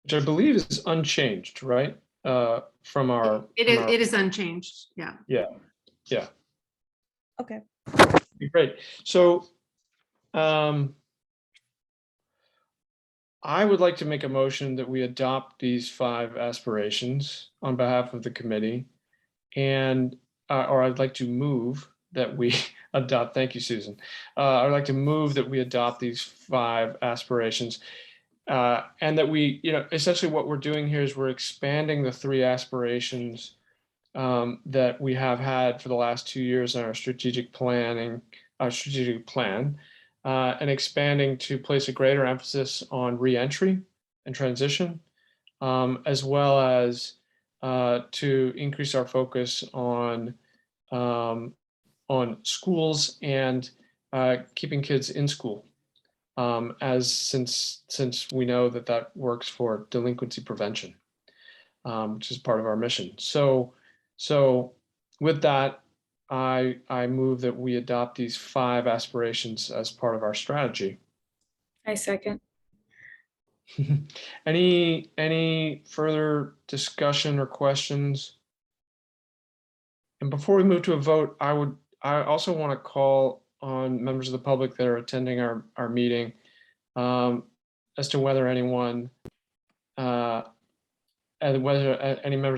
Which I believe is unchanged, right? From our. It is unchanged. Yeah. Yeah. Okay. Great. So I would like to make a motion that we adopt these 5 aspirations on behalf of the committee, and or I'd like to move that we adopt. Thank you, Susan. I'd like to move that we adopt these 5 aspirations. And that we, essentially what we're doing here is we're expanding the 3 aspirations that we have had for the last 2 years in our strategic plan, and expanding to place a greater emphasis on reentry and transition, as well as to increase our focus on schools and keeping kids in school. Since we know that works for delinquency prevention, which is part of our mission. So with that, I move that we adopt these 5 aspirations as part of our strategy. I second. Any further discussion or questions? And before we move to a vote, I also want to call on members of the public that are attending our meeting as to whether any members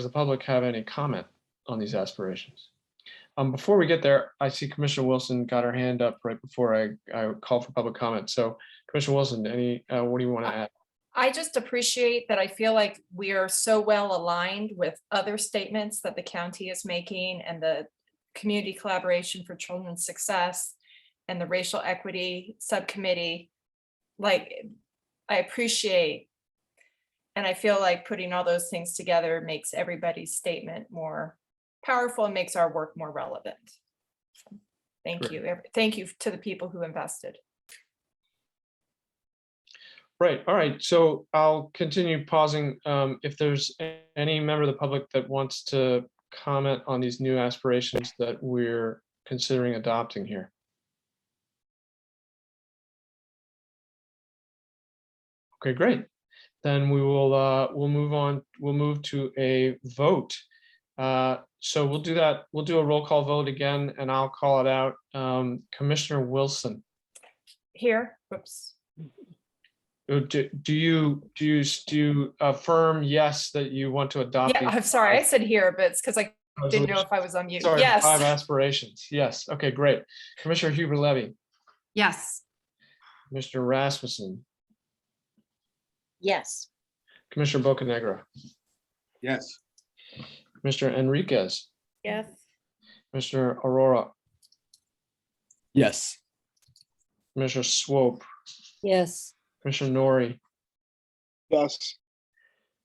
of the public have any comment on these aspirations. Before we get there, I see Commissioner Wilson got her hand up right before I call for public comment. So Commissioner Wilson, what do you want to add? I just appreciate that. I feel like we are so well aligned with other statements that the county is making and the community collaboration for children's success and the racial equity subcommittee. Like, I appreciate, and I feel like putting all those things together makes everybody's statement more powerful and makes our work more relevant. So, thank you. Thank you to the people who invested. Right, all right, so I'll continue pausing. If there's any member of the public that wants to comment on these new aspirations that we're considering adopting here. Okay, great. Then we will, we'll move on, we'll move to a vote. So we'll do that, we'll do a roll call vote again, and I'll call it out. Commissioner Wilson. Here, oops. Do you affirm yes that you want to adopt? Yeah, these I'm sorry, I five said here, but it's because I didn't know resolutions? if I was on mute. Sorry, Yes. 5 aspirations. Yes. Okay, great. Commissioner Huber Levy, Yes. Mr. Rasmussen, Yes. Commissioner Bocanegra, Yes. Mr. Enriquez, Yes. Mr. Aurora, Yes. Commissioner Swope, Yes. Commissioner Nori, Yes.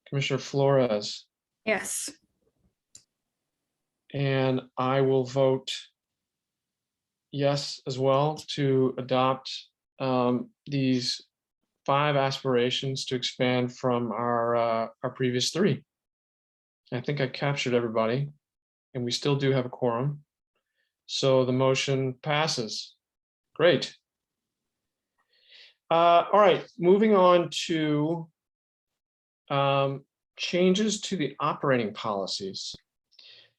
Commissioner Flores, Yes. and I will vote yes as well to adopt these 5 aspirations to expand from our previous 3. I think I captured everybody, and we still do have a quorum. So the motion passes. Great. All right, moving on to changes to the operating policies.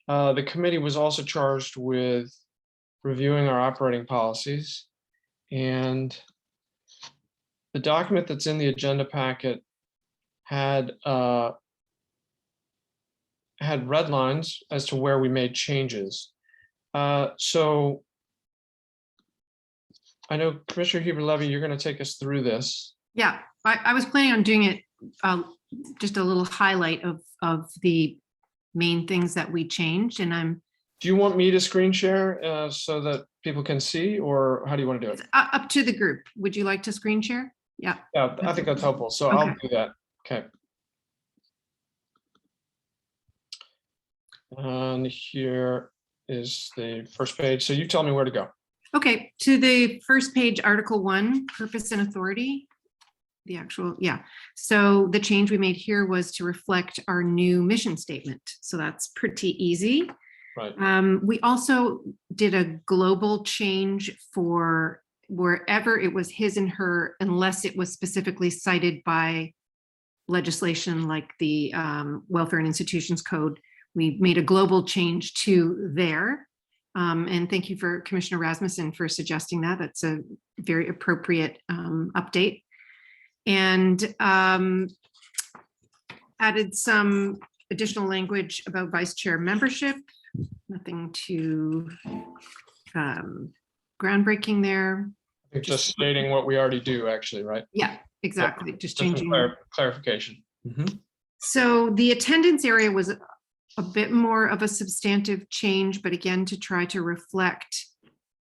The committee was also charged with reviewing our operating policies, and the document that's in the agenda packet had red lines as to where we made changes. So I know Commissioner Huber Levy, you're going to take us through this. Yeah, I was planning on doing it, just a little highlight of the main things that we changed, and Do you want me to screen share so that people can see, or how do you want to do it? it's up to the group. Would you like to screen share? Yeah. Yeah, I think that's helpful. So I'll Okay. do that. Okay. And here is the first page. So you tell me where to go. Okay, to the first page, Article 1, Purpose and Authority. The actual, yeah. So the change we made here was to reflect our new mission statement. So that's pretty easy. Right. We also did a global change for wherever it was his and her, unless it was specifically cited by legislation like the Welfare and Institutions Code. We made a global change to there. And thank you for Commissioner Rasmussen for suggesting that. That's a very appropriate update. And added some additional language about vice chair membership. Nothing too groundbreaking there. I think just stating what we already do, actually, right? Yeah, exactly. Just Just some changing. clarification. So the attendance area was a bit more of a substantive change, but again, to try to reflect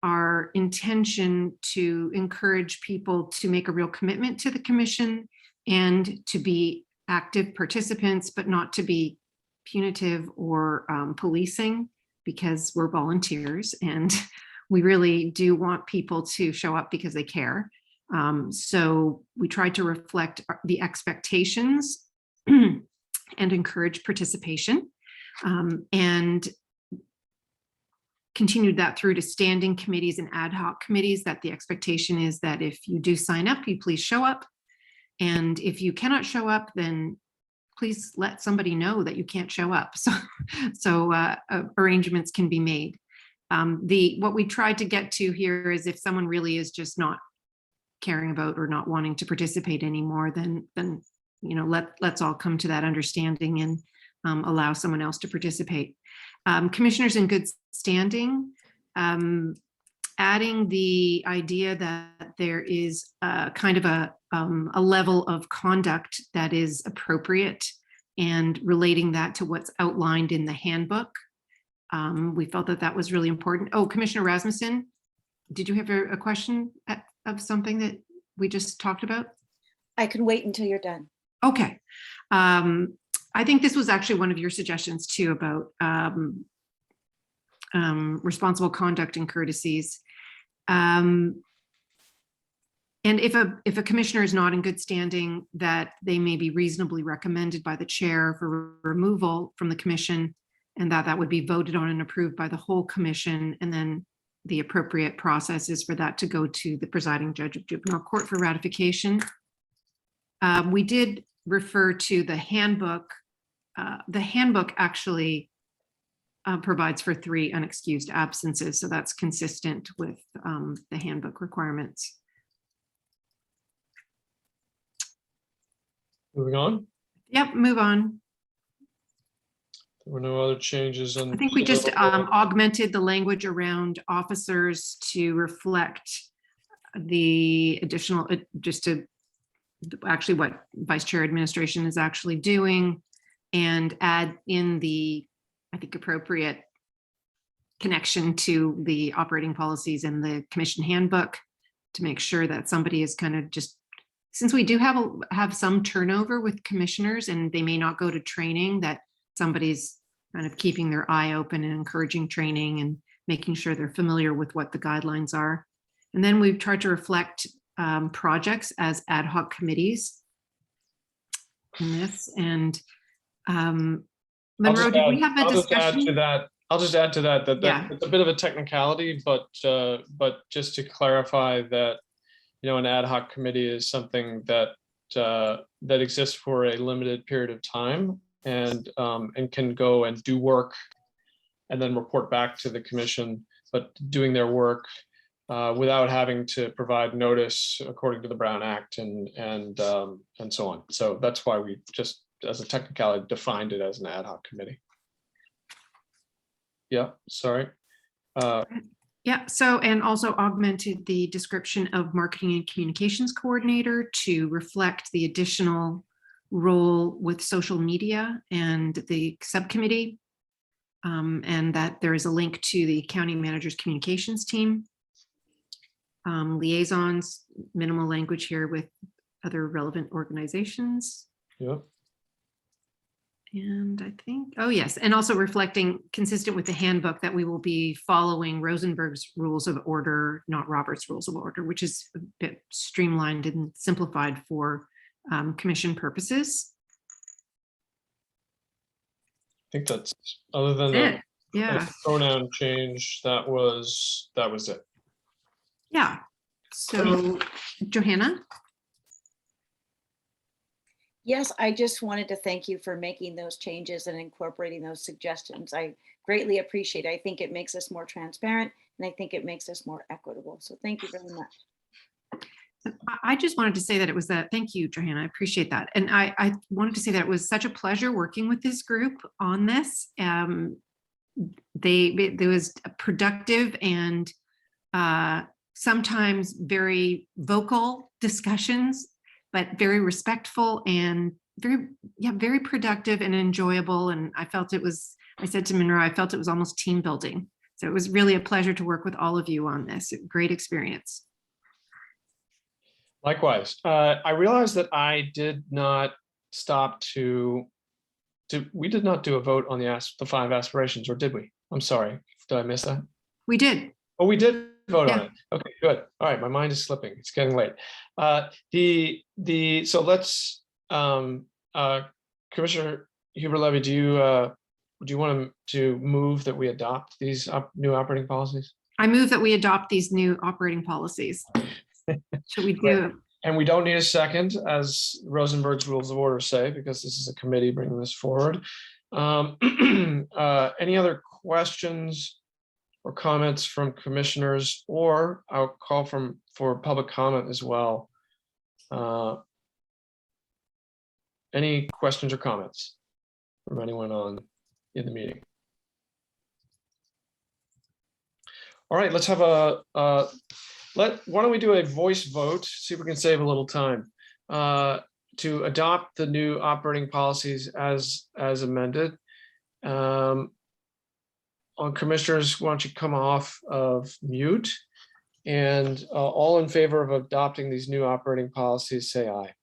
our intention to encourage people to make a real commitment to the commission and to be active participants, but not to be punitive or policing, because we're volunteers and we really do want people to show up because they care. So we tried to reflect the expectations and encourage participation, and continued that through to standing committees and ad hoc committees, that the expectation is that if you do sign up, you please show up. And if you cannot show up, then please let somebody know that you can't show up. So arrangements can be made. What we tried to get to here is if someone really is just not caring about or not wanting to participate anymore, then you know, let's all come to that understanding and allow someone else to participate. Commissioners in good standing, adding the idea that there is kind of a level of conduct that is appropriate and relating that to what's outlined in the handbook. We felt that that was really important. Oh, Commissioner Rasmussen, did you have a question of something that we just talked about? I can wait until you're done. Okay. I think this was actually one of your suggestions too about responsible conduct and courtesies. And if a commissioner is not in good standing, that they may be reasonably recommended by the chair for removal from the commission, and that would be voted on and approved by the whole commission. And then the appropriate process is for that to go to the presiding judge of juvenile court for ratification. We did refer to the handbook. The handbook actually provides for 3 unexcused absences, so that's consistent with the handbook requirements. Moving on. Yep, move on. There were no other changes on. I think we just augmented the language around officers to reflect the additional, just to actually what Vice Chair Administration is actually doing, and add in the, I think, appropriate connection to the operating policies and the commission handbook to make sure that somebody is kind of just, since we do have some turnover with commissioners and they may not go to training, that somebody's kind of keeping their eye open and encouraging training and making sure they're familiar with what the guidelines are. And then we've tried to reflect projects as ad hoc committees in this. And Monroe, did we have a discussion? I'll just add to that Yeah. it's a bit of a technicality, but just to clarify that, you know, an ad hoc committee is something that that exists for a limited period of time and can go and do work and then report back to the commission, but doing their work without having to provide notice according to the Brown Act and so on. So that's why we just, as a technicality, defined it as an ad hoc committee. Yeah, sorry. Yeah, so, and also augmented the description of marketing and communications coordinator to reflect the additional role with social media and the subcommittee. And that there is a link to the county manager's communications team. Liaisons, minimal language here with other relevant organizations. Yeah. And I think, oh yes, and also reflecting, consistent with the handbook, that we will be following Rosenberg's rules of order, not Robert's rules of order, which is a bit streamlined and simplified for commission purposes. I think that's, other than That's the it. Yeah, pronoun change, that was it. yeah. So Johanna? Yes, I just wanted to thank you for making those changes and incorporating those suggestions. I greatly appreciate it. I think it makes us more transparent and I think it makes us more equitable. So thank you very much. I just wanted to say that it was that, thank you, Johanna, I appreciate that. And I wanted to say that it was such a pleasure working with this group on this. There was a productive and sometimes very vocal discussions, but very respectful and very productive and enjoyable. And I felt it was, I said to Monroe, I felt it was almost team building. So it was really a pleasure to work with all of you on this. Great experience. Likewise. I realized that I did not stop we did not do a vote on the 5 aspirations, or did we? I'm sorry. Did I miss that? We did. Oh, we did vote on Yeah. it. Okay, good. All right, my mind is slipping. It's getting late. So let's, Commissioner Huber-Levy, do you want to move that we adopt these new operating policies? I move that we adopt these new operating policies. Should we do? And we don't need a second, as Rosenberg's rules of order say, because this is a committee bringing this forward. Any other questions or comments from commissioners, or I'll call for public comment as well. Any questions or comments from anyone in the meeting? All right, let's have why don't we do a voice vote, see if we can save a little time, to adopt the new operating policies as amended. Commissioners, why don't you come off of mute, and all in favor of adopting these new operating policies, say aye.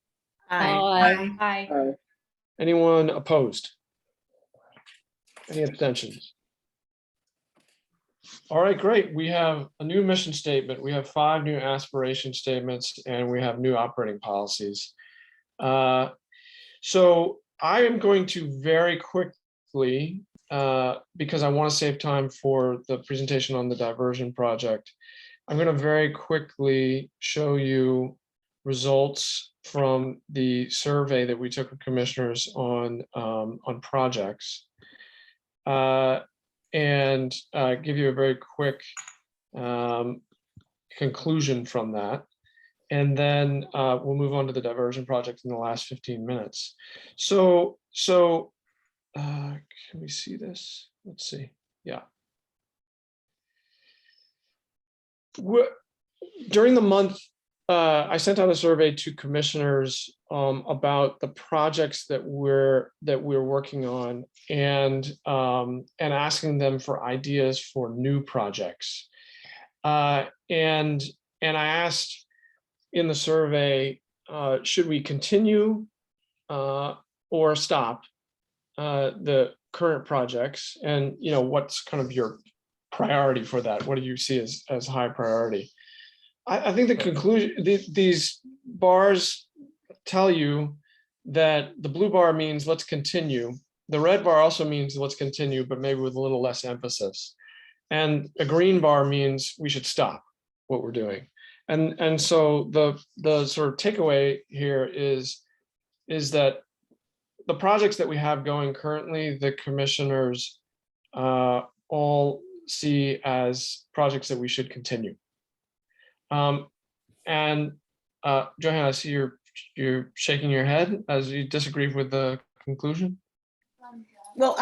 Aye. Aye. Anyone opposed? Any abstentions? All right, great. We have a new mission statement. We have 5 new aspiration statements, and we have new operating policies. So I am going to very quickly, because I want to save time for the presentation on the diversion project, I'm going to very quickly show you results from the survey that we took of commissioners on projects, and give you a very quick conclusion from that. And then we'll move on to the diversion project in the last 15 minutes. So can we see this? Let's see. Yeah. During the month, I sent out a survey to commissioners about the projects that we're working on, and asking them for ideas for new projects. And I asked in the survey, should we continue or stop the current projects? And what's kind of your priority for that? What do you see as high priority? I think the conclusion, these bars tell you that the blue bar means let's continue. The red bar also means let's continue, but maybe with a little less emphasis. And a green bar means we should stop what we're doing. And so the sort of takeaway here is that the projects that we have going currently, the commissioners all see as projects that we should continue. And Johanna, I see you're shaking your head as you disagree with the conclusion. Well,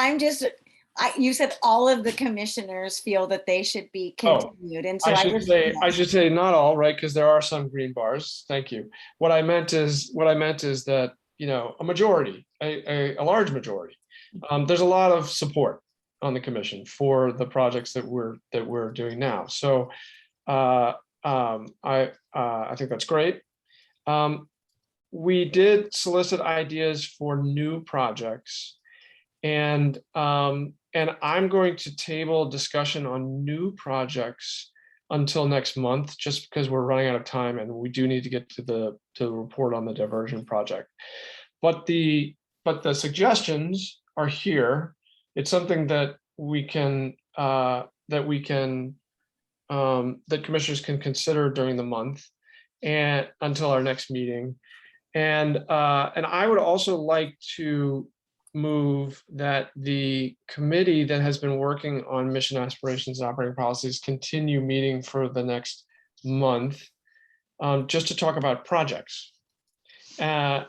you said all of the commissioners feel that they should be continued. And so I should say not all, right? Because there are some green bars. Thank you. What I meant is that, a majority, a large majority, there's a lot of support on the commission for the projects that we're doing now. So I think that's great. We did solicit ideas for new projects, and I'm going to table discussion on new projects until next month, just because we're running out of time and we do need to get to the report on the diversion project. But the suggestions are here. It's something that that commissioners can consider during the month and until our next meeting. And I would also like to move that the committee that has been working on mission aspirations and operating policies continue meeting for the next month, just to talk about projects. And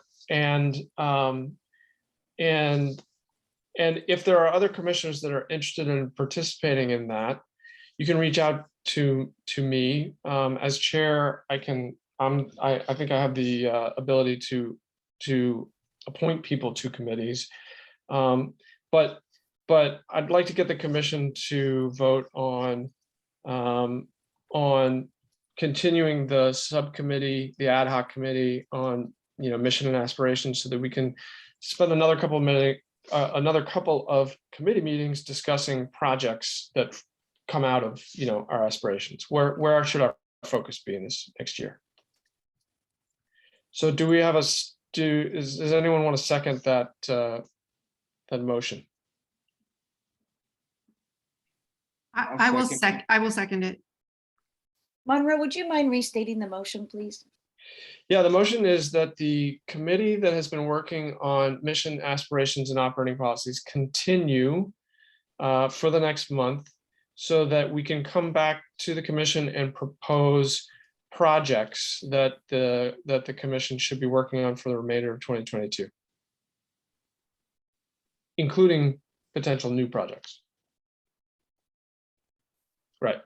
if there are other commissioners that are interested in participating in that, you can reach out to me as chair. I think I have the ability to appoint people to committees, but I'd like to get the commission to vote on continuing the subcommittee, the ad hoc committee on mission and aspirations, so that we can spend another couple of committee meetings discussing projects that come out of our aspirations. Where should our focus be in this next year? So do we have does anyone want to second that motion? I will second it. Monroe, would you mind restating the motion, please? Yeah, the motion is that the committee that has been working on mission aspirations and operating policies continue for the next month, so that we can come back to the commission and propose projects that the commission should be working on for the remainder of 2022, including potential new projects. Right.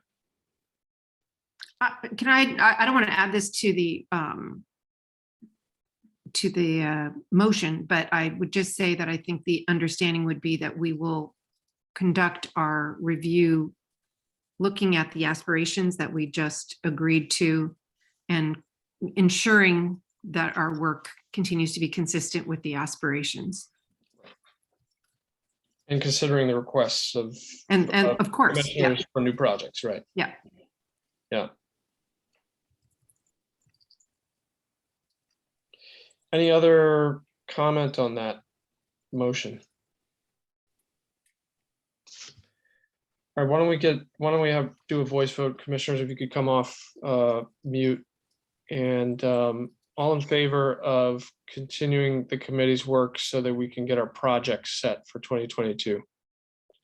Can I don't want to add this to the motion, but I would just say that I think the understanding would be that we will conduct our review looking at the aspirations that we just agreed to and ensuring that our work continues to be consistent with the aspirations. And considering the requests of And of course, yeah, commissioners for new projects, right? yeah. Yeah. Any other comment on that motion? All right, why don't we do a voice vote, commissioners, if you could come off mute. And all in favor of continuing the committee's work so that we can get our projects set for 2022?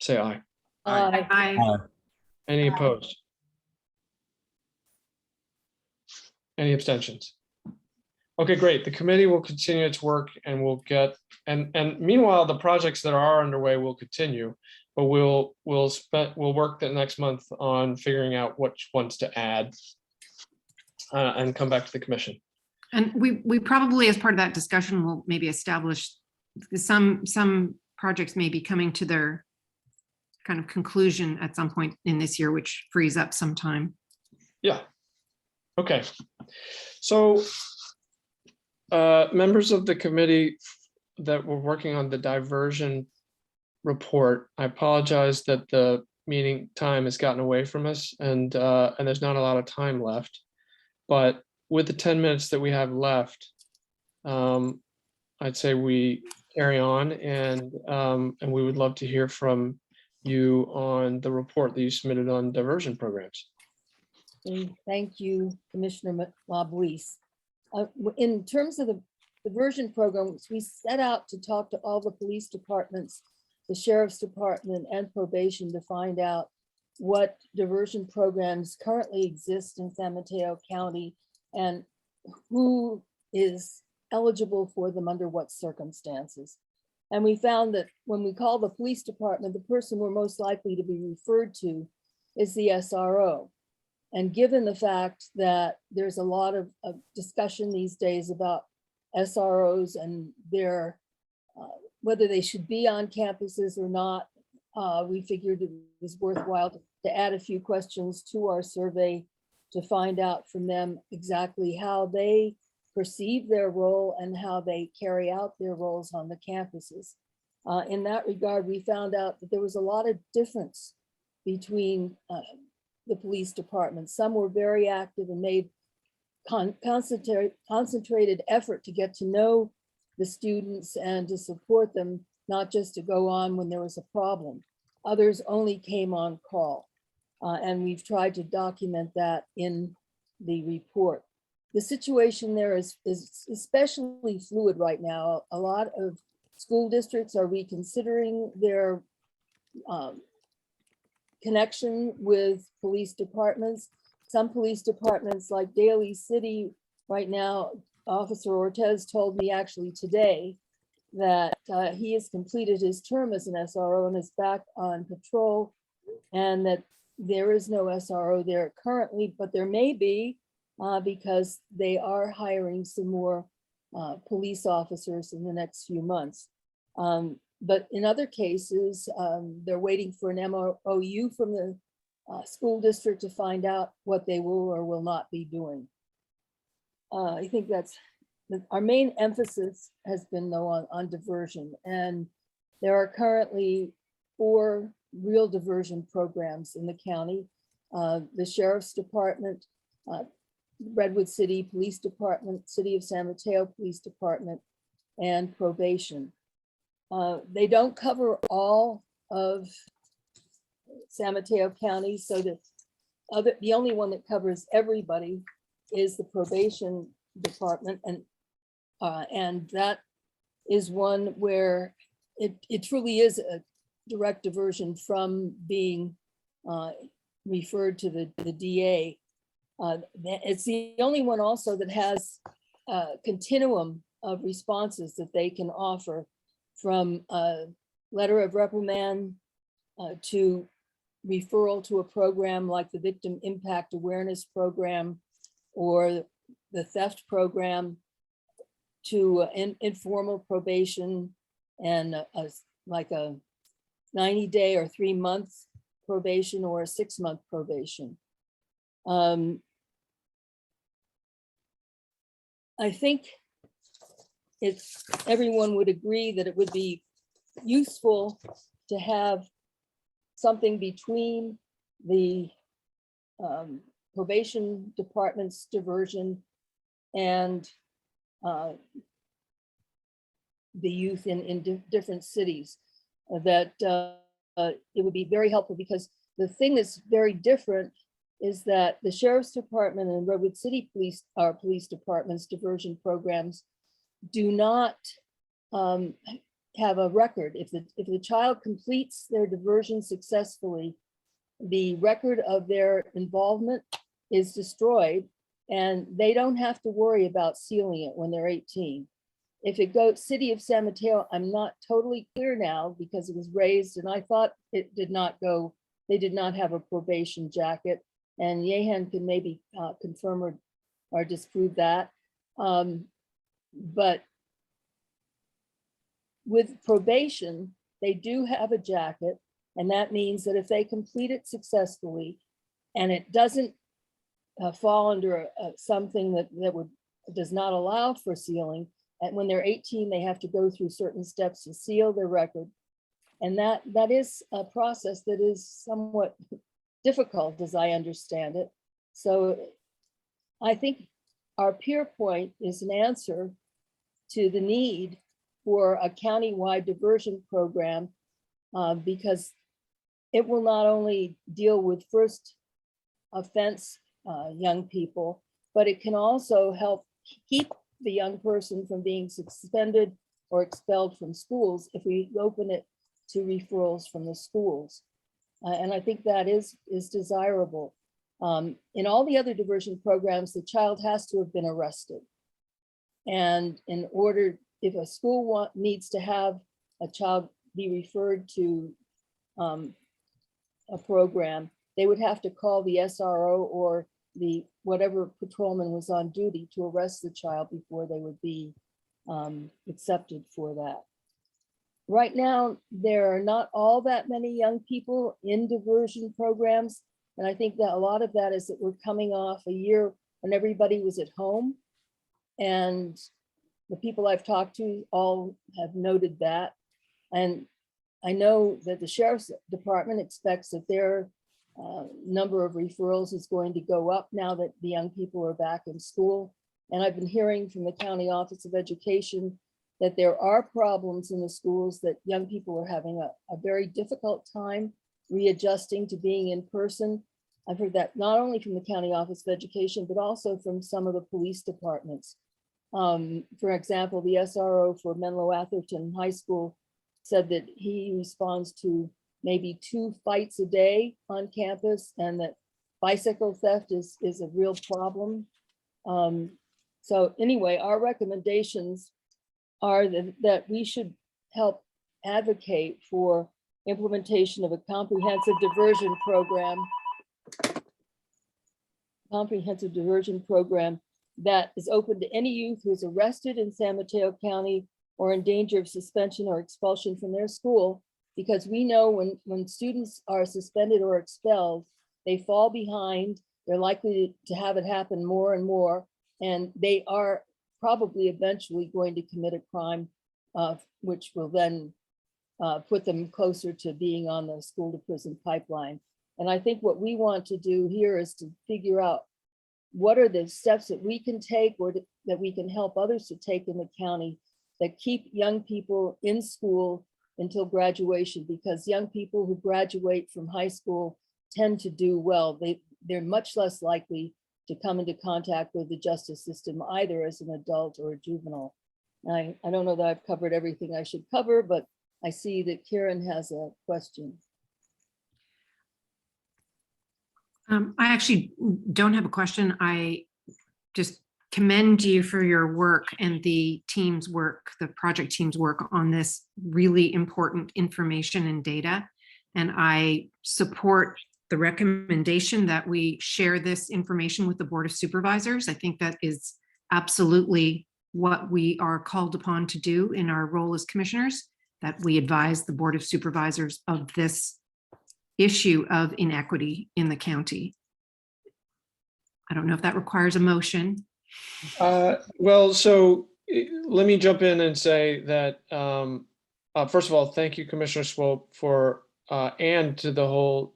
Say aye. Aye. Any opposed? Any abstentions? Okay, great. The committee will continue its work and we'll get, and meanwhile, the projects that are underway will continue, but we'll work the next month on figuring out which ones to add and come back to the commission. And we probably, as part of that discussion, will maybe establish some projects may be coming to their kind of conclusion at some point in this year, which frees up some time. Yeah. Okay. So members of the committee that were working on the diversion report, I apologize that the meeting time has gotten away from us and there's not a lot of time left. But with the 10 minutes that we have left, I'd say we carry on and we would love to hear from you on the report that you submitted on diversion programs. Thank you, Commissioner Labouisse. In terms of the diversion programs, we set out to talk to all the police departments, the sheriff's department and probation to find out what diversion programs currently exist in San Mateo County and who is eligible for them under what circumstances. And we found that when we call the police department, the person we're most likely to be referred to is the SRO. And given the fact that there's a lot of discussion these days about SROs and their whether they should be on campuses or not, we figured it was worthwhile to add a few questions to our survey to find out from them exactly how they perceive their role and how they carry out their roles on the campuses. In that regard, we found out that there was a lot of difference between the police department. Some were very active and made concentrated effort to get to know the students and to support them, not just to go on when there was a problem. Others only came on call. And we've tried to document that in the report. The situation there is especially fluid right now. A lot of school districts are reconsidering their connection with police departments. Some police departments like Daly City right now, Officer Ortez told me actually today that he has completed his term as an SRO and is back on patrol, and that there is no SRO there currently, but there may be because they are hiring some more police officers in the next few months. But in other cases, they're waiting for an MOU from the school district to find out what they will or will not be doing. I think that's our main emphasis has been though on diversion, and there are currently 4 real diversion programs in the county. The Sheriff's Department, Redwood City Police Department, City of San Mateo Police Department, and probation. They don't cover all of San Mateo County, so the only one that covers everybody is the probation department, and that is one where it truly is a direct diversion from being referred to the DA. It's the only one also that has a continuum of responses that they can offer, from a letter of reprimand to referral to a program like the Victim Impact Awareness Program or the theft program, to informal probation and like a 90-day or 3 months probation or a 6-month probation. I think everyone would agree that it would be useful to have something between the probation department's diversion and the youth in different cities, that it would be very helpful, because the thing that's very different is that the Sheriff's Department and Redwood City Police, our police departments, diversion programs, do not have a record. If the child completes their diversion successfully, the record of their involvement is destroyed, and they don't have to worry about sealing it when they're 18. If it goes City of San Mateo, I'm not totally clear now, because it was raised and I thought it did not go, they did not have a probation jacket, and Yehan can maybe confirm or disprove that. But with probation, they do have a jacket, and that means that if they complete it successfully and it doesn't fall under something that does not allow for sealing, and when they're 18, they have to go through certain steps to seal their record. And that is a process that is somewhat difficult, as I understand it. So I think our peer point is an answer to the need for a countywide diversion program, because it will not only deal with first offense young people, but it can also help keep the young person from being suspended or expelled from schools if we open it to referrals from the schools. And I think that is desirable. In all the other diversion programs, the child has to have been arrested. And in order, if a school needs to have a child be referred to a program, they would have to call the SRO or the whatever patrolman was on duty to arrest the child before they would be accepted for that. Right now, there are not all that many young people in diversion programs. And I think that a lot of that is that we're coming off a year when everybody was at home. And the people I've talked to all have noted that. And I know that the Sheriff's Department expects that their number of referrals is going to go up now that the young people are back in school. And I've been hearing from the County Office of Education that there are problems in the schools, that young people are having a very difficult time readjusting to being in person. I've heard that not only from the County Office of Education, but also from some of the police departments. For example, the SRO for Menlo Atherton High School said that he responds to maybe 2 fights a day on campus, and that bicycle theft is a real problem. So anyway, our recommendations are that we should help advocate for implementation of a comprehensive diversion program that is open to any youth who is arrested in San Mateo County or in danger of suspension or expulsion from their school, because we know when students are suspended or expelled, they fall behind, they're likely to have it happen more and more, and they are probably eventually going to commit a crime, which will then put them closer to being on the school to prison pipeline. And I think what we want to do here is to figure out what are the steps that we can take, or that we can help others to take in the county, that keep young people in school until graduation, because young people who graduate from high school tend to do well. They're much less likely to come into contact with the justice system, either as an adult or a juvenile. I don't know that I've covered everything I should cover, but I see that Karen has a question. I actually don't have a question. I just commend you for your work and the team's work, the project team's work on this really important information and data. And I support the recommendation that we share this information with the Board of Supervisors. I think that is absolutely what we are called upon to do in our role as commissioners, that we advise the Board of Supervisors of this issue of inequity in the county. I don't know if that requires a motion. Well, so let me jump in and say that first of all, thank you, Commissioner Swope, for, and to the whole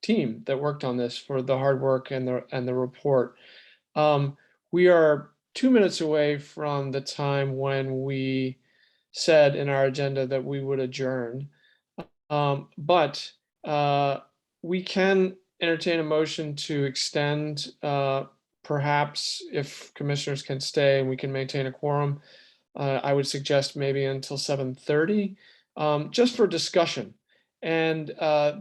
team that worked on this for the hard work and the report. We are 2 minutes away from the time when we said in our agenda that we would adjourn. But we can entertain a motion to extend, perhaps if commissioners can stay and we can maintain a quorum. I would suggest maybe until 7:30, just for discussion. And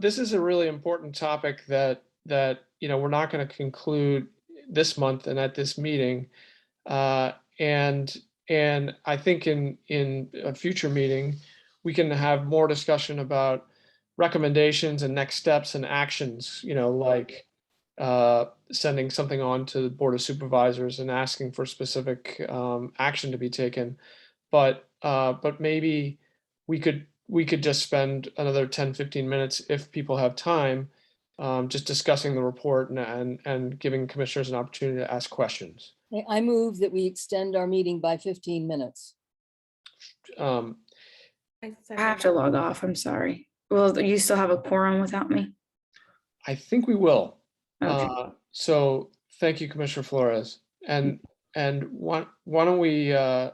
this is a really important topic that we're not going to conclude this month and at this meeting. And I think in a future meeting, we can have more discussion about recommendations and next steps and actions, like sending something on to the Board of Supervisors and asking for specific action to be taken. But maybe we could just spend another 10-15 minutes if people have time, just discussing the report and giving commissioners an opportunity to ask questions. I move that we extend our meeting by 15 minutes. Um, I have to log off. I'm sorry. Will you still have a quorum without me? I think we will. Okay. So thank you, Commissioner Flores. And why don't we have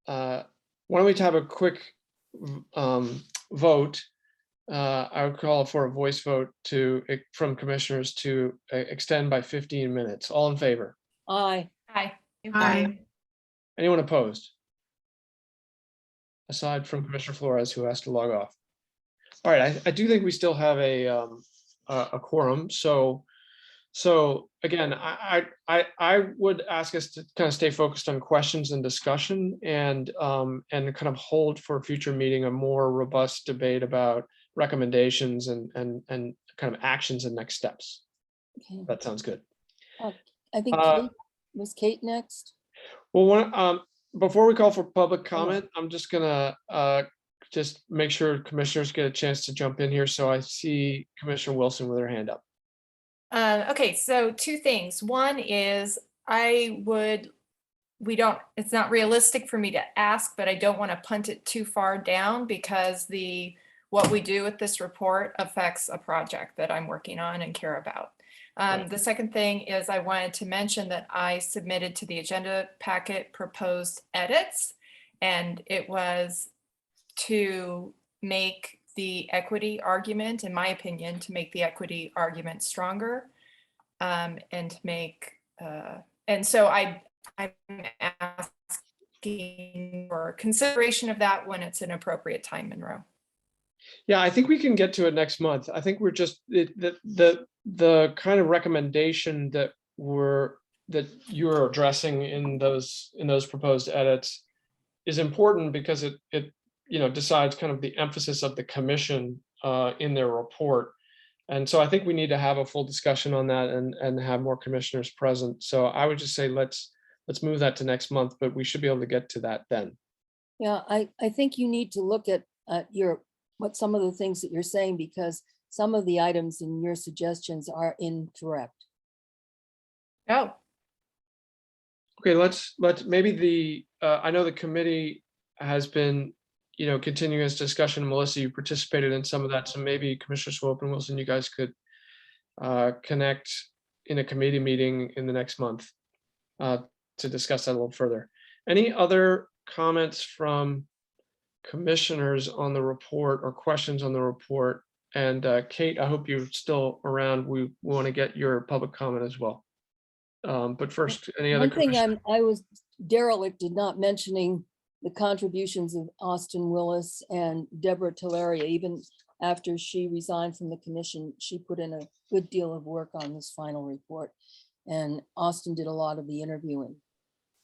a quick vote? I would call for a voice vote from commissioners to extend by 15 minutes. All in favor? Aye. Aye. Aye. Anyone opposed? Aside from Commissioner Flores, who has to log off. All right, I do think we still have a quorum. So again, I would ask us to kind of stay focused on questions and discussion, and kind of hold for a future meeting a more robust debate about recommendations and kind of actions and next steps. Okay. That sounds good. I think was Kate next? Well, before we call for public comment, I'm just gonna just make sure commissioners get a chance to jump in here. So I see Commissioner Wilson with her hand up. Okay, so two things. One is it's not realistic for me to ask, but I don't want to punt it too far down because what we do with this report affects a project that I'm working on and care about. The second thing is I wanted to mention that I submitted to the agenda packet proposed edits, and it was to make the equity argument, in my opinion, to make the equity argument stronger, and to make, and so I'm asking for consideration of that when it's an appropriate time, Monroe. Yeah, I think we can get to it next month. I think we're just the kind of recommendation that you're addressing in those proposed edits is important because it decides kind of the emphasis of the commission in their report. And so I think we need to have a full discussion on that and have more commissioners present. So I would just say let's move that to next month, but we should be able to get to that then. Yeah, I think you need to look at what some of the things that you're saying, because some of the items in your suggestions are incorrect. Oh. Okay, let's maybe I know the committee has been continuing its discussion. Melissa, you participated in some of that, so maybe Commissioner Swope and Wilson, you guys could connect in a committee meeting in the next month to discuss that a little further. Any other comments from commissioners on the report or questions on the report? And Kate, I hope you're still around. We want to get your public comment as well. But first, any other? One thing I was derelict in not mentioning the contributions of Austin Willis and Deborah Talaria. Even after she resigned from the commission, she put in a good deal of work on this final report. And Austin did a lot of the interviewing.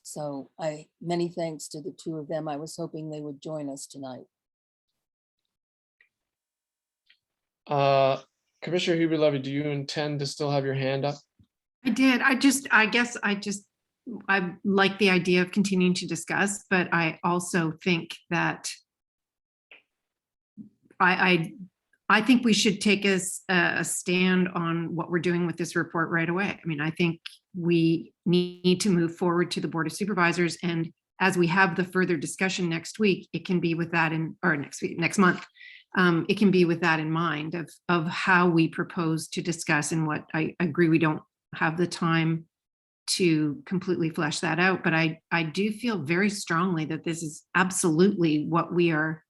So many thanks to the two of them. I was hoping they would join us tonight. Commissioner Huber-Levy, do you intend to still have your hand up? I did. I like the idea of continuing to discuss, but I also think that I think we should take a stand on what we're doing with this report right away. I mean, I think we need to move forward to the Board of Supervisors and as we have the further discussion next week, it can be with that in, or next month, it can be with that in mind of how we propose to discuss, and what I agree, we don't have the time to completely flesh that out, but I do feel very strongly that this is absolutely what we are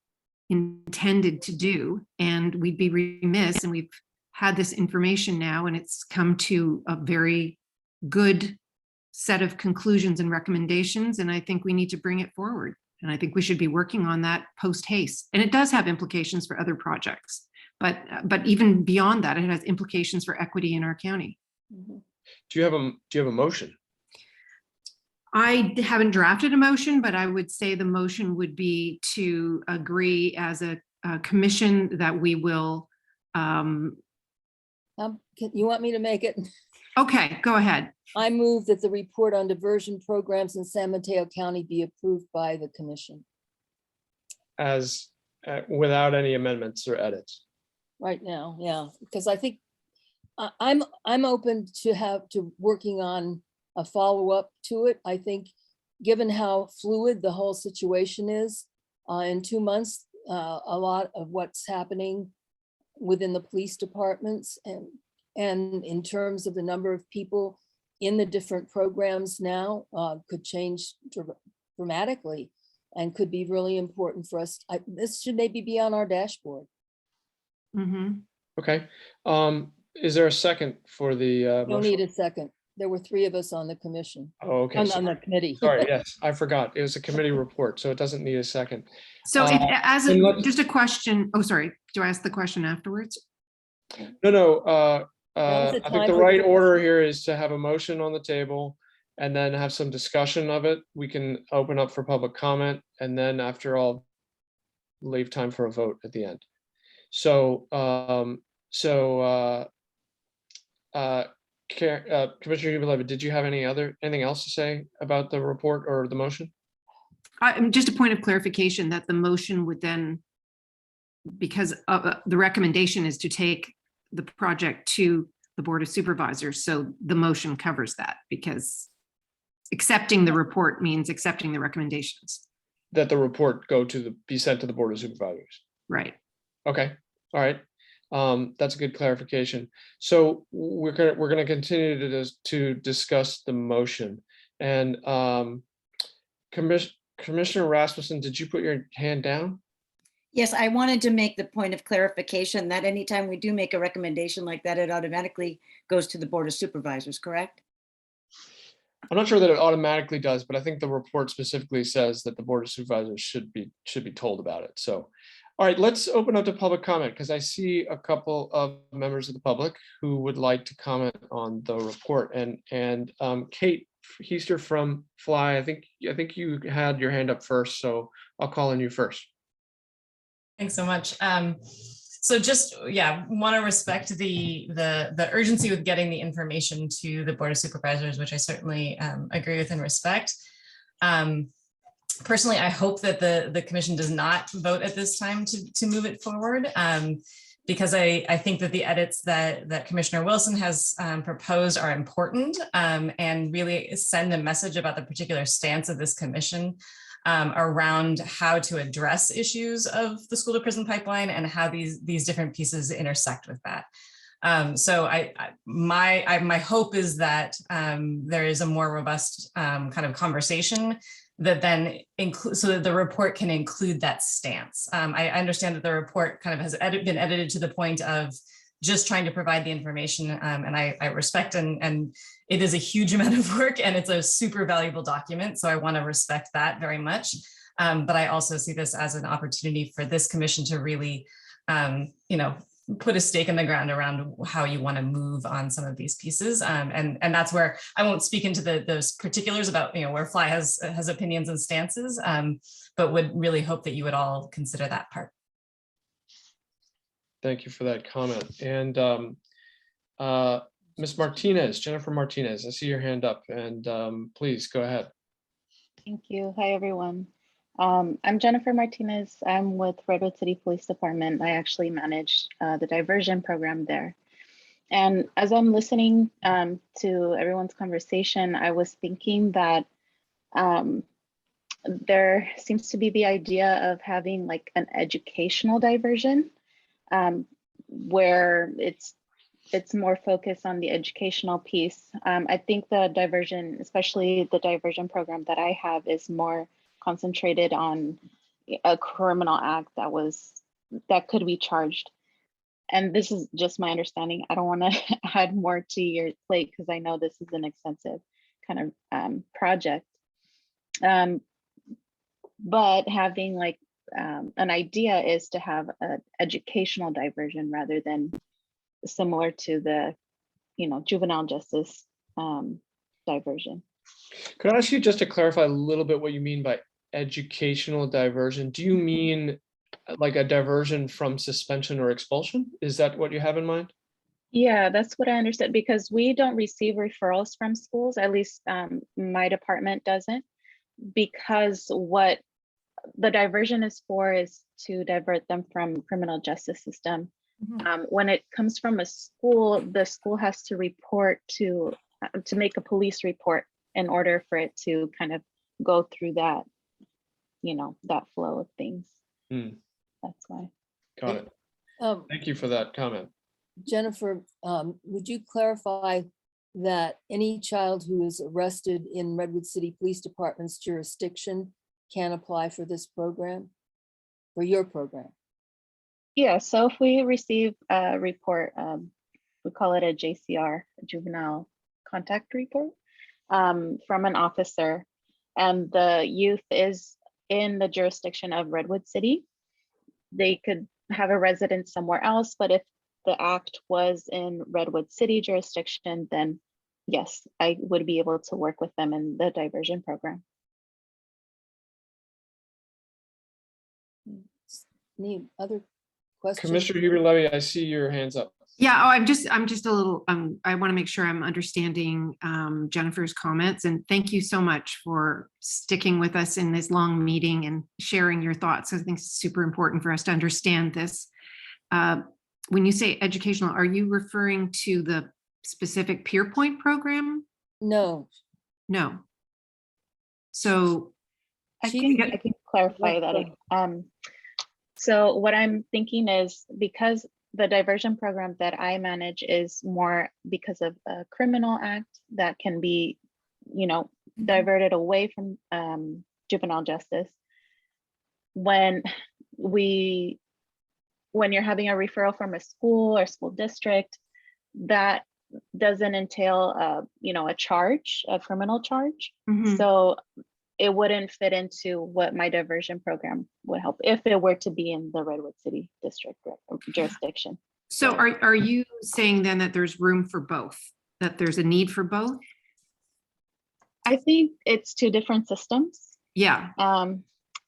intended to do, and we'd be remiss, and we've had this information now, and it's come to a very good set of conclusions and recommendations, and I think we need to bring it forward. And I think we should be working on that post haste. And it does have implications for other projects, but even beyond that, it has implications for equity in our county. Do you have a motion? I haven't drafted a motion, but I would say the motion would be to agree as a commission that we will. You want me to make it? Okay, go ahead. I move that the report on diversion programs in San Mateo County be approved by the commission As without any amendments or edits. right now. Yeah, because I think I'm open to working on a follow-up to it. I think given how fluid the whole situation is, in 2 months, a lot of what's happening within the police departments and in terms of the number of people in the different programs now could change dramatically and could be really important for us. This should maybe be on our dashboard. Okay. Is there a second for the Don't motion? need a second. There were 3 of us on the commission. Oh, okay. On the committee. Sorry, yes, I forgot. It was a committee report, so it doesn't need a second. So just a question. Oh, sorry. Do I ask the question afterwards? No. Now's the I time think the for right the- order here is to have a motion on the table and then have some discussion of it. We can open up for public comment, and then after all, leave time for a vote at the end. So, Commissioner Juvenile, did you have anything else to say about the report or the motion? Just a point of clarification that the motion would then, because the recommendation is to take the project to the Board of Supervisors. So the motion covers that, because accepting the report means accepting the recommendations. That the report be sent to the Board of Supervisors. Right. Okay, all right. That's a good clarification. So we're gonna continue to discuss the motion. And Commissioner Rasmussen, did you put your hand down? Yes, I wanted to make the point of clarification that anytime we do make a recommendation like that, it automatically goes to the Board of Supervisors, correct? I'm not sure that it automatically does, but I think the report specifically says that the Board of Supervisors should be told about it. So, all right, let's open up to public comment, because I see a couple of members of the public who would like to comment on the report. And Kate Heister from Fly, I think you had your hand up first, so I'll call on you first. Thanks so much. So just, want to respect the urgency with getting the information to the Board of Supervisors, which I certainly agree with and respect. Personally, I hope that the commission does not vote at this time to move it forward, because I think that the edits that Commissioner Wilson has proposed are important and really send a message about the particular stance of this commission around how to address issues of the school to prison pipeline and how these different pieces intersect with that. So my hope is that there is a more robust kind of conversation that then so that the report can include that stance. I understand that the report kind of has been edited to the point of just trying to provide the information, and I respect and it is a huge amount of work, and it's a super valuable document. So I want to respect that very much. But I also see this as an opportunity for this commission to really, put a stake in the ground around how you want to move on some of these pieces. And that's where I won't speak into those particulars about, where Fly has opinions and stances, but would really hope that you would all consider that part. Thank you for that comment. And Ms. Martinez, Jennifer Martinez, I see your hand up, and please go ahead. Thank you. Hi, everyone. I'm Jennifer Martinez. I'm with Redwood City Police Department. I actually manage the diversion program there. And as I'm listening to everyone's conversation, I was thinking that there seems to be the idea of having like an educational diversion, where it's more focused on the educational piece. I think the diversion, especially the diversion program that I have, is more concentrated on a criminal act that could be charged. And this is just my understanding. I don't want to add more to your plate because I know this is an extensive kind of project. But having like an idea is to have an educational diversion rather than similar to the, juvenile justice diversion. Could I ask you just to clarify a little bit what you mean by educational diversion? Do you mean like a diversion from suspension or expulsion? Is that what you have in mind? Yeah, that's what I understood, because we don't receive referrals from schools, at least my department doesn't, because what the diversion is for is to divert them from criminal justice system. When it comes from a school, the school has to report to make a police report in order for it to kind of go through that, that flow of things. That's why. Got it. Thank you for that comment. Jennifer, would you clarify that any child who is arrested in Redwood City Police Department's jurisdiction can apply for this program, for your program? Yeah, so if we receive a report, we call it a JCR, a juvenile contact report, from an officer, and the youth is in the jurisdiction of Redwood City, they could have a residence somewhere else, but if the act was in Redwood City jurisdiction, then yes, I would be able to work with them in the diversion program. Any other questions? Commissioner Huber-Levy, I see your hands up. Yeah, I'm just a little, I want to make sure I'm understanding Jennifer's comments, and thank you so much for sticking with us in this long meeting and sharing your thoughts. I think it's super important for us to understand this. When you say educational, are you referring to the specific Peer Point program? No. No. So I can clarify that. So what I'm thinking is, because the diversion program that I manage is more because of a criminal act that can be, diverted away from juvenile justice. When you're having a referral from a school or school district, that doesn't entail, a charge, a criminal charge. So it wouldn't fit into what my diversion program would help if it were to be in the Redwood City district jurisdiction. So are you saying then that there's room for both, that there's a need for both? I think it's two different systems. Yeah.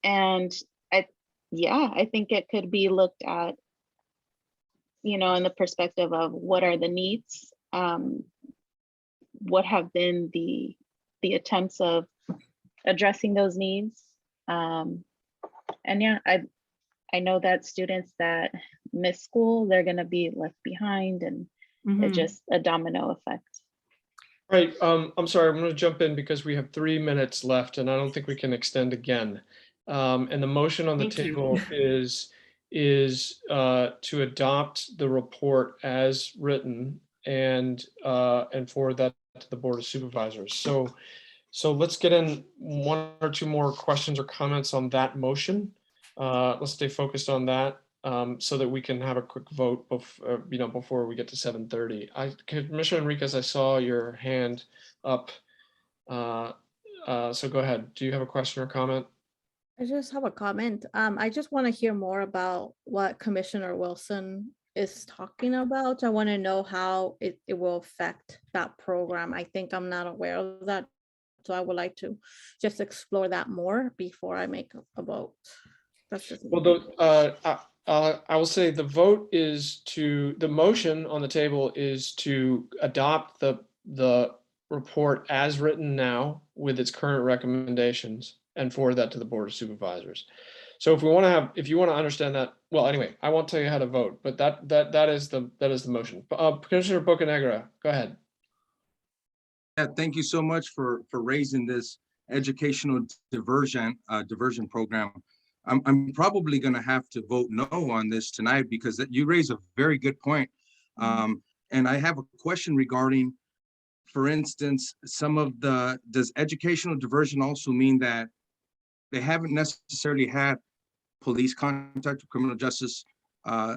And I think it could be looked at, in the perspective of what are the needs, what have been the attempts of addressing those needs. And yeah, I know that students that miss school, they're going to be left behind, and it's just a domino effect. Right. I'm sorry, I'm going to jump in because we have 3 minutes left and I don't think we can extend again. And the motion on the table is to adopt the report as written and forward that to the Board of Supervisors. So let's get in 1 or 2 more questions or comments on that motion. Let's stay focused on that so that we can have a quick vote before we get to 7:30. Commissioner Enriquez, I saw your hand up. So go ahead. Do you have a question or comment? I just have a comment. I just want to hear more about what Commissioner Wilson is talking about. I want to know how it will affect that program. I think I'm not aware of that. So I would like to just explore that more before I make a vote. That's just I will say the motion on the table is to adopt the report as written now with its current recommendations and forward that to the Board of Supervisors. So if you want to understand that, well, anyway, I won't tell you how to vote, but that is the motion. Commissioner Bocanegra, go ahead. Yeah, thank you so much for raising this. educational diversion program, I'm probably going to have to vote no on this tonight because you raise a very good point. And I have a question regarding, for instance, does educational diversion also mean that they haven't necessarily had police contact or criminal justice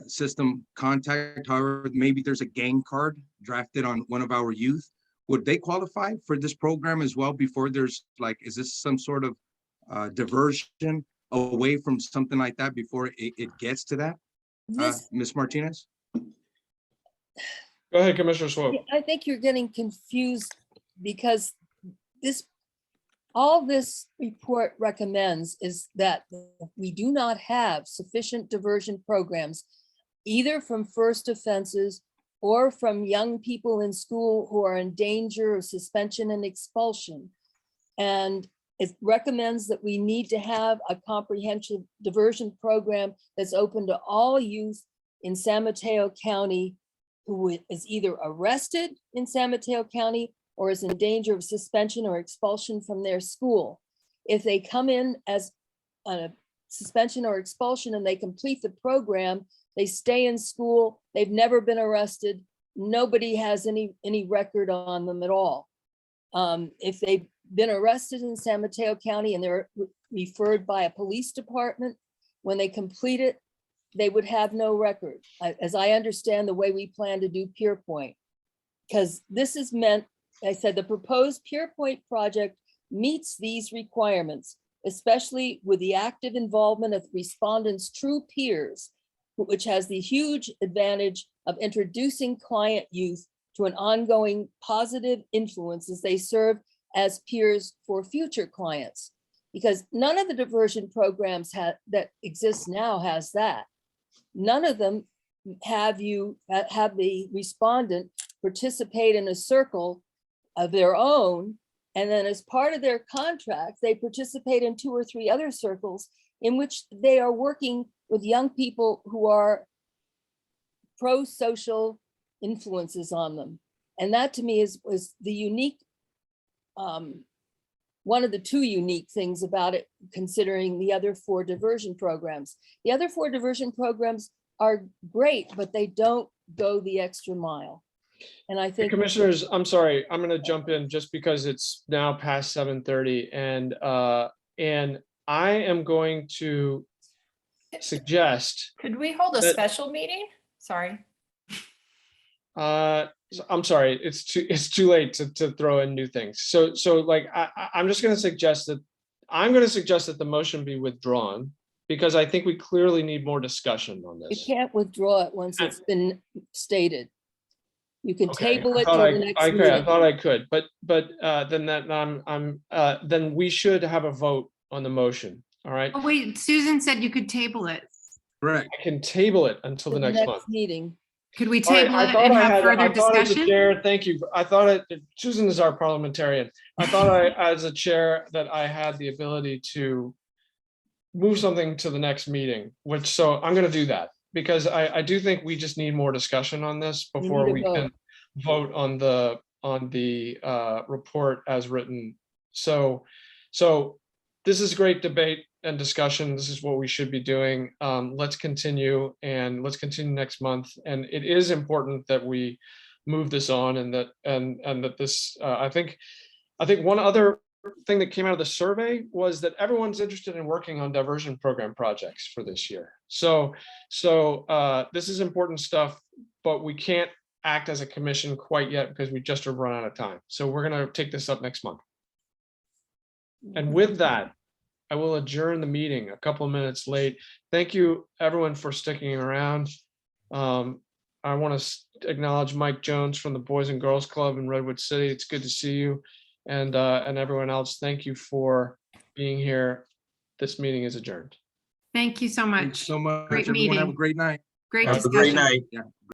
system contact? However, maybe there's a gang card drafted on one of our youth. Would they qualify for this program as well before there's like, is this some sort of diversion away from something like that before it gets to that? Ms. Martinez? Go ahead, Commissioner Swope. I think you're getting confused because all this report recommends is that we do not have sufficient diversion programs, either from first offenses or from young people in school who are in danger of suspension and expulsion. And it recommends that we need to have a comprehensive diversion program that's open to all youth in San Mateo County who is either arrested in San Mateo County or is in danger of suspension or expulsion from their school. If they come in as a suspension or expulsion and they complete the program, they stay in school, they've never been arrested, nobody has any record on them at all. If they've been arrested in San Mateo County and they're referred by a police department, when they complete it, they would have no record, as I understand the way we plan to do PeerPoint. Because this is meant, I said, the proposed PeerPoint project meets these requirements, especially with the active involvement of respondents' true peers, which has the huge advantage of introducing client youth to an ongoing positive influence as they serve as peers for future clients. Because none of the diversion programs that exist now has that. None of them have the respondent participate in a circle of their own, and then as part of their contract, they participate in 2 or 3 other circles in which they are working with young people who are pro-social influences on them. And that to me was the unique, one of the 2 unique things about it, considering the other 4 diversion programs. The other 4 diversion programs are great, but they don't go the extra mile. And I think— Commissioners, I'm sorry, I'm going to jump in just because it's now past 7:30, and I am going to suggest— Could we hold a that— special meeting? Sorry. I'm sorry, it's too late to throw in new things. So like I'm just going to suggest that the motion be withdrawn because I think we clearly need more discussion on you this. can't withdraw it once it's been stated. You can Okay, table I it thought till the next I meeting. thought I could, but then we should have a vote on the motion. All right, Oh, wait, Susan said you could table it. Correct. I can table it until the To the next month. meeting. Could we All right, table it and have further I thought as a discussion? chair, thank you. I thought Susan is our parliamentarian. I thought as a chair that I had the ability to move something to the next meeting, so I'm going to do that because I do think we just need more discussion on this before we can vote on the report as written. So this is great debate and discussion. This is what we should be doing. Let's continue next month. And it is important that we move this on and that this, I think one other thing that came out of the survey was that everyone's interested in working on diversion program projects for this year. So this is important stuff, but we can't act as a commission quite yet because we just have run out of time. So we're going to take this up next month. And with that, I will adjourn the meeting a couple of minutes late. Thank you everyone for sticking around. I want to acknowledge Mike Jones from the Boys and Girls Club in Redwood City. It's good to see you. And everyone else, thank you for being here. This meeting is adjourned. Thank you so much. Thanks so much. Great Everyone have a meeting. great night. Great Have a discussion. great night. Yeah.